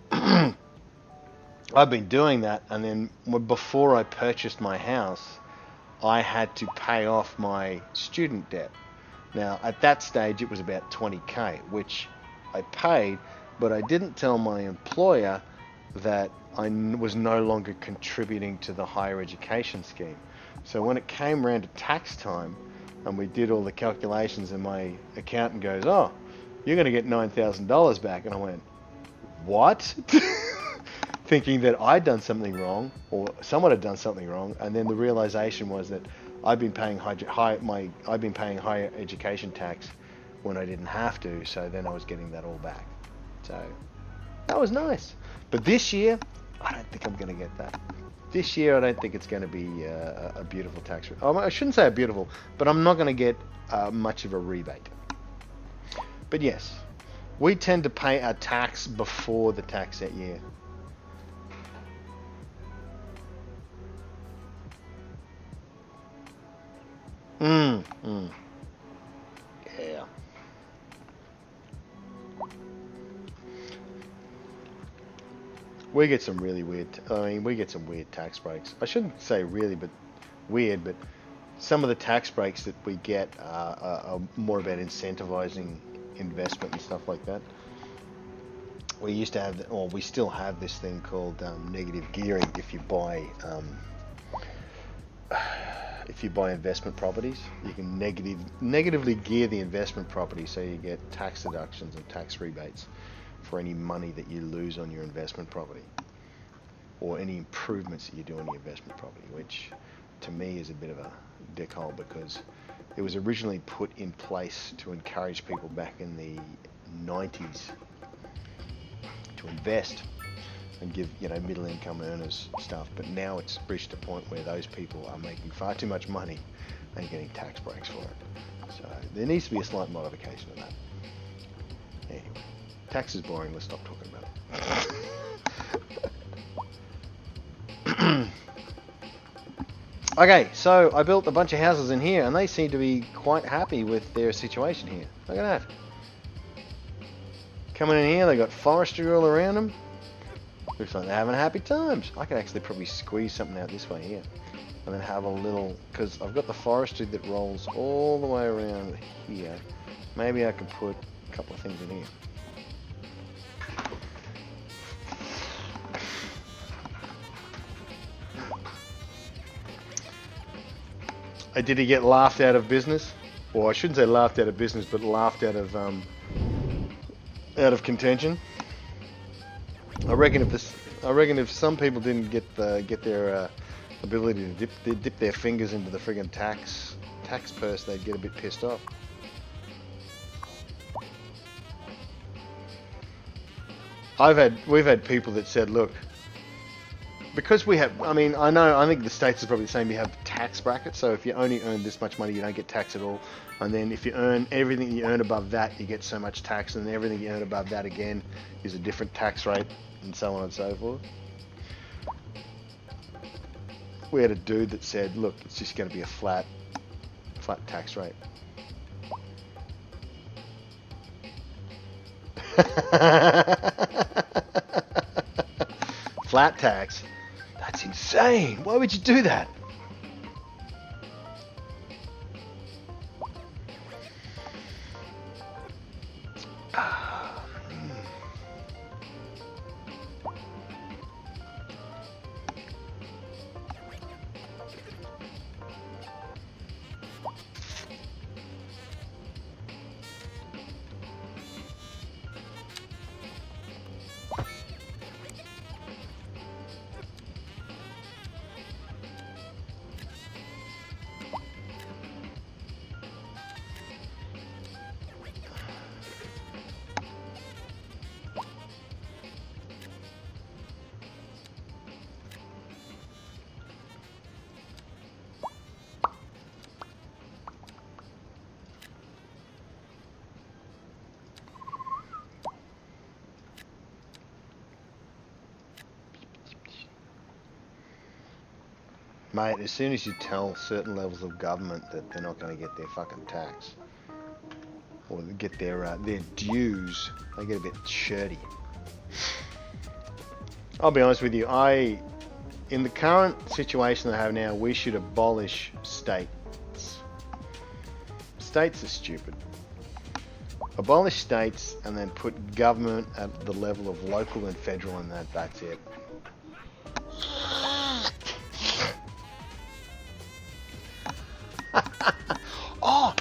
I've been doing that, and then before I purchased my house, I had to pay off my student debt. Now, at that stage, it was about $20K, which I paid, but I didn't tell my employer that I was no longer contributing to the higher education scheme. So when it came around to tax time, and we did all the calculations, and my accountant goes, oh, you're going to get $9,000 back. And I went, what? Thinking that I'd done something wrong, or someone had done something wrong, and then the realization was that I've been paying higher education tax when I didn't have to. So then I was getting that all back. So that was nice. But this year, I don't think I'm going to get that. This year, I don't think it's going to be a beautiful tax. I shouldn't say a beautiful, but I'm not going to get much of a rebate. But yes, we tend to pay our tax before the tax set year. Yeah. We get some really weird, we get some weird tax breaks. I shouldn't say really, but weird, but some of the tax breaks that we get are more about incentivizing investment and stuff like that. We used to have, or we still have this thing called negative gearing if you buy investment properties. You can negatively gear the investment property so you get tax deductions and tax rebates for any money that you lose on your investment property, or any improvements that you do on your investment property, which to me is a bit of a dickhole because it was originally put in place to encourage people back in the 90s to invest and give, you know, middle income earners stuff, but now it's reached a point where those people are making far too much money and getting tax breaks for it. So there needs to be a slight modification of that. Anyway, tax is boring, let's stop talking about it. Okay, so I built a bunch of houses in here and they seem to be quite happy with their situation here. Look at that. Coming in here, they got forestry all around them. Looks like they're having happy times. I could actually probably squeeze something out this way here and then have a little, because I've got the forestry that rolls all the way around here. Maybe I could put a couple of things in here. Did he get laughed out of business? Or I shouldn't say laughed out of business, but laughed out of contention. I reckon if some people didn't get their ability to dip their fingers into the friggin' tax purse, they'd get a bit pissed off. We've had people that said, look, because we have, I think the States is probably the same, you have tax brackets, so if you only earn this much money, you don't get taxed at all. And then if you earn everything you earn above that, you get so much tax, and everything you earn above that again is a different tax rate, and so on and so forth. We had a dude that said, look, it's just going to be a flat tax rate. Flat tax? That's insane. Why would you do that? Mate, as soon as you tell certain levels of government that they're not going to get their fucking tax or get their dues, they get a bit shirty. I'll be honest with you, in the current situation they have now, we should abolish states. States are stupid. Abolish states and then put government at the level of local and federal, and that's it. Oh,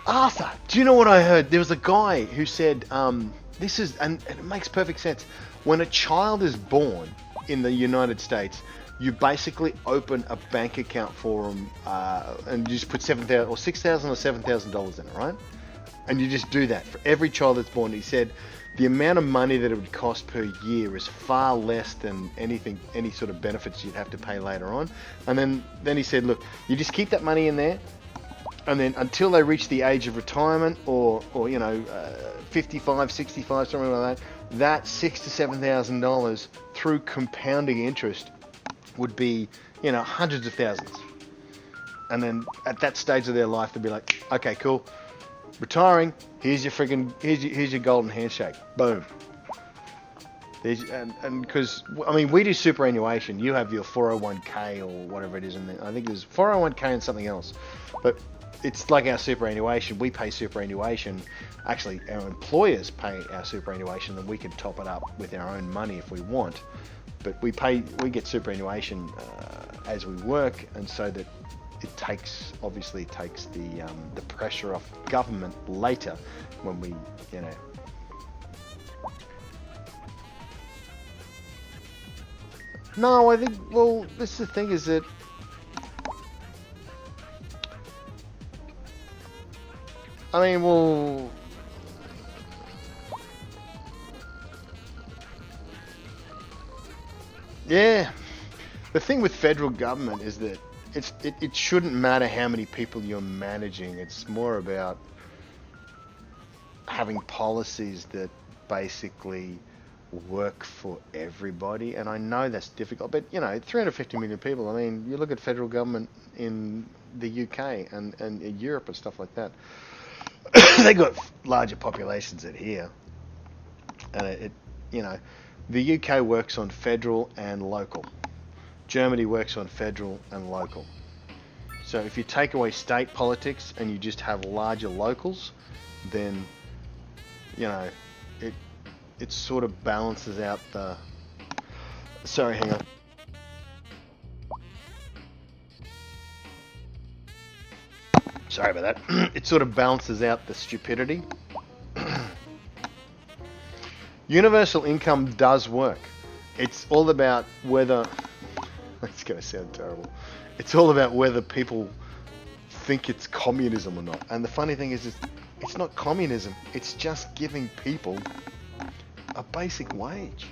Arthur, do you know what I heard? There was a guy who said, this is, and it makes perfect sense. When a child is born in the United States, you basically open a bank account for them, and you just put $7,000 or $6,000 or $7,000 in it, right? And you just do that for every child that's born. He said the amount of money that it would cost per year is far less than any sort of benefits you'd have to pay later on. And then he said, look, you just keep that money in there, and then until they reach the age of retirement or 55, 65, something like that $6,000 to $7,000 through compounding interest would be, hundreds of thousands. And then at that stage of their life, they'd be like, okay, cool, retiring. Here's your golden handshake. Boom. And because we do superannuation. You have your 401k or whatever it is, and I think there's 401k and something else, but it's like our superannuation. We pay superannuation. Actually, our employers pay our superannuation, and we can top it up with our own money if we want. But we get superannuation as we work, and so that it takes the pressure off government later when we, No, I think, well, this is the thing, is that yeah. The thing with federal government is that it shouldn't matter how many people you're managing. It's more about having policies that basically work for everybody. And I know that's difficult, but 350 million people. You look at federal government in the UK and Europe and stuff like that. They got larger populations than here, and the UK works on federal and local. Germany works on federal and local. So if you take away state politics and you just have larger locals, then it sort of balances out the. Sorry, hang on. Sorry about that. It sort of balances out the stupidity. Universal income does work. It's all about whether... It's going to sound terrible. It's all about whether people think it's communism or not. And the funny thing is it's not communism. It's just giving people a basic wage.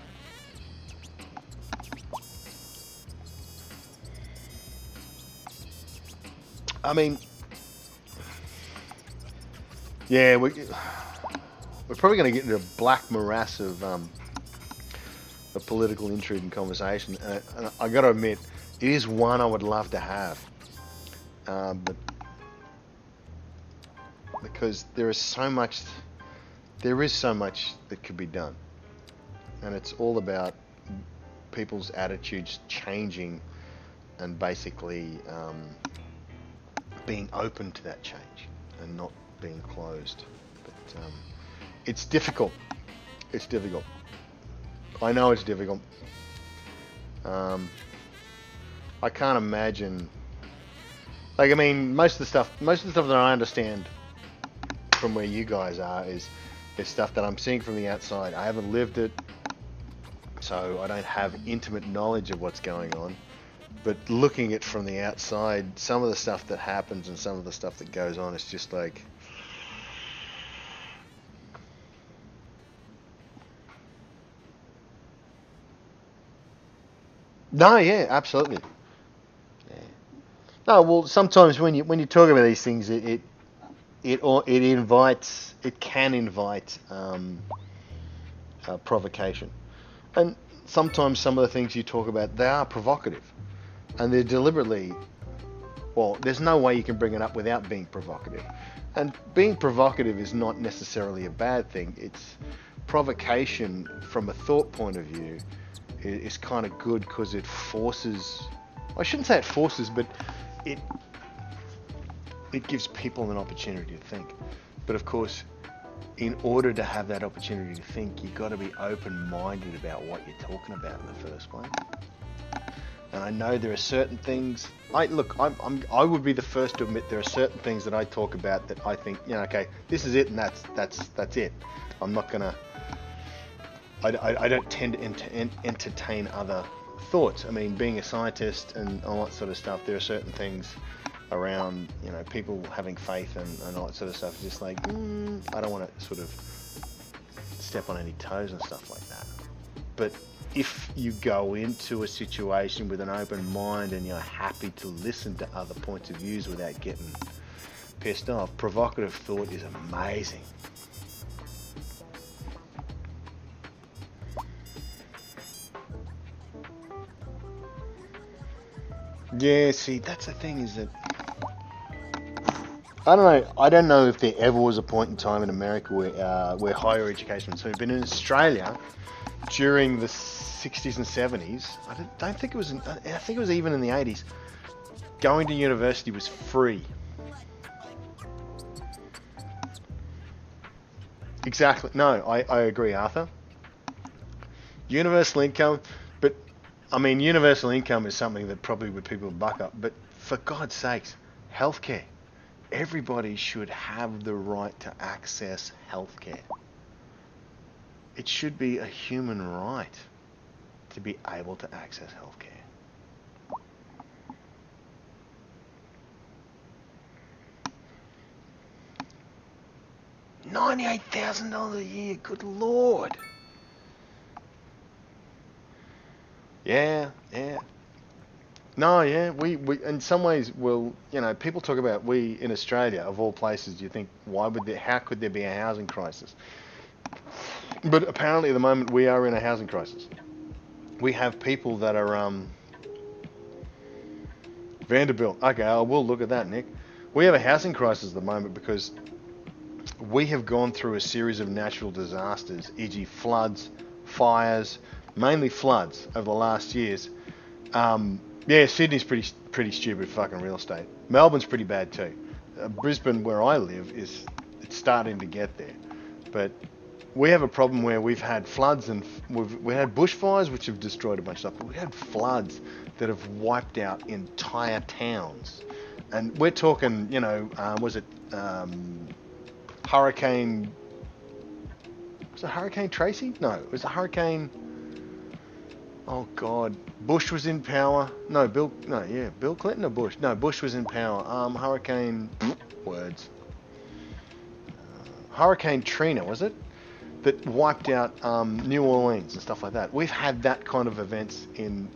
Yeah, we're probably going to get into a black morass of political intrigue and conversation. And I got to admit, it is one I would love to have, but because there is so much that could be done, and it's all about people's attitudes changing and basically being open to that change and not being closed. But it's difficult. It's difficult. I know it's difficult. I can't imagine. Most of the stuff that I understand from where you guys are is stuff that I'm seeing from the outside. I haven't lived it, so I don't have intimate knowledge of what's going on. But looking at from the outside, some of the stuff that happens and some of the stuff that goes on, it's just like. No, yeah, absolutely. Yeah. No, well, sometimes when you talk about these things, it can invite provocation, and sometimes some of the things you talk about, they are provocative, and they're deliberately. Well, there's no way you can bring it up without being provocative, and being provocative is not necessarily a bad thing. It's provocation from a thought point of view is kind of good because it forces. I shouldn't say it forces, but it gives people an opportunity to think. But of course, in order to have that opportunity to think, you've got to be open-minded about what you're talking about in the first place. And I know there are certain things. I would be the first to admit there are certain things that I talk about that I think, okay, this is it, and that's it. I'm not gonna. I don't tend to entertain other thoughts. I mean, being a scientist and all that sort of stuff, there are certain things around, people having faith and all that sort of stuff. It's just like, I don't want to sort of step on any toes and stuff like that. But if you go into a situation with an open mind and you're happy to listen to other points of views without getting pissed off, provocative thought is amazing. Yeah, see, that's the thing is that I don't know if there ever was a point in time in America where higher education was. So, but in Australia, during the 60s and 70s, I don't think it was. I think it was even in the 80s. Going to university was free. Exactly. No, I agree, Arthur. Universal income, but I mean, universal income is something that probably people buck up. But for God's sakes, healthcare. Everybody should have the right to access healthcare. It should be a human right to be able to access healthcare. $98,000 a year, good Lord. Yeah. No, yeah, we in some ways will, people talk about we in Australia, of all places, you think, how could there be a housing crisis? But apparently at the moment we are in a housing crisis. We have people that are, Vanderbilt, okay, I will look at that, Nick. We have a housing crisis at the moment because we have gone through a series of natural disasters, e.g. floods, fires, mainly floods over the last years. Yeah, Sydney's pretty stupid fucking real estate. Melbourne's pretty bad too. Brisbane, where I live, it's starting to get there. But we have a problem where we've had floods and we had bushfires which have destroyed a bunch of stuff. But we had floods that have wiped out entire towns. And we're talking, was it Hurricane? Was it Hurricane Tracy? No, it was a Hurricane. Oh God, Bush was in power. Bill Clinton or Bush? No, Bush was in power. Hurricane words. Hurricane Trina, was it? That wiped out New Orleans and stuff like that. We've had that kind of events in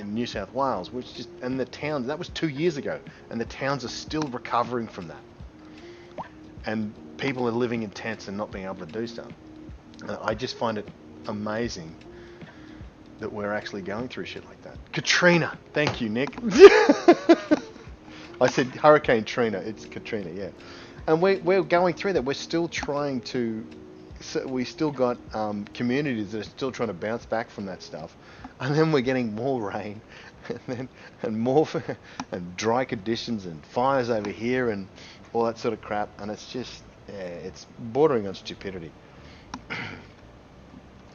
New South Wales, and the towns, that was 2 years ago, and the towns are still recovering from that. And people are living in tents and not being able to do stuff. I just find it amazing that we're actually going through shit like that. Katrina. Thank you, Nick. I said Hurricane Trina. It's Katrina, yeah. And we're going through that. We're still trying to... So we still got communities that are still trying to bounce back from that stuff. And then we're getting more rain and more and dry conditions and fires over here and all that sort of crap. And it's just... it's bordering on stupidity.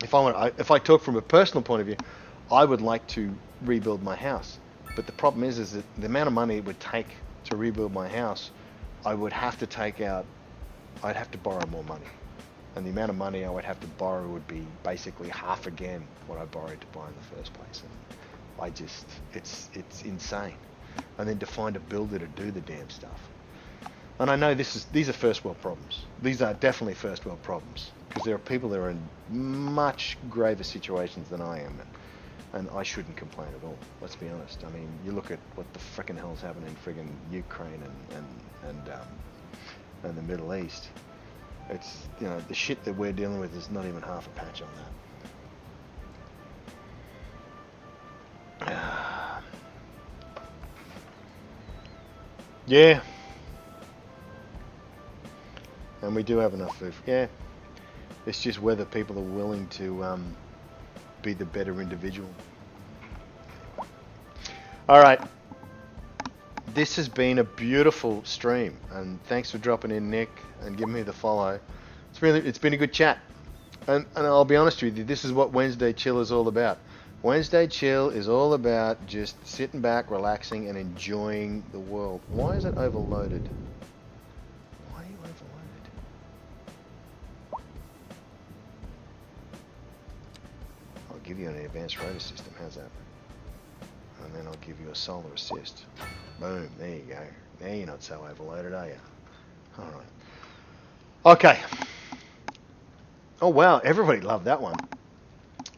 If I talk from a personal point of view, I would like to rebuild my house. But the problem is that the amount of money it would take to rebuild my house, I'd have to borrow more money. And the amount of money I would have to borrow would be basically half again what I borrowed to buy in the first place. And it's insane. And then to find a builder to do the damn stuff. And I know these are first world problems. These are definitely first world problems. Because there are people that are in much graver situations than I am. And I shouldn't complain at all, let's be honest. I mean, you look at what the frickin' hell's happening in friggin' Ukraine and the Middle East. It's, the shit that we're dealing with is not even half a patch on that. Yeah. And we do have enough food. Yeah. It's just whether people are willing to be the better individual. All right. This has been a beautiful stream, and thanks for dropping in, Nick, and giving me the follow. It's been a good chat, and I'll be honest with you, this is what Wednesday Chill is all about. Wednesday Chill is all about just sitting back, relaxing, and enjoying the world. Why is it overloaded? Why are you overloaded? I'll give you an advanced radar system. How's that? And then I'll give you a solar assist. Boom, there you go. Now you're not so overloaded, are you? Alright. Okay. Oh wow, everybody loved that one.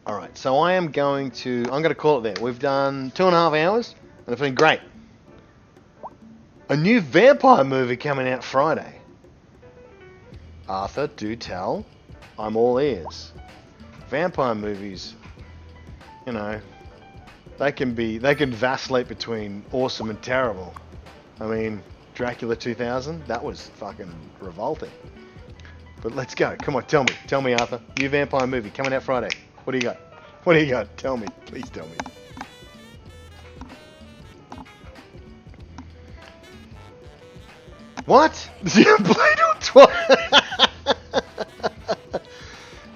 Alright, so I'm going to call it there. We've done 2.5 hours, and it's been great. A new vampire movie coming out Friday. Arthur, do tell. I'm all ears. Vampire movies, you know, they can vacillate between awesome and terrible. I mean, Dracula 2000, that was fucking revolting. But let's go. Come on, tell me, Arthur. New vampire movie coming out Friday. What do you got? What do you got? Tell me, please tell me. What? Blade on twice?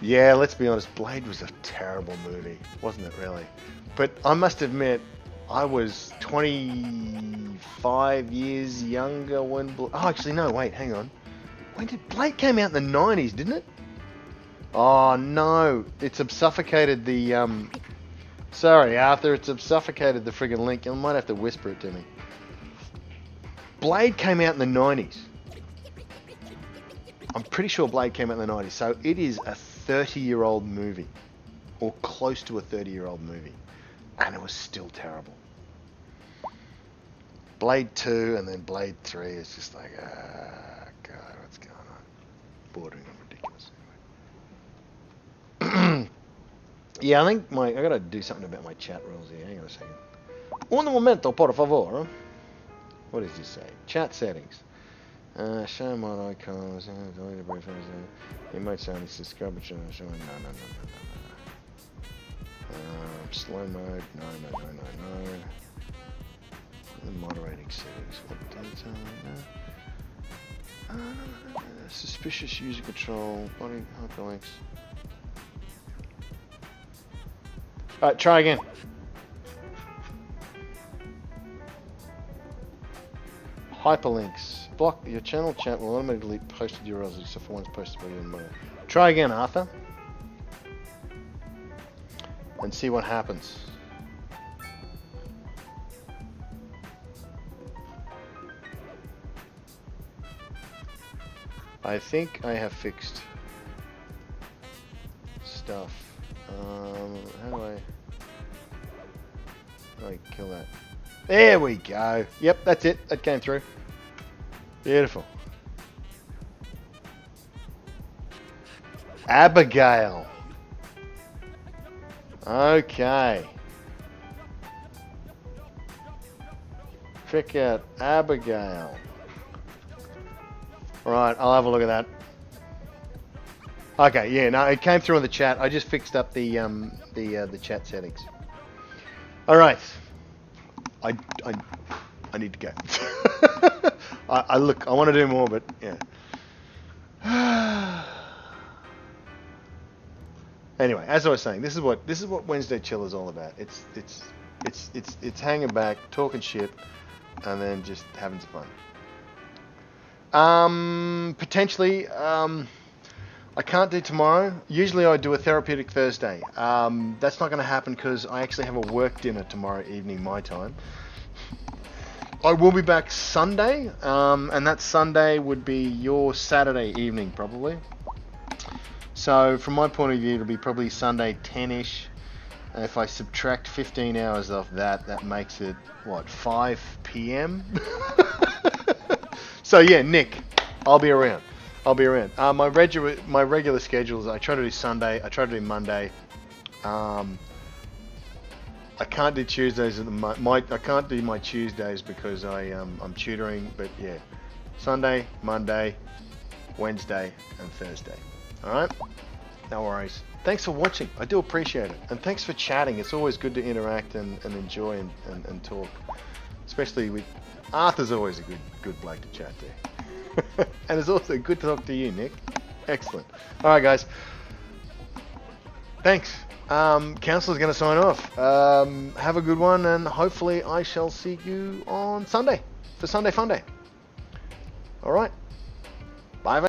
Yeah, let's be honest. Blade was a terrible movie, wasn't it? Really. But I must admit, I was 25 years younger when... Oh, actually, no, wait, hang on. When did... Blade came out in the 90s, didn't it? Oh, no. It's suffocated the... Sorry, Arthur, it's suffocated the friggin' link. You might have to whisper it to me. Blade came out in the 90s. I'm pretty sure Blade came out in the 90s. So it is a 30-year-old movie. Or close to a 30-year-old movie. And it was still terrible. Blade 2 and then Blade 3 is just like, God, what's going on? Bordering on ridiculous. Yeah, I think I gotta do something about my chat rules here. Hang on a second. Un momento, por favor. What does this say? Chat settings. Show mod icons. Emotes only subscribe. No. Slow mode, no. The moderating settings. What data? Suspicious user control. Body hyperlinks. Alright, try again. Hyperlinks. Block your channel chat will automatically post URLs except for ones posted by you and mine. Try again, Arthur. And see what happens. I think I have fixed stuff. How do I kill that? There we go. Yep, that's it. That came through. Beautiful. Abigail. Okay. Check out Abigail. Right, I'll have a look at that. Okay, yeah, no, it came through in the chat. I just fixed up the chat settings. All right. I need to go. I want to do more, but yeah. Anyway, as I was saying, this is what Wednesday Chill is all about. It's hanging back, talking shit, and then just having some fun. Potentially, I can't do tomorrow. Usually I do a therapeutic Thursday. That's not going to happen because I actually have a work dinner tomorrow evening, my time. I will be back Sunday, and that Sunday would be your Saturday evening, probably. So, from my point of view, it'll be probably Sunday 10-ish. And if I subtract 15 hours off that, that makes it, what, 5 p.m.? So, yeah, Nick, I'll be around. My regular schedules, I try to do Sunday, I try to do Monday. I I can't do Tuesdays at the I can't do my Tuesdays because I'm tutoring. But yeah, Sunday, Monday, Wednesday, and Thursday. All right. No worries. Thanks for watching. I do appreciate it, and thanks for chatting. It's always good to interact and enjoy and talk. Especially with Arthur's always a good bloke to chat to. And it's also good to talk to you, Nick. Excellent. All right, guys. Thanks. Council's going to sign off. Have a good one, and hopefully I shall see you on Sunday for Sunday Fun Day. All right. Bye.